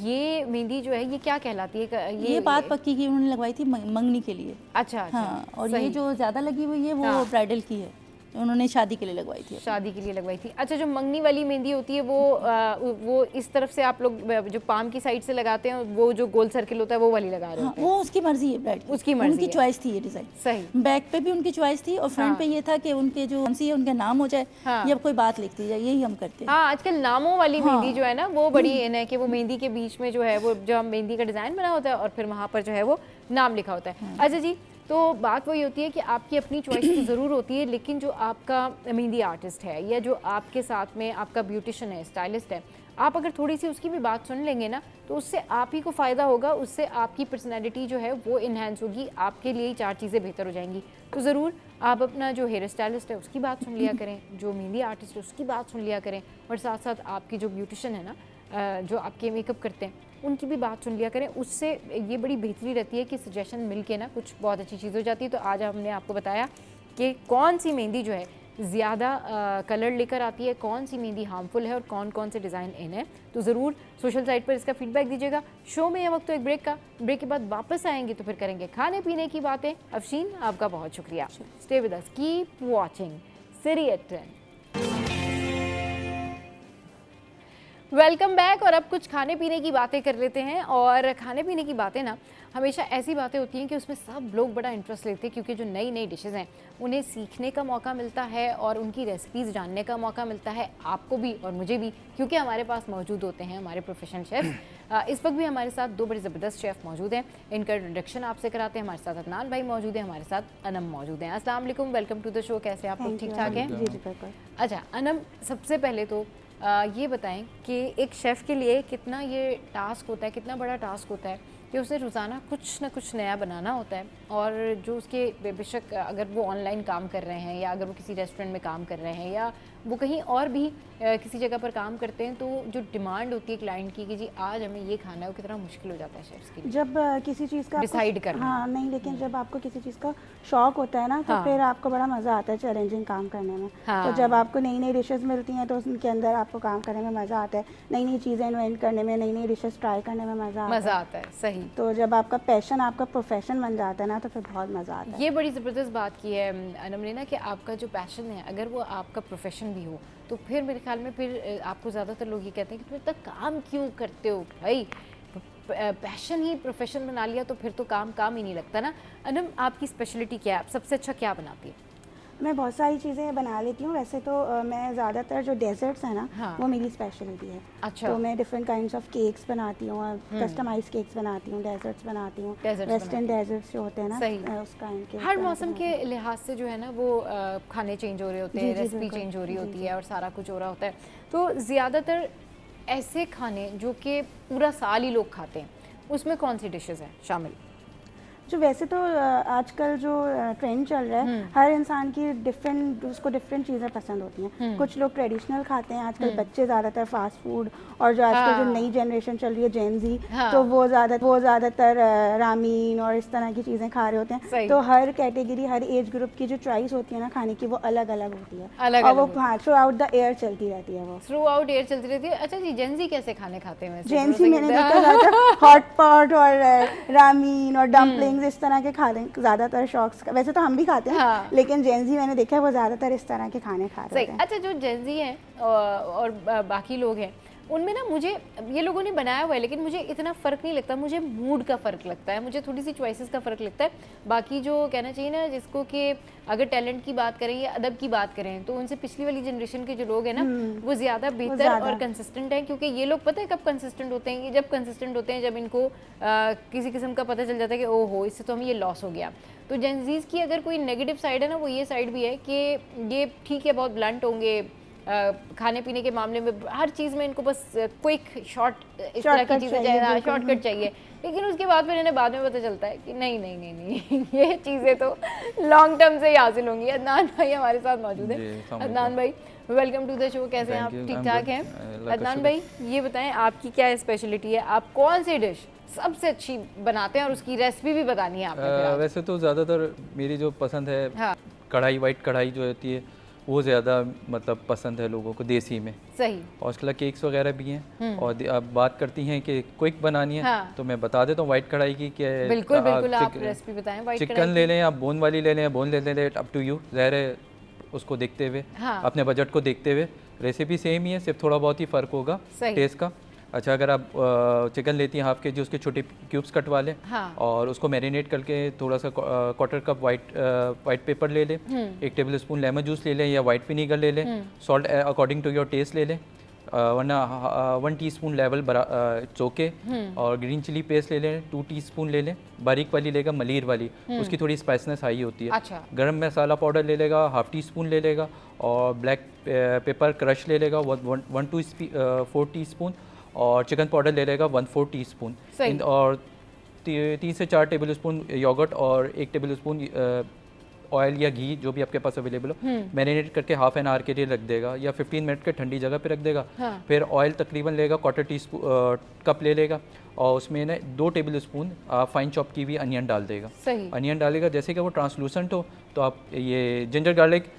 [SPEAKER 1] ये मेहंदी जो है ये क्या कहलाती है?
[SPEAKER 4] ये बात पक्की की उन्होंने लगवाई थी मंगनी के लिए।
[SPEAKER 1] अच्छा, अच्छा।
[SPEAKER 4] हाँ, और
[SPEAKER 1] सही।
[SPEAKER 4] ये जो ज़्यादा लगी हुई है वो
[SPEAKER 1] हाँ।
[SPEAKER 4] ब्राइडल की है, उन्होंने शादी के लिए लगवाई थी।
[SPEAKER 1] शादी के लिए लगवाई थी। अच्छा, जो मंगनी वाली मेहंदी होती है वो इस तरफ से आप लोग जो पाम की साइड से लगाते हैं, वो जो गोल सर्किल होता है वो वाली लगा रहे
[SPEAKER 4] हाँ,
[SPEAKER 1] होते हैं।
[SPEAKER 4] वो उसकी मर्जी है ब्राइड की,
[SPEAKER 1] उसकी मर्जी
[SPEAKER 4] उनकी
[SPEAKER 1] है।
[SPEAKER 4] चॉइस थी ये डिज़ाइन।
[SPEAKER 1] सही।
[SPEAKER 4] बैक पे भी उनकी चॉइस थी और फ्रंट
[SPEAKER 1] हाँ।
[SPEAKER 4] पे ये था कि उनके जो MC है उनका नाम हो जाए,
[SPEAKER 1] हाँ।
[SPEAKER 4] या कोई बात लिख दी जाए, यही हम करते हैं।
[SPEAKER 1] हाँ, आजकल नामों वाली
[SPEAKER 4] हाँ।
[SPEAKER 1] मेहंदी जो है ना वो बड़ी इन है कि वो मेहंदी के बीच में जो है वो जो हम मेहंदी का डिज़ाइन बना होता है और फिर वहाँ पर जो है वो नाम लिखा होता है। अच्छा जी, तो बात वही होती है कि आपकी अपनी चॉइस तो ज़रूर होती है, लेकिन जो आपका मेहंदी आर्टिस्ट है या जो आपके साथ में आपका ब्यूटिशियन है, स्टाइलिस्ट है, आप अगर थोड़ी सी उसकी भी बात सुन लेंगे ना तो उससे आप ही को फ़ायदा होगा, उससे आपकी पर्सनैलिटी जो है वो इन्हेंस होगी, आपके लिए ही 4 चीज़ें बेहतर हो जाएंगी। तो ज़रूर आप अपना जो हेयर स्टाइलिस्ट है उसकी बात सुन लिया करें, जो मेहंदी आर्टिस्ट है उसकी बात सुन लिया करें, और साथ साथ आपकी जो ब्यूटिशियन है ना जो आपके मेकअप करते हैं उनकी भी बात सुन लिया करें। उससे ये बड़ी बेहतरी रहती है कि सजेशन मिल के ना कुछ बहुत अच्छी चीज़ हो जाती है। तो आज हमने आपको बताया कि कौन सी मेहंदी जो है ज़्यादा कलर लेकर आती है, कौन सी मेहंदी हार्मफुल है और कौन कौन से डिज़ाइन इन है। तो ज़रूर सोशल साइट पर इसका फीडबैक दीजिएगा। शो में यह वक्त तो एक ब्रेक का, ब्रेक के बाद वापस आएंगे तो फिर करेंगे खाने पीने की बातें। अफशीन, आपका बहुत शुक्रिया। Stay with us, keep watching City at 10। Welcome back. और अब कुछ खाने पीने की बातें कर लेते हैं। और खाने पीने की बातें ना हमेशा ऐसी बातें होती हैं कि उसमें सब लोग बड़ा इंटरेस्ट लेते हैं, क्योंकि जो नई नई डिशेज़ हैं उन्हें सीखने का मौका मिलता है और उनकी रेसिपीज़ जानने का मौका मिलता है, आपको भी और मुझे भी, क्योंकि हमारे पास मौजूद होते हैं हमारे प्रोफेशनल शेफ़। इस वक्त भी हमारे साथ 2 बड़े ज़बरदस्त शेफ़ मौजूद हैं, इनका इंट्रोडक्शन आपसे कराते हैं। हमारे साथ अदनान भाई मौजूद हैं, हमारे साथ अनम मौजूद हैं। अस्सलाम वालेकुम, वेलकम टू द शो। कैसे आप लोग? ठीक ठाक हैं?
[SPEAKER 4] जी जी बिल्कुल।
[SPEAKER 1] अच्छा अनम, सबसे पहले तो ये बताएं कि एक शेफ़ के लिए कितना ये टास्क होता है, कितना बड़ा टास्क होता है कि उसे रोज़ाना कुछ ना कुछ नया बनाना होता है, और जो उसके बेशक अगर वो ऑनलाइन काम कर रहे हैं या अगर वो किसी रेस्टोरेंट में काम कर रहे हैं या वो कहीं और भी किसी जगह पर काम करते हैं, तो जो डिमांड होती है क्लाइंट की कि जी आज हमें ये खाना है, वो कितना मुश्किल हो जाता है शेफ्स के लिए
[SPEAKER 5] जब किसी चीज़ का
[SPEAKER 1] डिसाइड करना।
[SPEAKER 5] हाँ नहीं, लेकिन जब आपको किसी चीज़ का शौक होता है ना तो
[SPEAKER 1] हाँ।
[SPEAKER 5] फिर आपको बड़ा मज़ा आता है चैलेंजिंग काम करने में।
[SPEAKER 1] हाँ।
[SPEAKER 5] तो जब आपको नई नई डिशेस मिलती हैं तो उनके अंदर आपको काम करने में मज़ा आता है, नई नई चीज़ें इन्वेंट करने में, नई नई डिशेस ट्राई करने में मज़ा
[SPEAKER 1] आता है। सही।
[SPEAKER 5] तो जब आपका पैशन आपका प्रोफेशन बन जाता है ना तो फिर बहुत मज़ा आता है।
[SPEAKER 1] ये बड़ी ज़बरदस्त बात की है अनम ने ना कि आपका जो पैशन है अगर वो आपका प्रोफेशन भी हो तो फिर मेरे ख्याल में फिर आपको ज़्यादातर लोग ये कहते हैं कि तुम इतना काम क्यों करते हो भाई, पैशन ही प्रोफेशन बना लिया तो फिर तो काम काम ही नहीं लगता ना। अनम, आपकी स्पेशलिटी क्या है? आप सबसे अच्छा क्या बनाती है?
[SPEAKER 5] मैं बहुत सारी चीज़ें बना लेती हूँ वैसे तो। मैं ज़्यादातर जो डेजर्ट्स हैं ना
[SPEAKER 1] हाँ।
[SPEAKER 5] वो मेरी स्पेशलिटी है।
[SPEAKER 1] अच्छा।
[SPEAKER 5] तो मैं डिफरेंट काइंड्स ऑफ केक्स बनाती हूँ, कस्टमाइज केक्स बनाती हूँ, डेजर्ट्स बनाती हूँ,
[SPEAKER 1] Desserts
[SPEAKER 5] वेस्टर्न डेजर्ट्स जो होते हैं ना
[SPEAKER 1] सही।
[SPEAKER 5] उस काइंड के
[SPEAKER 1] हर मौसम के लिहाज से जो है ना वो खाने चेंज हो रहे होते हैं,
[SPEAKER 5] जी,
[SPEAKER 1] रेसिपी
[SPEAKER 5] बिल्कुल।
[SPEAKER 1] चेंज हो रही
[SPEAKER 5] जी,
[SPEAKER 1] होती
[SPEAKER 5] जी।
[SPEAKER 1] है और सारा कुछ हो रहा होता है। तो ज़्यादातर ऐसे खाने जो कि पूरा साल ही लोग खाते हैं उसमें कौन सी डिशेस हैं शामिल?
[SPEAKER 5] जो वैसे तो आजकल जो ट्रेंड चल रहा है हर इंसान की उसको डिफरेंट चीज़ें पसंद होती हैं। कुछ लोग ट्रेडिशनल खाते हैं, आजकल बच्चे ज़्यादातर फास्ट फूड, और जो आजकल जो नई जनरेशन चल रही है जेन जी, तो वो ज़्यादातर रामीन और इस तरह की चीज़ें खा रहे होते हैं। तो हर कैटेगरी, हर एज ग्रुप की जो चॉइस होती है ना खाने की वो अलग अलग होती है, और वो हाँ थ्रू आउट द ईयर चलती रहती है वो।
[SPEAKER 1] थ्रू आउट ईयर चलती रहती है। अच्छा जी, जेन जी कैसे खाने खाते हैं?
[SPEAKER 5] जेन जी मैंने देखा हॉट पॉट और रामीन और डम्पलिंग इस तरह के खाने ज़्यादातर शौक। वैसे तो हम भी खाते हैं
[SPEAKER 1] हाँ।
[SPEAKER 5] लेकिन जेनजी मैंने देखा है वो ज़्यादातर इस तरह के खाने खा रहे
[SPEAKER 1] हैं। अच्छा, जो जेनजी हैं और बाकी लोग हैं उनमें ना मुझे ये लोगों ने बनाया हुआ है लेकिन मुझे इतना फ़र्क नहीं लगता, मुझे मूड का फ़र्क लगता है, मुझे थोड़ी सी चॉइसेस का फ़र्क लगता है। बाकी जो कहना चाहिए ना जिसको कि अगर टैलेंट की बात करें या अदब की बात करें तो उनसे पिछली वाली जनरेशन के जो लोग हैं ना वो ज़्यादा बेहतर और कंसिस्टेंट हैं, क्योंकि ये लोग पता है कब कंसिस्टेंट होते हैं, जब कंसिस्टेंट होते हैं जब इनको किसी किस्म का पता चल जाता है कि ओहो इससे तो हमें ये लॉस हो गया। तो जेनजीज़ की अगर कोई नेगेटिव साइड है ना वो ये साइड भी है कि ये ठीक है बहुत ब्लंट होंगे खाने पीने के मामले में, हर चीज़ में इनको बस क्विक शॉर्ट इस तरह की चीज़ें चाहिए, शॉर्टकट चाहिए। लेकिन उसके बाद फिर इन्हें बाद में पता चलता है कि नहीं नहीं नहीं नहीं ये चीज़ें तो लॉन्ग टर्म से ही हासिल होंगी। अदनान भाई हमारे साथ मौजूद है। अदनान भाई वेलकम टू द शो, कैसे हैं आप? ठीक ठाक हैं? अदनान भाई ये बताएं आपकी क्या स्पेशलिटी है, आप कौन सी डिश सबसे अच्छी बनाते हैं और उसकी रेसिपी भी बतानी है आपने?
[SPEAKER 6] वैसे तो ज़्यादातर मेरी जो पसंद है
[SPEAKER 1] हाँ।
[SPEAKER 6] कढ़ाई, वाइट कढ़ाई जो होती है वो ज़्यादा मतलब पसंद है लोगों को, देसी में।
[SPEAKER 1] सही।
[SPEAKER 6] और उसके अलावा केक्स वगैरह भी हैं। और आप बात करती हैं कि क्विक बनानी है,
[SPEAKER 1] हाँ।
[SPEAKER 6] तो मैं बता देता हूँ वाइट कढ़ाई की कि
[SPEAKER 1] बिल्कुल बिल्कुल आप रेसिपी बताएं। वाइट
[SPEAKER 6] चिकन ले लें, आप बोन वाली ले लें, बोन ले लें, अप टू यू, ज़ाहिर है उसको देखते हुए,
[SPEAKER 1] हाँ।
[SPEAKER 6] अपने बजट को देखते हुए। रेसिपी सेम ही है, सिर्फ थोड़ा बहुत ही फ़र्क होगा टेस्ट का। अच्छा, अगर आप चिकन लेती हैं हाफ के जी, उसके छोटे क्यूब्स कटवा लें।
[SPEAKER 1] हाँ।
[SPEAKER 6] और उसको मैरिनेट करके थोड़ा सा क्वार्टर कप वाइट पेपर ले लें, 1 टेबल स्पून लेमन जूस ले लें या वाइट विनीगर ले लें, salt according to your taste ले लें, वरना 1 टीस्पून लेवल चोके, और ग्रीन चिली पेस्ट ले लें 2 टीस्पून ले लें, बारीक वाली लेगा मलीर वाली, उसकी थोड़ी स्पाइसनेस हाई होती है।
[SPEAKER 1] अच्छा।
[SPEAKER 6] गरम मसाला पाउडर ले लेगा 1/2 टीस्पून ले लेगा, और ब्लैक पेपर क्रश ले लेगा 1 to 4 टीस्पून, और चिकन पाउडर ले लेगा 1/4 टीस्पून, और 3 से 4 टेबल स्पून योगर्ट और 1 टेबल स्पून ऑयल या घी जो भी आपके पास अवेलेबल हो, मैरिनेट करके हाफ एन आवर के लिए रख देगा या 15 मिनट के ठंडी जगह पे रख देगा। हाँ। फिर ऑयल तकरीबन लेगा 1/4 टीस्पून कप ले लेगा, और उसमें ना 2 टेबल स्पून फाइन चॉप की हुई अनियन डाल देगा।
[SPEAKER 1] सही।
[SPEAKER 6] अनियन डालेगा, जैसे कि वो ट्रांसलूसेंट हो तो आप ये जिंजर गार्लिक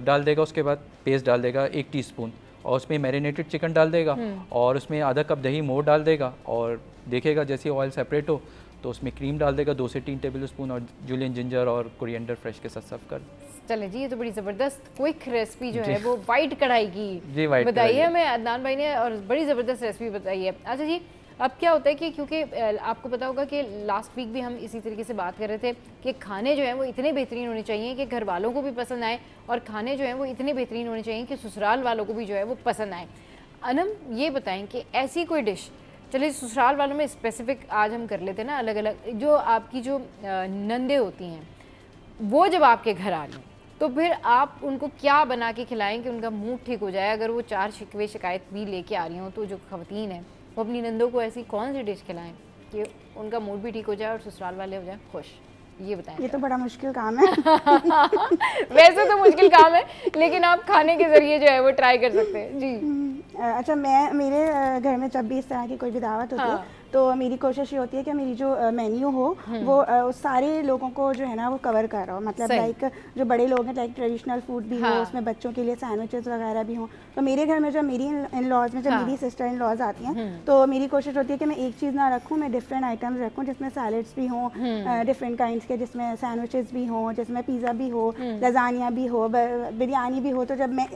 [SPEAKER 6] डाल देगा, उसके बाद पेस्ट डाल देगा 1 टीस्पून, और उसमें मैरिनेटेड चिकन डाल देगा, और उसमें आधा कप दही मोर डाल देगा, और देखेगा जैसे ऑयल सेपरेट हो तो उसमें क्रीम डाल देगा 2 से 3 टेबल स्पून, और जूलियन जिंजर और कोरिएंडर फ्रेश के साथ सर्व कर।
[SPEAKER 1] चले जी, ये तो बड़ी ज़बरदस्त क्विक रेसिपी जो है वो वाइट कढ़ाई की
[SPEAKER 6] जी वाइट
[SPEAKER 1] बताई है हमें अदनान भाई ने, और बड़ी ज़बरदस्त रेसिपी बताई है। अच्छा जी, अब क्या होता है कि क्योंकि आपको पता होगा कि लास्ट वीक भी हम इसी तरीके से बात कर रहे थे कि खाने जो हैं वो इतने बेहतरीन होने चाहिए कि घर वालों को भी पसंद आए, और खाने जो हैं वो इतने बेहतरीन होने चाहिए कि ससुराल वालों को भी जो है वो पसंद आए। अनम ये बताएं कि ऐसी कोई डिश, चलिए ससुराल वालों में स्पेसिफिक आज हम कर लेते हैं ना, अलग अलग जो आपकी जो नंदे होती हैं वो जब आपके घर आ रही तो फिर आप उनको क्या बना के खिलाएं कि उनका मूड ठीक हो जाए? अगर वो 4 शिकवे शिकायत भी लेके आ रही हों तो जो खवातीन है वो अपनी नंदों को ऐसी कौन सी डिश खिलाएं कि उनका मूड भी ठीक हो जाए और ससुराल वाले हो जाए खुश? ये बताएं।
[SPEAKER 5] ये तो बड़ा मुश्किल काम है।
[SPEAKER 1] वैसे तो मुश्किल काम है, लेकिन आप खाने के जरिए जो है वो ट्राई कर सकते हैं जी।
[SPEAKER 5] अच्छा, मेरे घर में जब भी इस तरह की कोई भी दावत होती है तो मेरी कोशिश ये होती है कि मेरी जो मेन्यू हो वो सारे लोगों को जो है ना वो कवर कर रहा हो, मतलब लाइक जो बड़े लोग हैं लाइक ट्रेडिशनल फूड भी हो, उसमें बच्चों के लिए सैंडविचेस वगैरह भी हों। तो मेरे घर में जब मेरी इन लॉज में जब मेरी सिस्टर इन लॉज आती हैं तो मेरी कोशिश होती है कि मैं एक चीज़ ना रखूँ, मैं डिफरेंट आइटम्स रखूँ जिसमें सैलड्स भी हों, डिफरेंट काइंड्स के, जिसमें सैंडविचेस भी हों, जिसमें पिज़्ज़ा भी हो, लजानिया भी हो, बिरयानी भी हो। तो जब मैं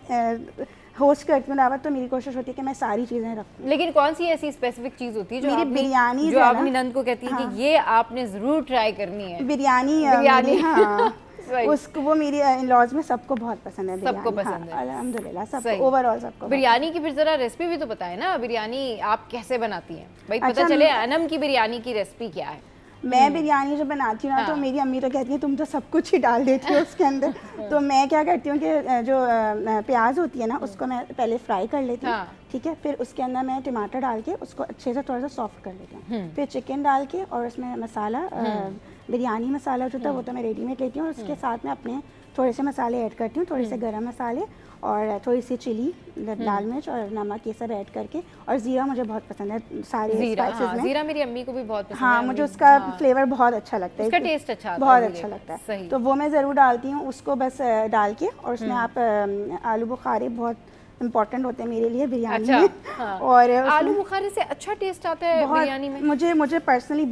[SPEAKER 5] होस्ट करती हूँ दावत तो मेरी कोशिश होती है कि मैं सारी चीज़ें रखूँ।
[SPEAKER 1] लेकिन कौन सी ऐसी स्पेसिफिक चीज़ होती है जो
[SPEAKER 5] मेरी बिरयानी
[SPEAKER 1] जो आप अपनी नंद को कहती हैं कि ये आपने ज़रूर ट्राई करनी है?
[SPEAKER 5] बिरयानी हाँ उसको, वो मेरी इन-लॉज में सबको बहुत पसंद है।
[SPEAKER 1] सबको पसंद है
[SPEAKER 5] अल्हम्दुलिल्लाह, सबको ओवरऑल सबको।
[SPEAKER 1] बिरयानी की फिर जरा रेसिपी भी तो बताएं ना, बिरयानी आप कैसे बनाती हैं भाई? पता चले अनम की बिरयानी की रेसिपी क्या है।
[SPEAKER 5] मैं बिरयानी जो बनाती हूँ ना तो मेरी अम्मी तो कहती है तुम तो सब कुछ ही डाल देती हो उसके अंदर। तो मैं क्या करती हूँ कि जो प्याज होती है ना उसको मैं पहले फ्राई कर लेती हूँ, ठीक है। फिर उसके अंदर मैं टमाटर डाल के उसको अच्छे से थोड़ा सा सॉफ्ट कर लेती हूँ। फिर चिकन डाल के और उसमें मसाला, बिरयानी मसाला जो था वो तो मैं रेडीमेड लेती हूँ, और उसके साथ में अपने थोड़े से मसाले ऐड करती हूँ, थोड़े से गरम मसाले और थोड़ी सी चिली, लाल मिर्च और नमक, ये सब ऐड करके। और ज़ीरा मुझे बहुत पसंद है सारे स्पाइसेस में।
[SPEAKER 1] ज़ीरा मेरी अम्मी को भी बहुत पसंद है।
[SPEAKER 5] हाँ, मुझे उसका फ्लेवर बहुत अच्छा लगता है,
[SPEAKER 1] उसका टेस्ट अच्छा,
[SPEAKER 5] बहुत अच्छा लगता है। तो वो मैं ज़रूर डालती हूँ उसको, बस डाल के। और उसमें आप आलू बुखारे बहुत इम्पोर्टेंट होते हैं मेरे लिए बिरयानी
[SPEAKER 1] अच्छा,
[SPEAKER 5] में।
[SPEAKER 1] हाँ।
[SPEAKER 5] और
[SPEAKER 1] आलू बुखारे से अच्छा टेस्ट आता है बिरयानी में?
[SPEAKER 5] मुझे पर्सनली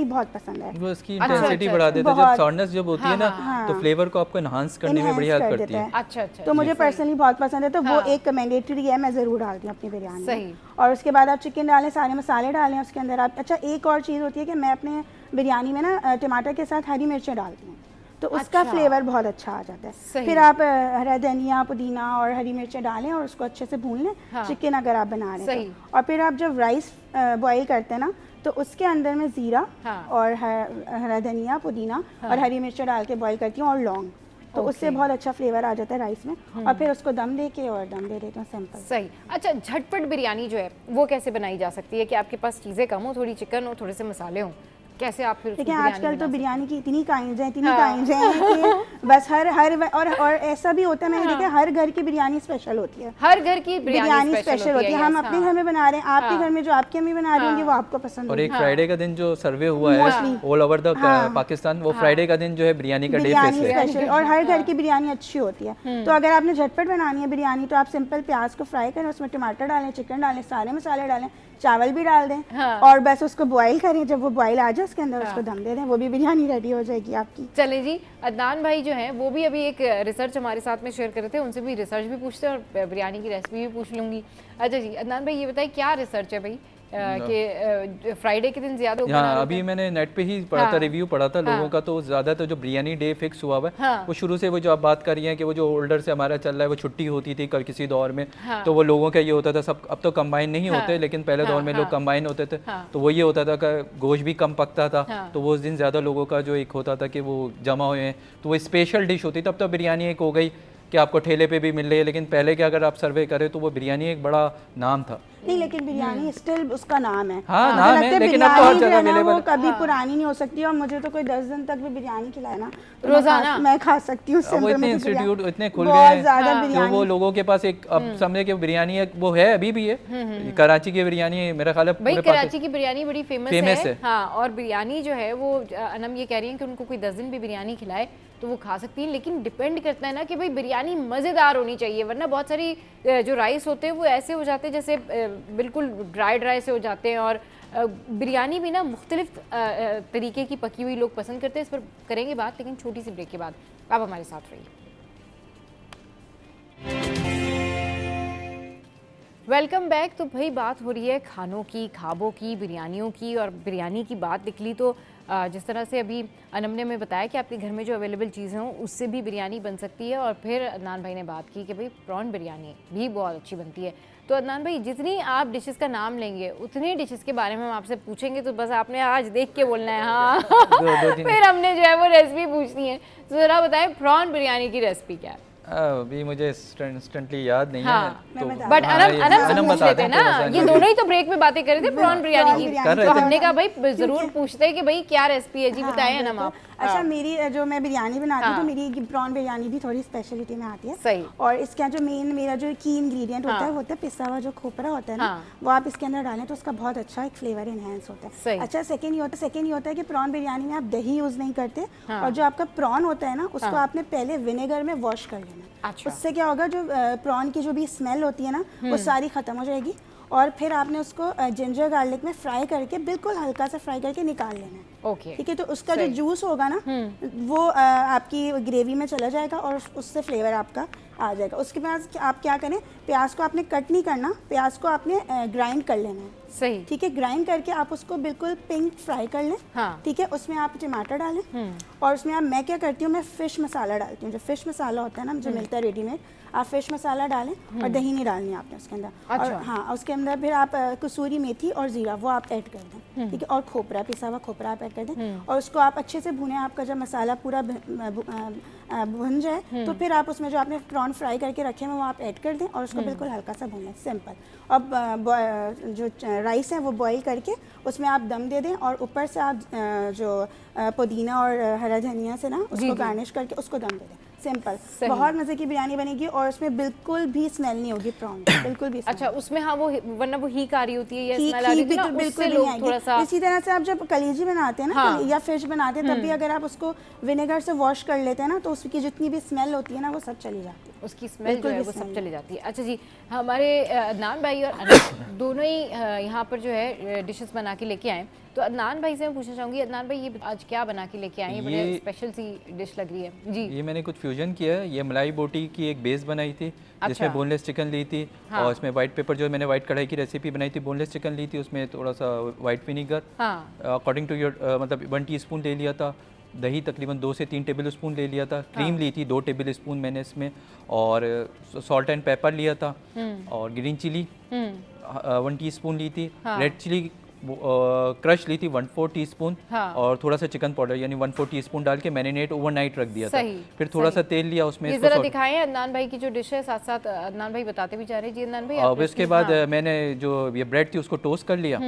[SPEAKER 5] बहुत पसंद है।
[SPEAKER 6] वो इसकी
[SPEAKER 1] अच्छा,
[SPEAKER 6] इंटेंसिटी
[SPEAKER 1] अच्छा,
[SPEAKER 6] बढ़ा देता है। जब
[SPEAKER 5] बहुत।
[SPEAKER 6] सॉर्टनेस जब होती है ना
[SPEAKER 5] हाँ।
[SPEAKER 6] तो फ्लेवर को आपको एनहांस करने में बड़ी
[SPEAKER 5] Enhance
[SPEAKER 6] हेल्प
[SPEAKER 5] कर
[SPEAKER 6] करती
[SPEAKER 5] देता
[SPEAKER 6] है।
[SPEAKER 1] अच्छा अच्छा।
[SPEAKER 5] तो मुझे
[SPEAKER 1] सही।
[SPEAKER 5] पर्सनली बहुत पसंद है, तो वो
[SPEAKER 1] हाँ।
[SPEAKER 5] एक मैंडेटरी है, मैं ज़रूर डालती हूँ अपनी बिरयानी
[SPEAKER 1] सही।
[SPEAKER 5] में। और उसके बाद आप चिकन डालें, सारे मसाले डालें उसके अंदर आप। अच्छा, एक और चीज़ होती है कि मैं अपने बिरयानी में ना टमाटर के साथ हरी मिर्चें डालती हूँ, तो उसका
[SPEAKER 1] अच्छा।
[SPEAKER 5] फ्लेवर बहुत अच्छा आ जाता है।
[SPEAKER 1] सही।
[SPEAKER 5] फिर आप हरा धनिया, पुदीना और हरी मिर्चें डालें और उसको अच्छे से भून लें।
[SPEAKER 1] हाँ।
[SPEAKER 5] चिकन अगर आप बना रहे
[SPEAKER 1] सही।
[SPEAKER 5] हैं तो। और फिर आप जब राइस बॉईल करते हैं ना, तो उसके अंदर मैं ज़ीरा
[SPEAKER 1] हाँ।
[SPEAKER 5] और हरा धनिया, पुदीना और हरी मिर्चें डाल के बॉईल करती हूँ और लौंग, तो उससे
[SPEAKER 1] ओके।
[SPEAKER 5] बहुत अच्छा फ्लेवर आ जाता है राइस में। और फिर उसको दम दे के और दम दे देती हूँ, सिंपल।
[SPEAKER 1] सही। अच्छा, झटपट बिरयानी जो है वो कैसे बनाई जा सकती है कि आपके पास चीज़ें कम हो, थोड़ी चिकन हो, थोड़े से मसाले हों, कैसे आप फिर उसको
[SPEAKER 5] देखिए
[SPEAKER 1] बिरयानी
[SPEAKER 5] आजकल तो
[SPEAKER 1] बना
[SPEAKER 5] बिरयानी की इतनी काइंड हैं
[SPEAKER 1] हाँ।
[SPEAKER 5] कि बस हर और ऐसा भी होता है, मैंने देखा हर घर की बिरयानी स्पेशल होती है।
[SPEAKER 1] सकते हैं? हर घर की
[SPEAKER 5] बिरयानी स्पेशल होती है। हम
[SPEAKER 1] yes,
[SPEAKER 5] अपने
[SPEAKER 1] हाँ।
[SPEAKER 5] घर में बना रहे हैं, आपके
[SPEAKER 1] हाँ।
[SPEAKER 5] घर में जो आपकी अम्मी बना रही होंगी वो आपको पसंद
[SPEAKER 6] और
[SPEAKER 5] होगी।
[SPEAKER 6] एक फ्राइडे का दिन जो सर्वे हुआ है
[SPEAKER 5] Mostly।
[SPEAKER 6] ऑल ओवर द
[SPEAKER 5] हाँ।
[SPEAKER 6] पाकिस्तान, वो फ्राइडे का दिन जो है बिरयानी का डे
[SPEAKER 5] बिरयानी
[SPEAKER 6] फेस्ट है।
[SPEAKER 5] स्पेशल, और हर घर की बिरयानी अच्छी होती है। तो अगर आपने झटपट बनानी है बिरयानी, तो आप सिंपल प्याज को फ्राई करें, उसमें टमाटर डालें, चिकन डालें, सारे मसाले डालें, चावल भी डाल दें
[SPEAKER 1] हाँ।
[SPEAKER 5] और बस उसको बॉईल करें। जब वो बॉईल आ जाए उसके अंदर उसको दम दे दें, वो भी बिरयानी रेडी हो जाएगी आपकी।
[SPEAKER 1] चले जी, अदनान भाई जो हैं वो भी अभी एक रिसर्च हमारे साथ में शेयर कर रहे थे, उनसे भी रिसर्च भी पूछते हैं और बिरयानी की रेसिपी भी पूछ लूँगी। अच्छा जी, अदनान भाई ये बताइए क्या रिसर्च है भाई कि फ्राइडे के दिन ज़्यादा लोग बना
[SPEAKER 6] हाँ,
[SPEAKER 1] रहे
[SPEAKER 6] अभी
[SPEAKER 1] हैं?
[SPEAKER 6] मैंने नेट पे ही पढ़ा था,
[SPEAKER 1] हाँ।
[SPEAKER 6] रिव्यू पढ़ा था लोगों
[SPEAKER 1] हाँ।
[SPEAKER 6] का, तो ज़्यादातर जो बिरयानी डे फिक्स हुआ हुआ है
[SPEAKER 1] हाँ।
[SPEAKER 6] वो शुरू से, वो जो आप बात कर रही हैं कि वो जो ओल्डर से हमारा चल रहा है, वो छुट्टी होती थी कल किसी दौर में,
[SPEAKER 1] हाँ।
[SPEAKER 6] तो वो लोगों का ये होता था सब, अब तो कंबाइन नहीं
[SPEAKER 1] हाँ।
[SPEAKER 6] होते, लेकिन पहले
[SPEAKER 1] हाँ,
[SPEAKER 6] दौर में लोग
[SPEAKER 1] हाँ।
[SPEAKER 6] कंबाइन होते थे।
[SPEAKER 1] हाँ।
[SPEAKER 6] तो वो ये होता था कि गोश्त भी कम पकता था,
[SPEAKER 1] हाँ।
[SPEAKER 6] तो वो उस दिन ज़्यादा लोगों का जो एक होता था कि वो जमा हुए हैं, तो वो स्पेशल डिश होती। तब तो बिरयानी एक हो गई कि आपको ठेले पे भी मिल रही है, लेकिन पहले के अगर आप सर्वे करें तो वो बिरयानी एक बड़ा नाम था।
[SPEAKER 5] नहीं, लेकिन बिरयानी स्टिल उसका नाम है।
[SPEAKER 6] हाँ,
[SPEAKER 5] मुझे
[SPEAKER 6] नाम
[SPEAKER 5] लगता
[SPEAKER 6] है, लेकिन अब तो हर
[SPEAKER 5] बिरयानी जो
[SPEAKER 6] जगह
[SPEAKER 5] है ना, वो
[SPEAKER 6] available है।
[SPEAKER 5] कभी पुरानी नहीं हो सकती। और मुझे तो कोई 10 दिन तक भी बिरयानी खिलाए ना, तो
[SPEAKER 1] रोजाना?
[SPEAKER 5] मैं खा सकती हूँ।
[SPEAKER 6] अब वो
[SPEAKER 5] सिंपल
[SPEAKER 6] इतने
[SPEAKER 5] मुझे
[SPEAKER 6] इंस्टीट्यूट इतने खुल गए
[SPEAKER 5] बहुत
[SPEAKER 6] हैं,
[SPEAKER 5] ज़्यादा
[SPEAKER 1] हाँ।
[SPEAKER 6] तो
[SPEAKER 5] बिरयानी।
[SPEAKER 6] वो लोगों के पास एक, अब समझे कि बिरयानी एक वो है, अभी भी है। कराची की बिरयानी मेरा ख्याल है
[SPEAKER 1] भाई
[SPEAKER 6] पूरे
[SPEAKER 1] कराची की बिरयानी बड़ी फेमस
[SPEAKER 6] फेमस
[SPEAKER 1] है।
[SPEAKER 6] है।
[SPEAKER 1] हाँ, और बिरयानी जो है वो अनम ये कह रही हैं कि उनको कोई 10 दिन भी बिरयानी खिलाए तो वो खा सकती हैं, लेकिन डिपेंड करता है ना कि भाई बिरयानी मज़ेदार होनी चाहिए, वरना बहुत सारी जो राइस होते हैं वो ऐसे हो जाते हैं जैसे बिल्कुल ड्राई से हो जाते हैं। और बिरयानी भी ना मुख्तलिफ तरीके की पकी हुई लोग पसंद करते हैं। इस पर करेंगे बात, लेकिन छोटी सी ब्रेक के बाद। आप हमारे साथ रहिए। Welcome back. तो भाई बात हो रही है खानों की, खाबों की, बिरयानियों की, और बिरयानी की बात निकली तो जिस तरह से अभी अनम ने हमें बताया कि आपके घर में जो अवेलेबल चीज़ें हों उससे भी बिरयानी बन सकती है। और फिर अदनान भाई ने बात की कि भाई प्रॉन बिरयानी भी बहुत अच्छी बनती है। तो अदनान भाई, जितनी आप डिशेस का नाम लेंगे उतनी डिशेस के बारे में हम आपसे पूछेंगे, तो बस आपने आज देख के बोलना है हाँ।
[SPEAKER 6] दो दिन
[SPEAKER 1] फिर हमने जो है वो रेसिपी पूछनी है। तो ज़रा बताएं प्रॉन बिरयानी की रेसिपी क्या है?
[SPEAKER 6] अभी मुझे इंस्टेंटली याद नहीं
[SPEAKER 1] हाँ।
[SPEAKER 6] है, तो
[SPEAKER 1] बट
[SPEAKER 6] हाँ,
[SPEAKER 1] अनम
[SPEAKER 6] ये-
[SPEAKER 1] अनम से
[SPEAKER 6] अनम
[SPEAKER 1] पूछ
[SPEAKER 6] बता
[SPEAKER 1] लेते हैं
[SPEAKER 6] दें
[SPEAKER 1] ना,
[SPEAKER 6] थोड़ा सा
[SPEAKER 1] ये दोनों ही तो ब्रेक में बातें कर रहे थे प्रॉन बिरयानी की,
[SPEAKER 5] कर रहे
[SPEAKER 1] तो
[SPEAKER 6] थे।
[SPEAKER 1] हमने कहा भाई जरूर पूछते हैं कि भाई क्या रेसिपी है जी,
[SPEAKER 5] हाँ,
[SPEAKER 1] बताएं अनम
[SPEAKER 5] बिल्कुल।
[SPEAKER 1] आप।
[SPEAKER 5] अच्छा, मेरी जो मैं बिरयानी बनाती हूँ
[SPEAKER 1] हाँ।
[SPEAKER 5] तो मेरी प्रॉन बिरयानी भी थोड़ी स्पेशलिटी में आती है।
[SPEAKER 1] सही।
[SPEAKER 5] और इसका जो मेरा जो की इंग्रेडिएंट होता है
[SPEAKER 1] हाँ।
[SPEAKER 5] वो होता है पिसा हुआ जो खोपरा होता है ना,
[SPEAKER 1] हाँ।
[SPEAKER 5] वो आप इसके अंदर डालें तो उसका बहुत अच्छा एक फ्लेवर इनहेंस होता है।
[SPEAKER 1] सही।
[SPEAKER 5] अच्छा, सेकंड ये होता है कि प्रॉन बिरयानी में आप दही यूज़ नहीं करते।
[SPEAKER 1] हाँ।
[SPEAKER 5] और जो आपका प्रॉन होता है ना, उसको
[SPEAKER 1] हाँ।
[SPEAKER 5] आपने पहले विनेगर में वॉश कर लेना।
[SPEAKER 1] अच्छा।
[SPEAKER 5] उससे क्या होगा, जो प्रॉन की जो भी स्मेल होती है ना, वो सारी ख़त्म हो जाएगी। और फिर आपने उसको जिंजर गार्लिक में फ्राई करके, बिल्कुल हल्का सा फ्राई करके निकाल लेना है।
[SPEAKER 1] ओके।
[SPEAKER 5] ठीक है, तो उसका जो
[SPEAKER 1] सही।
[SPEAKER 5] जूस होगा ना, वो आपकी ग्रेवी में चला जाएगा और उससे फ्लेवर आपका आ जाएगा। उसके बाद आप क्या करें, प्याज को आपने कट नहीं करना, प्याज को आपने ग्राइंड कर लेना है।
[SPEAKER 1] सही।
[SPEAKER 5] ठीक है, ग्राइंड करके आप उसको बिल्कुल पिंक फ्राई कर लें।
[SPEAKER 1] हाँ।
[SPEAKER 5] ठीक है, उसमें आप टमाटर डालें और उसमें मैं क्या करती हूँ, मैं फ़िश मसाला डालती हूँ। जो फ़िश मसाला होता है ना, जो मिलता है रेडीमेड, आप फ़िश मसाला डालें और दही नहीं डालनी आपने उसके अंदर।
[SPEAKER 1] अच्छा।
[SPEAKER 5] और हाँ, उसके अंदर फिर आप कसूरी मेथी और ज़ीरा वो आप ऐड कर दें। ठीक है, और खोपरा, पिसा हुआ खोपरा आप ऐड कर दें और उसको आप अच्छे से भुनें। आपका जब मसाला पूरा भुन जाए तो फिर आप उसमें जो आपने प्रॉन फ्राई करके रखे हैं वो आप ऐड कर दें और उसको बिल्कुल हल्का सा भून लें। सिंपल। अब जो राइस है वो बॉईल करके उसमें आप दम दे दें और ऊपर से आप जो पुदीना और हरा धनिया से ना उसको गार्निश करके उसको दम दे दें। सिंपल बहुत मजे की बिरयानी बनेगी और उसमें बिल्कुल भी स्मेल नहीं होगी प्रॉन, बिल्कुल भी
[SPEAKER 1] अच्छा उसमें हाँ वो वरना वो हीक आ रही होती है या स्मेल आ रही होती है ना,
[SPEAKER 5] बिल्कुल
[SPEAKER 1] उससे
[SPEAKER 5] नहीं
[SPEAKER 1] लोग थोड़ा सा।
[SPEAKER 5] आएगी। इसी तरह से आप जब कलेजी बनाते हैं ना या फिश बनाते हैं तब भी अगर आप उसको विनेगर से वॉश कर लेते हैं ना तो उसकी जितनी भी स्मेल होती है ना वो सब चली जाती है,
[SPEAKER 1] उसकी स्मेल जो है वो सब चली जाती है। अच्छा जी, हमारे अदनान भाई और अनम दोनों ही यहाँ पर जो है डिशेस बना के लेके आए, तो अदनान भाई से मैं पूछना चाहूँगी, अदनान भाई ये आज क्या बना के लेके आए हैं? बड़े स्पेशल सी डिश लग रही है जी।
[SPEAKER 6] ये मैंने कुछ फ्यूजन किया है, ये मलाई बोटी की एक बेस बनाई थी जिसमें बोनलेस चिकन ली थी और इसमें वाइट पेपर जो मैंने वाइट कढ़ाई की रेसिपी बनाई थी, बोनलेस चिकन ली थी, उसमें थोड़ा सा white vinegar according to your मतलब 1 टीस्पून ले लिया था, दही तकरीबन 2 से 3 टेबल स्पून ले लिया था, क्रीम ली थी 2 टेबल स्पून मैंने इसमें, और सॉल्ट एंड पेपर लिया था, और ग्रीन चिली 1 टीस्पून ली थी, रेड चिली क्रश ली थी 1/4 टीस्पून, और थोड़ा सा चिकन पाउडर यानी 1/4 टीस्पून डाल के मैरिनेट ओवरनाइट रख दिया था। फिर थोड़ा सा तेल लिया उसमें।
[SPEAKER 1] ये जरा दिखाएं अदनान भाई की जो डिश है, साथ साथ अदनान भाई बताते भी जा रहे हैं जी। अदनान भाई
[SPEAKER 6] अब इसके बाद मैंने जो ये ब्रेड थी उसको टोस्ट कर लिया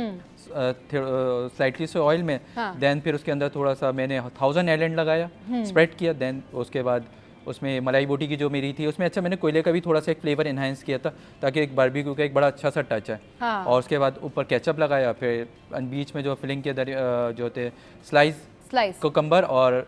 [SPEAKER 6] स्लाइटली से ऑयल में, देन फिर उसके अंदर थोड़ा सा मैंने 1000 एलेंड लगाया, स्प्रेड किया, देन उसके बाद उसमें मलाई बोटी की जो मेरी थी उसमें अच्छा मैंने कोयले का भी थोड़ा सा एक फ्लेवर इन्हांस किया था ताकि एक बारबेक्यू का एक बड़ा अच्छा सा टच है। और उसके बाद ऊपर केचप लगाया, फिर बीच में जो फिलिंग के जो थे स्लाइस कुकम्बर और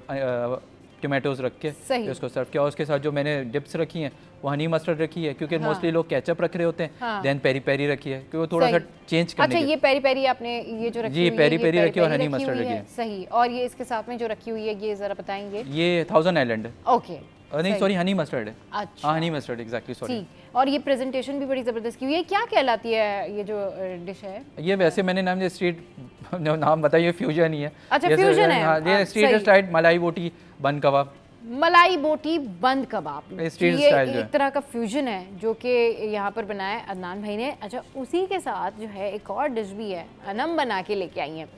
[SPEAKER 6] टोमेटोज रख के उसको सर्व किया। और उसके साथ जो मैंने डिप्स रखी हैं वो हनी मस्टर्ड रखी है क्योंकि मोस्टली लोग केचप रख रहे होते हैं, देन पेरी पेरी रखी है क्योंकि वो थोड़ा सा चेंज करने।
[SPEAKER 1] अच्छा ये पेरी पेरी आपने ये जो रखी
[SPEAKER 6] जी पेरी पेरी रखी और हनी मस्टर्ड रखी है।
[SPEAKER 1] सही, और ये इसके साथ में जो रखी हुई है ये जरा बताएंगे।
[SPEAKER 6] ये 1000 आइलैंड
[SPEAKER 1] ओके
[SPEAKER 6] नहीं सॉरी हनी मस्टर्ड है।
[SPEAKER 1] अच्छा
[SPEAKER 6] हनी मस्टर्ड एग्जैक्टली सॉरी।
[SPEAKER 1] और ये प्रेजेंटेशन भी बड़ी जबरदस्त की हुई है, क्या कहलाती है ये जो डिश है?
[SPEAKER 6] ये वैसे मैंने नाम स्ट्रीट नाम बताइए, फ्यूजन ही है।
[SPEAKER 1] अच्छा फ्यूजन है,
[SPEAKER 6] ये स्ट्रीट स्टाइल मलाई बोटी बन कबाब,
[SPEAKER 1] मलाई बोटी बंद कबाब,
[SPEAKER 6] ये
[SPEAKER 1] एक तरह का फ्यूजन है जो कि यहाँ पर बनाया है अदनान भाई ने। अच्छा उसी के साथ जो है एक और डिश भी है, अनम बना के लेके आई हैं।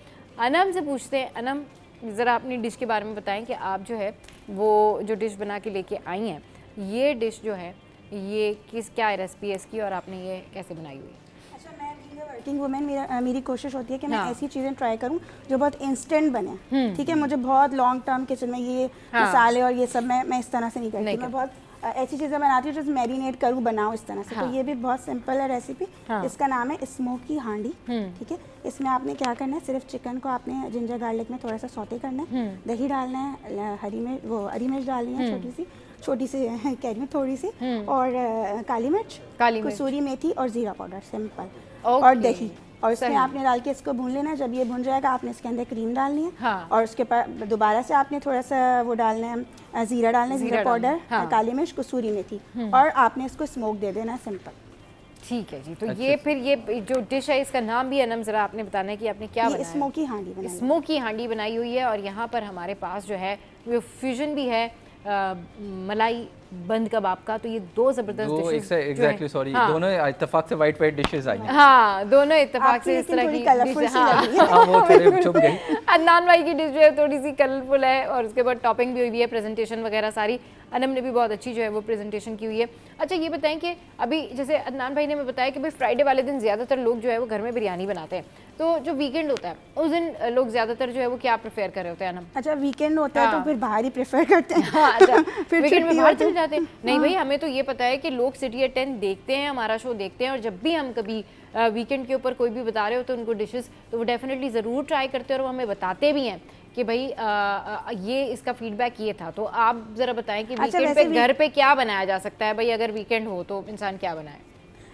[SPEAKER 1] अनम से पूछते हैं, अनम ज़रा अपनी डिश के बारे में बताएं कि आप जो है वो जो डिश बना के लेके आई हैं, ये डिश जो है ये क्या रेसिपी है इसकी और आपने ये कैसे बनाई हुई?
[SPEAKER 5] अच्छा मैं वर्किंग वुमेन, मेरी कोशिश होती है कि मैं ऐसी चीज़ें ट्राई करूं जो बहुत इंस्टेंट बने। ठीक है, मुझे बहुत लॉन्ग टर्म किचन में ये मसाले और ये सब मैं इस तरह से नहीं करती। मैं बहुत ऐसी चीज़ें बनाती हूँ जो मैरिनेट करूँ, बनाऊँ इस तरह से। तो ये भी बहुत सिंपल है रेसिपी। इसका नाम है स्मोकी हांडी। ठीक है, इसमें आपने क्या करना है, सिर्फ चिकन को आपने जिंजर गार्लिक में थोड़ा सा सौते करना है, दही डालना है, हरी मिर्च डालनी है छोटी सी कह रही हूँ थोड़ी सी, और काली मिर्च, कसूरी मेथी और जीरा पाउडर, सिंपल, और दही, और इसमें आपने डाल के इसको भून लेना है। जब ये भून जाएगा आपने इसके अंदर क्रीम डालनी है, और उसके ऊपर दोबारा से आपने थोड़ा सा वो डालना है, जीरा डालना है, जीरा पाउडर, काली मिर्च, कसूरी मेथी, और आपने इसको स्मोक दे देना है, सिंपल।
[SPEAKER 1] ठीक है जी। तो ये फिर ये जो डिश है इसका नाम भी अनम जरा आपने बताना है कि आपने क्या बनाया?
[SPEAKER 5] स्मोकी हांडी बनाई,
[SPEAKER 1] स्मोकी हांडी बनाई हुई है। और यहाँ पर हमारे पास जो है वो फ्यूजन भी है मलाई बंद कबाब का। तो ये दो जबरदस्त डिशेस
[SPEAKER 6] एग्जैक्टली सॉरी दोनों इत्तेफाक से वाइट डिशेस आई हैं।
[SPEAKER 1] हाँ दोनों इत्तेफाक से इस तरह की डिश।
[SPEAKER 6] वो थोड़े छुप गई।
[SPEAKER 1] अदनान भाई की डिश जो है थोड़ी सी कलरफुल है और उसके बाद टॉपिंग भी हुई है, प्रेजेंटेशन वगैरह सारी अनम ने भी बहुत अच्छी जो है वो प्रेजेंटेशन की हुई है। अच्छा ये बताएं कि अभी जैसे अदनान भाई ने मैं बताया कि भाई फ्राइडे वाले दिन ज़्यादातर लोग जो है वो घर में बिरयानी बनाते हैं, तो जो वीकेंड होता है उस दिन लोग ज़्यादातर जो है वो क्या प्रेफर कर रहे होते हैं अनम?
[SPEAKER 5] अच्छा वीकेंड होता है तो फिर बाहर ही प्रेफर करते हैं।
[SPEAKER 1] अच्छा फिर वीकेंड में बाहर चले जाते हैं? नहीं भाई हमें तो ये पता है कि लोग सिटी एट 10 देखते हैं, हमारा शो देखते हैं, और जब भी हम कभी वीकेंड के ऊपर कोई भी बता रहे हो तो उनको डिशेस तो वो डेफिनेटली ज़रूर ट्राई करते हैं और वो हमें बताते भी हैं कि भाई ये इसका फीडबैक ये था। तो आप ज़रा बताएं कि वीकेंड पे घर पे क्या बनाया जा सकता है भाई, अगर वीकेंड हो तो इंसान क्या बनाए?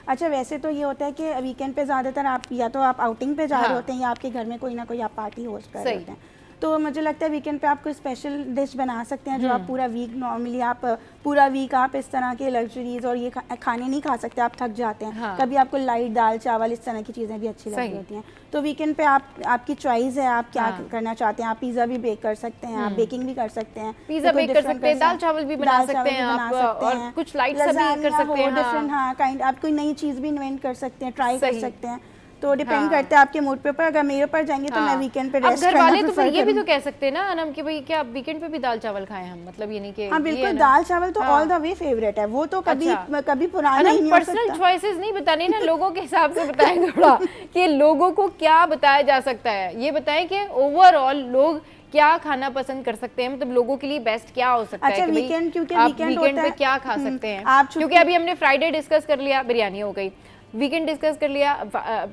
[SPEAKER 5] अच्छा वैसे तो ये होता है कि वीकेंड पे ज़्यादातर आप या तो आप आउटिंग पे जा रहे होते हैं या आपके घर में कोई ना कोई आप पार्टी होस्ट कर रहे होते हैं, तो मुझे लगता है वीकेंड पे आप कोई स्पेशल डिश बना सकते हैं जो आप पूरा वीक नॉर्मली आप पूरा वीक आप इस तरह के लग्जरीज और ये खाने नहीं खा सकते, आप थक जाते हैं। कभी आपको लाइट दाल चावल इस तरह की चीज़ें भी अच्छी लगती होती हैं। तो वीकेंड पे आपकी चॉइस है, आप क्या करना चाहते हैं। आप पिज़्ज़ा भी बेक कर सकते हैं, आप बेकिंग भी कर सकते हैं,
[SPEAKER 1] पिज़्ज़ा बेक कर सकते हैं, दाल चावल भी बना सकते हैं आप, और कुछ लाइट सा भी कर सकते हैं,
[SPEAKER 5] डिफरेंट हाँ काइंड आप कोई नई चीज़ भी इन्वेंट कर सकते हैं, ट्राई कर सकते हैं। तो डिपेंड करता है आपके मूड पे ऊपर। अगर मेरे ऊपर जाएंगे तो मैं वीकेंड पे रेस्ट
[SPEAKER 1] घर वाले तो फिर ये भी तो कह सकते हैं ना अनम कि भाई क्या वीकेंड पे भी दाल चावल खाएं हम, मतलब ये नहीं कि
[SPEAKER 5] हाँ बिल्कुल दाल चावल तो ऑल द वे फेवरेट है, वो तो कभी पुराना नहीं हो सकता।
[SPEAKER 1] पर्सनल चॉइसेस नहीं बतानी ना, लोगों के हिसाब से बताएं थोड़ा कि लोगों को क्या बताया जा सकता है। ये बताएं कि ओवरऑल लोग क्या खाना पसंद कर सकते हैं, मतलब लोगों के लिए बेस्ट क्या हो सकता
[SPEAKER 5] अच्छा,
[SPEAKER 1] है कि भाई
[SPEAKER 5] वीकेंड, क्योंकि
[SPEAKER 1] आप
[SPEAKER 5] वीकेंड
[SPEAKER 1] वीकेंड
[SPEAKER 5] होता
[SPEAKER 1] पे
[SPEAKER 5] है,
[SPEAKER 1] क्या खा सकते हैं,
[SPEAKER 5] आप
[SPEAKER 1] क्योंकि अभी हमने फ्राइडे डिस्कस कर लिया, बिरयानी हो गई, वीकेंड डिस्कस कर लिया,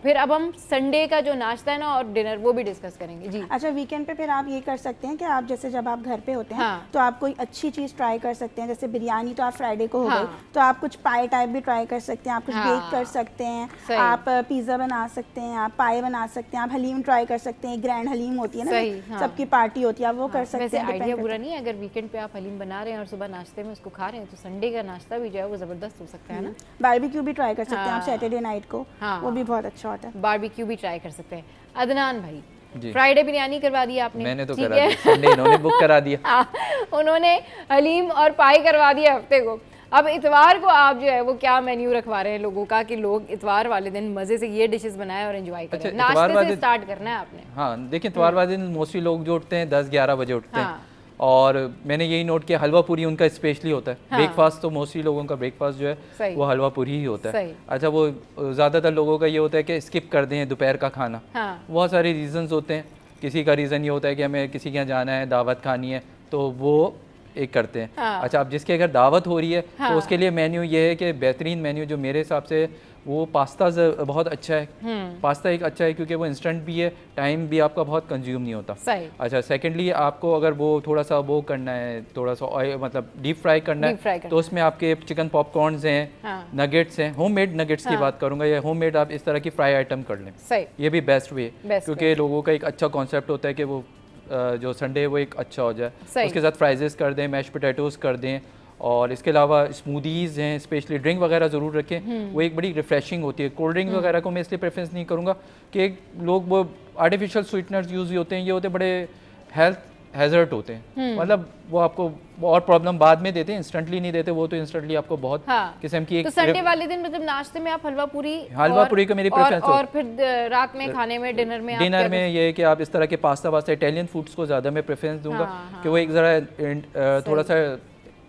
[SPEAKER 1] फिर अब हम संडे का जो नाश्ता है ना और डिनर वो भी डिस्कस करेंगे जी।
[SPEAKER 5] अच्छा, वीकेंड पे फिर आप ये कर सकते हैं कि आप जैसे जब आप घर पे होते हैं
[SPEAKER 1] हाँ।
[SPEAKER 5] तो आप कोई अच्छी चीज़ ट्राई कर सकते हैं, जैसे बिरयानी तो आप फ्राइडे को हो
[SPEAKER 1] हाँ।
[SPEAKER 5] गई, तो आप कुछ पाए टाइप भी ट्राई कर सकते हैं, आप कुछ
[SPEAKER 1] हाँ।
[SPEAKER 5] बेक कर सकते हैं,
[SPEAKER 1] सही।
[SPEAKER 5] आप पिज़्ज़ा बना सकते हैं, आप पाए बना सकते हैं, आप हलीम ट्राई कर सकते हैं, ग्रैंड हलीम होती है ना,
[SPEAKER 1] सही, हाँ।
[SPEAKER 5] सबकी पार्टी होती है, आप वो कर सकते
[SPEAKER 1] वैसे
[SPEAKER 5] हैं।
[SPEAKER 1] आइडिया
[SPEAKER 5] depend
[SPEAKER 1] बुरा
[SPEAKER 5] करता
[SPEAKER 1] नहीं है, अगर वीकेंड पे आप हलीम बना रहे हैं और सुबह नाश्ते में उसको खा रहे हैं तो संडे का नाश्ता भी जो है वो ज़बरदस्त हो सकता है ना।
[SPEAKER 5] है। बारबेक्यू भी ट्राई कर सकते हैं आप
[SPEAKER 1] हाँ।
[SPEAKER 5] सैटरडे नाइट को,
[SPEAKER 1] हाँ।
[SPEAKER 5] वो भी बहुत अच्छा होता है।
[SPEAKER 1] बारबेक्यू भी ट्राई कर सकते हैं। अदनान भाई,
[SPEAKER 6] जी।
[SPEAKER 1] फ्राइडे बिरयानी करवा दी आपने,
[SPEAKER 6] मैंने तो
[SPEAKER 1] ठीक
[SPEAKER 6] करा
[SPEAKER 1] है?
[SPEAKER 6] दिया, संडे इन्होंने बुक करा दिया।
[SPEAKER 1] हाँ, उन्होंने हलीम और पाई करवा दिया हफ्ते को। अब इतवार को आप जो है वो क्या मेन्यू रखवा रहे हैं लोगों का कि लोग इतवार वाले दिन मजे से ये डिशेस बनाएं और एंजॉय करें?
[SPEAKER 6] अच्छा, इतवार
[SPEAKER 1] नाश्ते से
[SPEAKER 6] वाले
[SPEAKER 1] स्टार्ट करना है आपने।
[SPEAKER 6] हाँ देखिए, इतवार वाले दिन मोस्टली लोग जो उठते हैं 10-11 बजे उठते
[SPEAKER 1] हाँ।
[SPEAKER 6] हैं, और मैंने यही नोट किया हलवा पूरी उनका स्पेशली होता है।
[SPEAKER 1] हाँ।
[SPEAKER 6] ब्रेकफास्ट तो मोस्टली लोगों का ब्रेकफास्ट जो
[SPEAKER 1] सही।
[SPEAKER 6] है वो हलवा पूरी ही होता है।
[SPEAKER 1] सही।
[SPEAKER 6] अच्छा, वो ज़्यादातर लोगों का ये होता है कि स्किप कर दें दोपहर का खाना।
[SPEAKER 1] हाँ।
[SPEAKER 6] बहुत सारे रीजंस होते हैं। किसी का रीज़न ये होता है कि हमें किसी के यहाँ जाना है, दावत खानी है, तो वो एक करते हैं।
[SPEAKER 1] हाँ।
[SPEAKER 6] अच्छा, अब जिसके अगर दावत हो रही है
[SPEAKER 1] हाँ।
[SPEAKER 6] तो उसके लिए मेन्यू ये है कि बेहतरीन मेन्यू जो मेरे हिसाब से वो पास्ता बहुत अच्छा है। पास्ता एक अच्छा है क्योंकि वो इंस्टेंट भी है, टाइम भी आपका बहुत कंज्यूम नहीं होता।
[SPEAKER 1] सही।
[SPEAKER 6] अच्छा, सेकेंडली आपको अगर वो थोड़ा सा वो करना है, थोड़ा सा ऑयल मतलब डीप फ्राई करना
[SPEAKER 1] Deep fry
[SPEAKER 6] है,
[SPEAKER 1] करना
[SPEAKER 6] तो उसमें आपके चिकन पॉपकॉर्न्स हैं,
[SPEAKER 1] हाँ।
[SPEAKER 6] नगेट्स हैं, होममेड नगेट्स की
[SPEAKER 1] हाँ।
[SPEAKER 6] बात करूंगा, या होममेड आप इस तरह की फ्राई आइटम कर लें,
[SPEAKER 1] सही।
[SPEAKER 6] ये भी बेस्ट वे
[SPEAKER 1] Best
[SPEAKER 6] क्योंकि लोगों का एक अच्छा कॉन्सेप्ट होता है कि वो जो संडे है वो एक अच्छा हो जाए।
[SPEAKER 1] सही।
[SPEAKER 6] उसके साथ फ्राइजेस कर दें, मैश पोटैटोज़ कर दें, और इसके अलावा स्मूदीज़ हैं, स्पेशली ड्रिंक वगैरह ज़रूर रखें, वो एक बड़ी रिफ्रेशिंग होती है। कोल्ड ड्रिंक वगैरह को मैं इसलिए प्रेफरेंस नहीं करूँगा कि लोग वो आर्टिफिशियल स्वीटनर्स यूज़ होते हैं, ये होते बड़े हेल्थ हैज़र्ड होते हैं, मतलब वो आपको और प्रॉब्लम बाद में देते हैं, इंस्टेंटली नहीं देते, वो तो इंस्टेंटली आपको बहुत
[SPEAKER 1] हाँ।
[SPEAKER 6] किस्म की एक
[SPEAKER 1] तो संडे वाले दिन मतलब नाश्ते में आप हलवा पूरी
[SPEAKER 6] का मेरी प्रेफरेंस
[SPEAKER 1] और फिर रात में खाने में डिनर में आप
[SPEAKER 6] डिनर
[SPEAKER 1] क्या
[SPEAKER 6] में ये है कि आप इस तरह के पास्ता वास्ता इटालियन फूड्स को ज़्यादा मैं प्रेफरेंस दूंगा,
[SPEAKER 1] हाँ,
[SPEAKER 6] कि वो एक ज़रा थोड़ा सा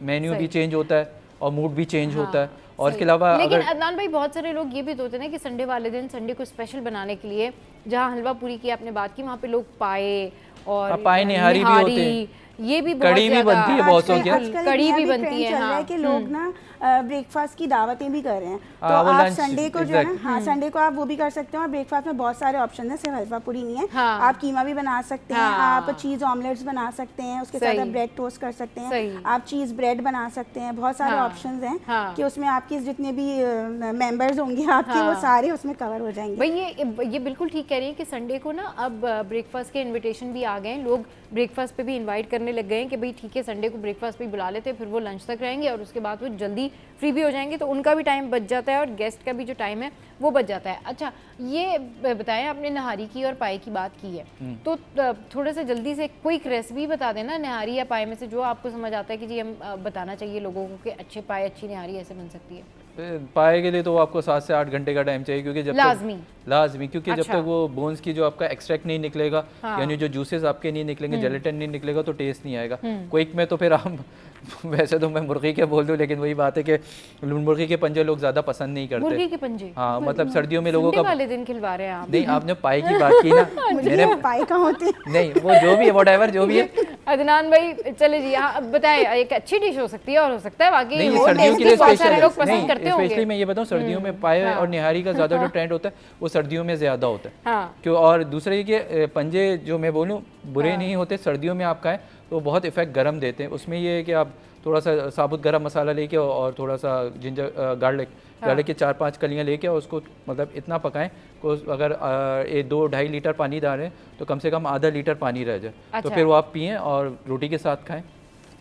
[SPEAKER 6] मेन्यू भी चेंज होता है और मूड भी चेंज होता है। और इसके अलावा
[SPEAKER 1] लेकिन अदनान भाई बहुत सारे लोग ये भी तो होते हैं ना कि संडे वाले दिन संडे को स्पेशल बनाने के लिए, जहाँ हलवा पूरी की आपने बात की, वहाँ पे लोग पाए और
[SPEAKER 6] पाए निहारी भी होते हैं,
[SPEAKER 1] ये भी बहुत
[SPEAKER 6] कड़ी भी
[SPEAKER 1] ज्यादा-
[SPEAKER 6] बनती है बहुत सौ
[SPEAKER 5] आजकल
[SPEAKER 6] की,
[SPEAKER 1] कड़ी
[SPEAKER 5] नया
[SPEAKER 1] भी
[SPEAKER 5] trend
[SPEAKER 1] बनती है,
[SPEAKER 5] चल रहा
[SPEAKER 1] हाँ।
[SPEAKER 5] है कि लोग ना ब्रेकफास्ट की दावतें भी कर रहे हैं, तो
[SPEAKER 6] हाँ, वो
[SPEAKER 5] आप
[SPEAKER 6] lunch,
[SPEAKER 5] संडे को जो है ना,
[SPEAKER 6] exact।
[SPEAKER 5] हाँ संडे को आप वो भी कर सकते हैं। और ब्रेकफास्ट में बहुत सारे ऑप्शन है, सिर्फ हलवा पूरी नहीं है,
[SPEAKER 1] हाँ।
[SPEAKER 5] आप कीमा भी बना सकते हैं,
[SPEAKER 1] हाँ।
[SPEAKER 5] आप चीज़ ऑमलेट्स बना सकते हैं, उसके साथ
[SPEAKER 1] सही।
[SPEAKER 5] आप ब्रेड टोस्ट कर सकते
[SPEAKER 1] सही।
[SPEAKER 5] हैं, आप चीज़ ब्रेड बना सकते हैं, बहुत सारे
[SPEAKER 1] हाँ।
[SPEAKER 5] ऑप्शंस हैं
[SPEAKER 1] हाँ।
[SPEAKER 5] कि उसमें आपके जितने भी मेंबर्स होंगे आपके, वो
[SPEAKER 1] हाँ।
[SPEAKER 5] सारे उसमें कवर हो जाएंगे।
[SPEAKER 1] भाई ये बिल्कुल ठीक कह रही है कि संडे को ना अब ब्रेकफास्ट के इनविटेशन भी आ गए हैं, लोग ब्रेकफास्ट पे भी इनवाइट करने लग गए हैं कि भाई ठीक है संडे को ब्रेकफास्ट पे बुला लेते हैं, फिर वो लंच तक रहेंगे और उसके बाद वो जल्दी फ्री भी हो जाएंगे, तो उनका भी टाइम बच जाता है और गेस्ट का भी जो टाइम है वो बच जाता है। अच्छा, ये बताएं, आपने नहारी की और पाए की बात की है, तो थोड़ा सा जल्दी से क्विक रेसिपी बता देना नहारी या पाए में से जो आपको समझ आता है कि जी हम बताना चाहिए लोगों को कि अच्छे पाए अच्छी नहारी ऐसे बन सकती है।
[SPEAKER 6] पाए के लिए तो आपको 7 से 8 घंटे का टाइम चाहिए, क्योंकि जब लाजमी क्योंकि
[SPEAKER 1] अच्छा।
[SPEAKER 6] जब तक वो बोन्स की जो आपका एक्सट्रैक्ट नहीं निकलेगा, यानी जो जूसेस आपके नहीं निकलेंगे, जेलेटिन नहीं निकलेगा, तो टेस्ट नहीं आएगा। क्विक में तो फिर आप वैसे तो मैं मुर्गी के बोल दूं, लेकिन वही बात है कि मुर्गी के पंजे लोग ज़्यादा पसंद नहीं करते।
[SPEAKER 1] मुर्गी के पंजे,
[SPEAKER 6] हाँ, मतलब सर्दियों में लोगों
[SPEAKER 1] संडे
[SPEAKER 6] का
[SPEAKER 1] वाले दिन खिलवा रहे हैं आप।
[SPEAKER 6] नहीं, आपने पाई की बात की ना, मैंने
[SPEAKER 5] पाए कहाँ होते हैं?
[SPEAKER 6] नहीं, वो जो भी है व्हाटएवर जो भी है।
[SPEAKER 1] अदनान भाई चले जी, हाँ अब बताएं, एक अच्छी डिश हो सकती है और हो सकता है वाकई
[SPEAKER 6] नहीं,
[SPEAKER 1] वो
[SPEAKER 6] सर्दियों के
[SPEAKER 1] tasty
[SPEAKER 6] लिए
[SPEAKER 1] बहुत सारे
[SPEAKER 6] स्पेशल
[SPEAKER 1] लोग पसंद करते
[SPEAKER 6] नहीं, स्पेशली
[SPEAKER 1] होंगे।
[SPEAKER 6] मैं ये बताऊं, सर्दियों में पाए और निहारी का ज़्यादा जो ट्रेंड होता है वो सर्दियों में ज़्यादा होता है।
[SPEAKER 1] हाँ।
[SPEAKER 6] क्यों? और दूसरे के पंजे जो मैं बोलूँ बुरे नहीं होते, सर्दियों में आप खाएं तो बहुत इफेक्ट गर्म देते हैं। उसमें ये है कि आप थोड़ा सा साबुत गरम मसाला लेके और थोड़ा सा जिंजर गार्लिक के 4-5 कलियाँ लेके और उसको मतलब इतना पकाएं को अगर 2-2.5 लीटर पानी डालें तो कम से कम आधा लीटर पानी रह जाए, तो
[SPEAKER 1] अच्छा।
[SPEAKER 6] फिर वो आप पिएं और रोटी के साथ खाएं,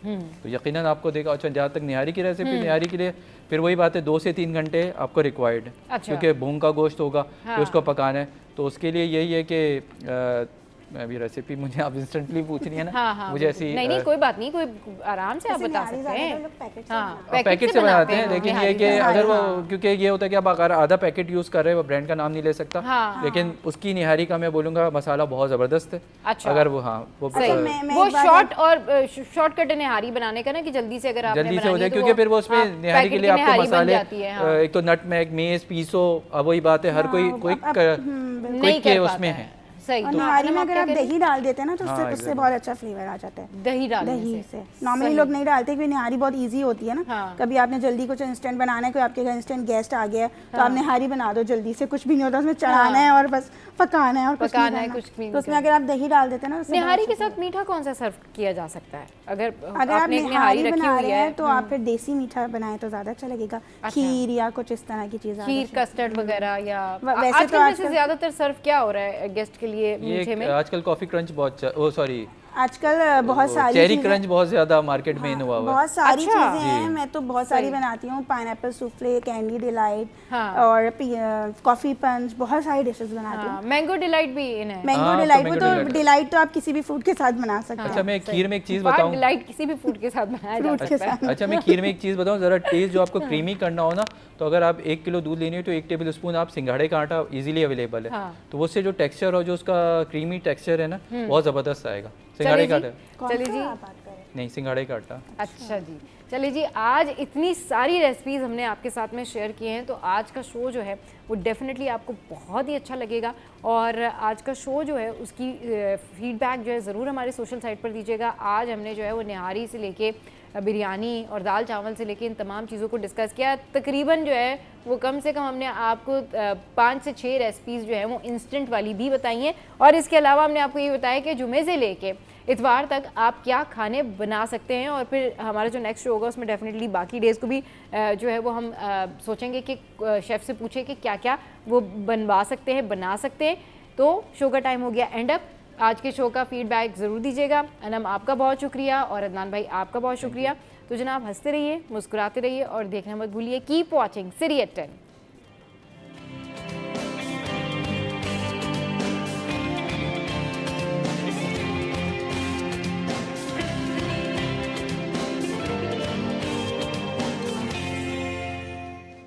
[SPEAKER 6] तो यकीनन आपको देखा। अच्छा, जहाँ तक निहारी की रेसिपी, निहारी के लिए फिर वही बात है, 2 से 3 घंटे आपको रिक्वायर्ड है।
[SPEAKER 1] अच्छा।
[SPEAKER 6] क्योंकि भूंग का गोश्त होगा,
[SPEAKER 1] हाँ।
[SPEAKER 6] फिर उसको पकाना है, तो उसके लिए यही है कि मैं अभी रेसिपी मुझे आप इंस्टेंटली पूछ रही है ना,
[SPEAKER 1] हाँ,
[SPEAKER 6] मुझे ऐसी
[SPEAKER 1] नहीं कोई बात नहीं, कोई आराम से आप बता
[SPEAKER 5] निहारी
[SPEAKER 1] सकते हैं।
[SPEAKER 5] लोग पैकेट से
[SPEAKER 1] हाँ,
[SPEAKER 6] पैकेट से बनाते हैं,
[SPEAKER 1] लोग
[SPEAKER 6] लेकिन ये
[SPEAKER 1] निहारी
[SPEAKER 6] कि
[SPEAKER 1] का।
[SPEAKER 6] अगर वो क्योंकि ये होता है कि आप अगर आधा पैकेट यूज़ कर रहे हैं, वो ब्रांड का नाम नहीं ले सकता,
[SPEAKER 1] हाँ।
[SPEAKER 6] लेकिन उसकी निहारी का मैं बोलूँगा मसाला बहुत ज़बरदस्त है।
[SPEAKER 1] अच्छा।
[SPEAKER 6] अगर वो वो
[SPEAKER 1] सही।
[SPEAKER 5] मैं
[SPEAKER 1] वो
[SPEAKER 5] एक बात
[SPEAKER 1] शॉर्ट और शॉर्टकट निहारी बनाने का ना कि जल्दी से अगर आपने
[SPEAKER 6] जल्दी से हो
[SPEAKER 1] बनानी
[SPEAKER 6] जाए,
[SPEAKER 1] है तो
[SPEAKER 6] क्योंकि
[SPEAKER 1] वो,
[SPEAKER 6] फिर वो उसमें
[SPEAKER 1] हाँ,
[SPEAKER 6] निहारी के
[SPEAKER 1] पैकेट
[SPEAKER 6] लिए
[SPEAKER 1] की
[SPEAKER 6] आपको
[SPEAKER 1] निहारी बन
[SPEAKER 6] मसाले
[SPEAKER 1] जाती है, हाँ।
[SPEAKER 6] एक तो नटमेग, मेस, पीसो, अब वही बात है, हर कोई क्विक
[SPEAKER 1] नहीं
[SPEAKER 6] के
[SPEAKER 1] कर
[SPEAKER 6] उसमें
[SPEAKER 1] पाता
[SPEAKER 6] है।
[SPEAKER 1] सही।
[SPEAKER 5] और
[SPEAKER 1] तो
[SPEAKER 5] निहारी
[SPEAKER 1] आप
[SPEAKER 5] में अगर
[SPEAKER 1] क्या
[SPEAKER 5] आप
[SPEAKER 1] करेंगे?
[SPEAKER 5] दही डाल देते हैं ना तो
[SPEAKER 6] हाँ,
[SPEAKER 5] उससे
[SPEAKER 6] exactly।
[SPEAKER 5] बहुत अच्छा फ्लेवर आ जाता है
[SPEAKER 1] दही डालने
[SPEAKER 5] दही
[SPEAKER 1] से।
[SPEAKER 5] से। नॉर्मली लोग नहीं डालते क्योंकि निहारी बहुत इजी होती है ना।
[SPEAKER 1] हाँ।
[SPEAKER 5] कभी आपने जल्दी कुछ इंस्टेंट बनाना है, कोई आपके घर इंस्टेंट गेस्ट आ गया है तो आप निहारी बना दो जल्दी से, कुछ भी नहीं होता उसमें, चढ़ाना है और बस पकाना है और कुछ
[SPEAKER 1] पकाना
[SPEAKER 5] नहीं
[SPEAKER 1] है,
[SPEAKER 5] करना।
[SPEAKER 1] कुछ नहीं
[SPEAKER 5] तो उसमें अगर आप दही डाल देते हैं ना उससे
[SPEAKER 1] निहारी
[SPEAKER 5] बहुत
[SPEAKER 1] के
[SPEAKER 5] अच्छा
[SPEAKER 1] साथ मीठा कौन सा सर्व किया जा सकता है? अगर
[SPEAKER 5] अगर आप
[SPEAKER 1] आपने एक
[SPEAKER 5] निहारी
[SPEAKER 1] रखी
[SPEAKER 5] बना
[SPEAKER 1] हुई
[SPEAKER 5] रहे
[SPEAKER 1] है
[SPEAKER 5] हैं तो आप फिर देसी मीठा बनाएं तो ज़्यादा अच्छा लगेगा। खीर या कुछ इस तरह की चीज़,
[SPEAKER 1] खीर, कस्टर्ड वगैरह, या
[SPEAKER 5] वैसे
[SPEAKER 1] आजकल
[SPEAKER 5] तो
[SPEAKER 1] वैसे ज्यादातर सर्व क्या हो रहा है गेस्ट के लिए मीठे में?
[SPEAKER 6] ये आजकल कॉफ़ी क्रंच बहुत सॉरी
[SPEAKER 5] आजकल बहुत सारी
[SPEAKER 6] चेरी
[SPEAKER 5] चीज़ें-
[SPEAKER 6] क्रंच बहुत ज़्यादा मार्केट में इन हुआ हुआ है।
[SPEAKER 5] बहुत सारी
[SPEAKER 1] अच्छा।
[SPEAKER 5] चीज़ें हैं, मैं तो बहुत सारी बनाती हूँ। पाइनएप्पल सूफले, कैंडी डिलाइट
[SPEAKER 1] हाँ।
[SPEAKER 5] और कॉफ़ी पंच, बहुत सारी डिशेस बनाती हूँ।
[SPEAKER 1] हाँ, मैंगो डिलाइट भी इन है।
[SPEAKER 5] मैंगो
[SPEAKER 6] हाँ, तो
[SPEAKER 5] डिलाइट, वो
[SPEAKER 6] mango
[SPEAKER 5] तो
[SPEAKER 6] delight।
[SPEAKER 5] डिलाइट तो आप किसी भी फ्रूट के साथ बना सकते हैं।
[SPEAKER 6] अच्छा मैं खीर में एक चीज़
[SPEAKER 1] बार
[SPEAKER 6] बताऊँ।
[SPEAKER 1] डिलाइट किसी भी फूड के साथ बनाया जा
[SPEAKER 5] फ्रूट के
[SPEAKER 1] सकता है।
[SPEAKER 5] साथ।
[SPEAKER 6] अच्छा मैं खीर में एक चीज़ बताऊँ, ज़रा टेस्ट जो आपको क्रीमी करना हो ना, तो अगर आप 1 किलो दूध लेनी हो तो 1 टेबल स्पून आप सिंघाड़े का आटा इजीली अवेलेबल है।
[SPEAKER 1] हाँ।
[SPEAKER 6] तो उससे जो टेक्सचर और जो उसका क्रीमी टेक्सचर है ना, बहुत ज़बरदस्त आएगा। सिंघाड़े का आटा
[SPEAKER 1] चलिए जी।
[SPEAKER 5] आप बात करें।
[SPEAKER 6] नहीं, सिंघाड़े का आटा।
[SPEAKER 1] अच्छा जी, चलिए जी, आज इतनी सारी रेसिपीज़ हमने आपके साथ में शेयर किए हैं, तो आज का शो जो है वो डेफिनेटली आपको बहुत ही अच्छा लगेगा। और आज का शो जो है उसकी फीडबैक जो है ज़रूर हमारे सोशल साइट पर दीजिएगा। आज हमने जो है वो निहारी से लेके बिरयानी और दाल चावल से लेके इन तमाम चीज़ों को डिस्कस किया। तकरीबन जो है वो कम से कम हमने आपको 5 से 6 रेसिपीज़ जो है वो इंस्टेंट वाली भी बताई हैं, और इसके अलावा हमने आपको ये बताया कि जुमे से लेके इतवार तक आप क्या खाने बना सकते हैं। और फिर हमारा जो नेक्स्ट शो होगा उसमें डेफिनेटली बाकी डेज़ को भी जो है वो हम सोचेंगे कि शेफ़ से पूछे कि क्या क्या वो बनवा सकते हैं, बना सकते हैं। तो शो का टाइम हो गया एंड अप। आज के शो का फीडबैक ज़रूर दीजिएगा। अनम आपका बहुत शुक्रिया और अदनान भाई आपका बहुत शुक्रिया। तो जनाब हंसते रहिए, मुस्कुराते रहिए और देखना मत भूलिए। Keep watching serious 10।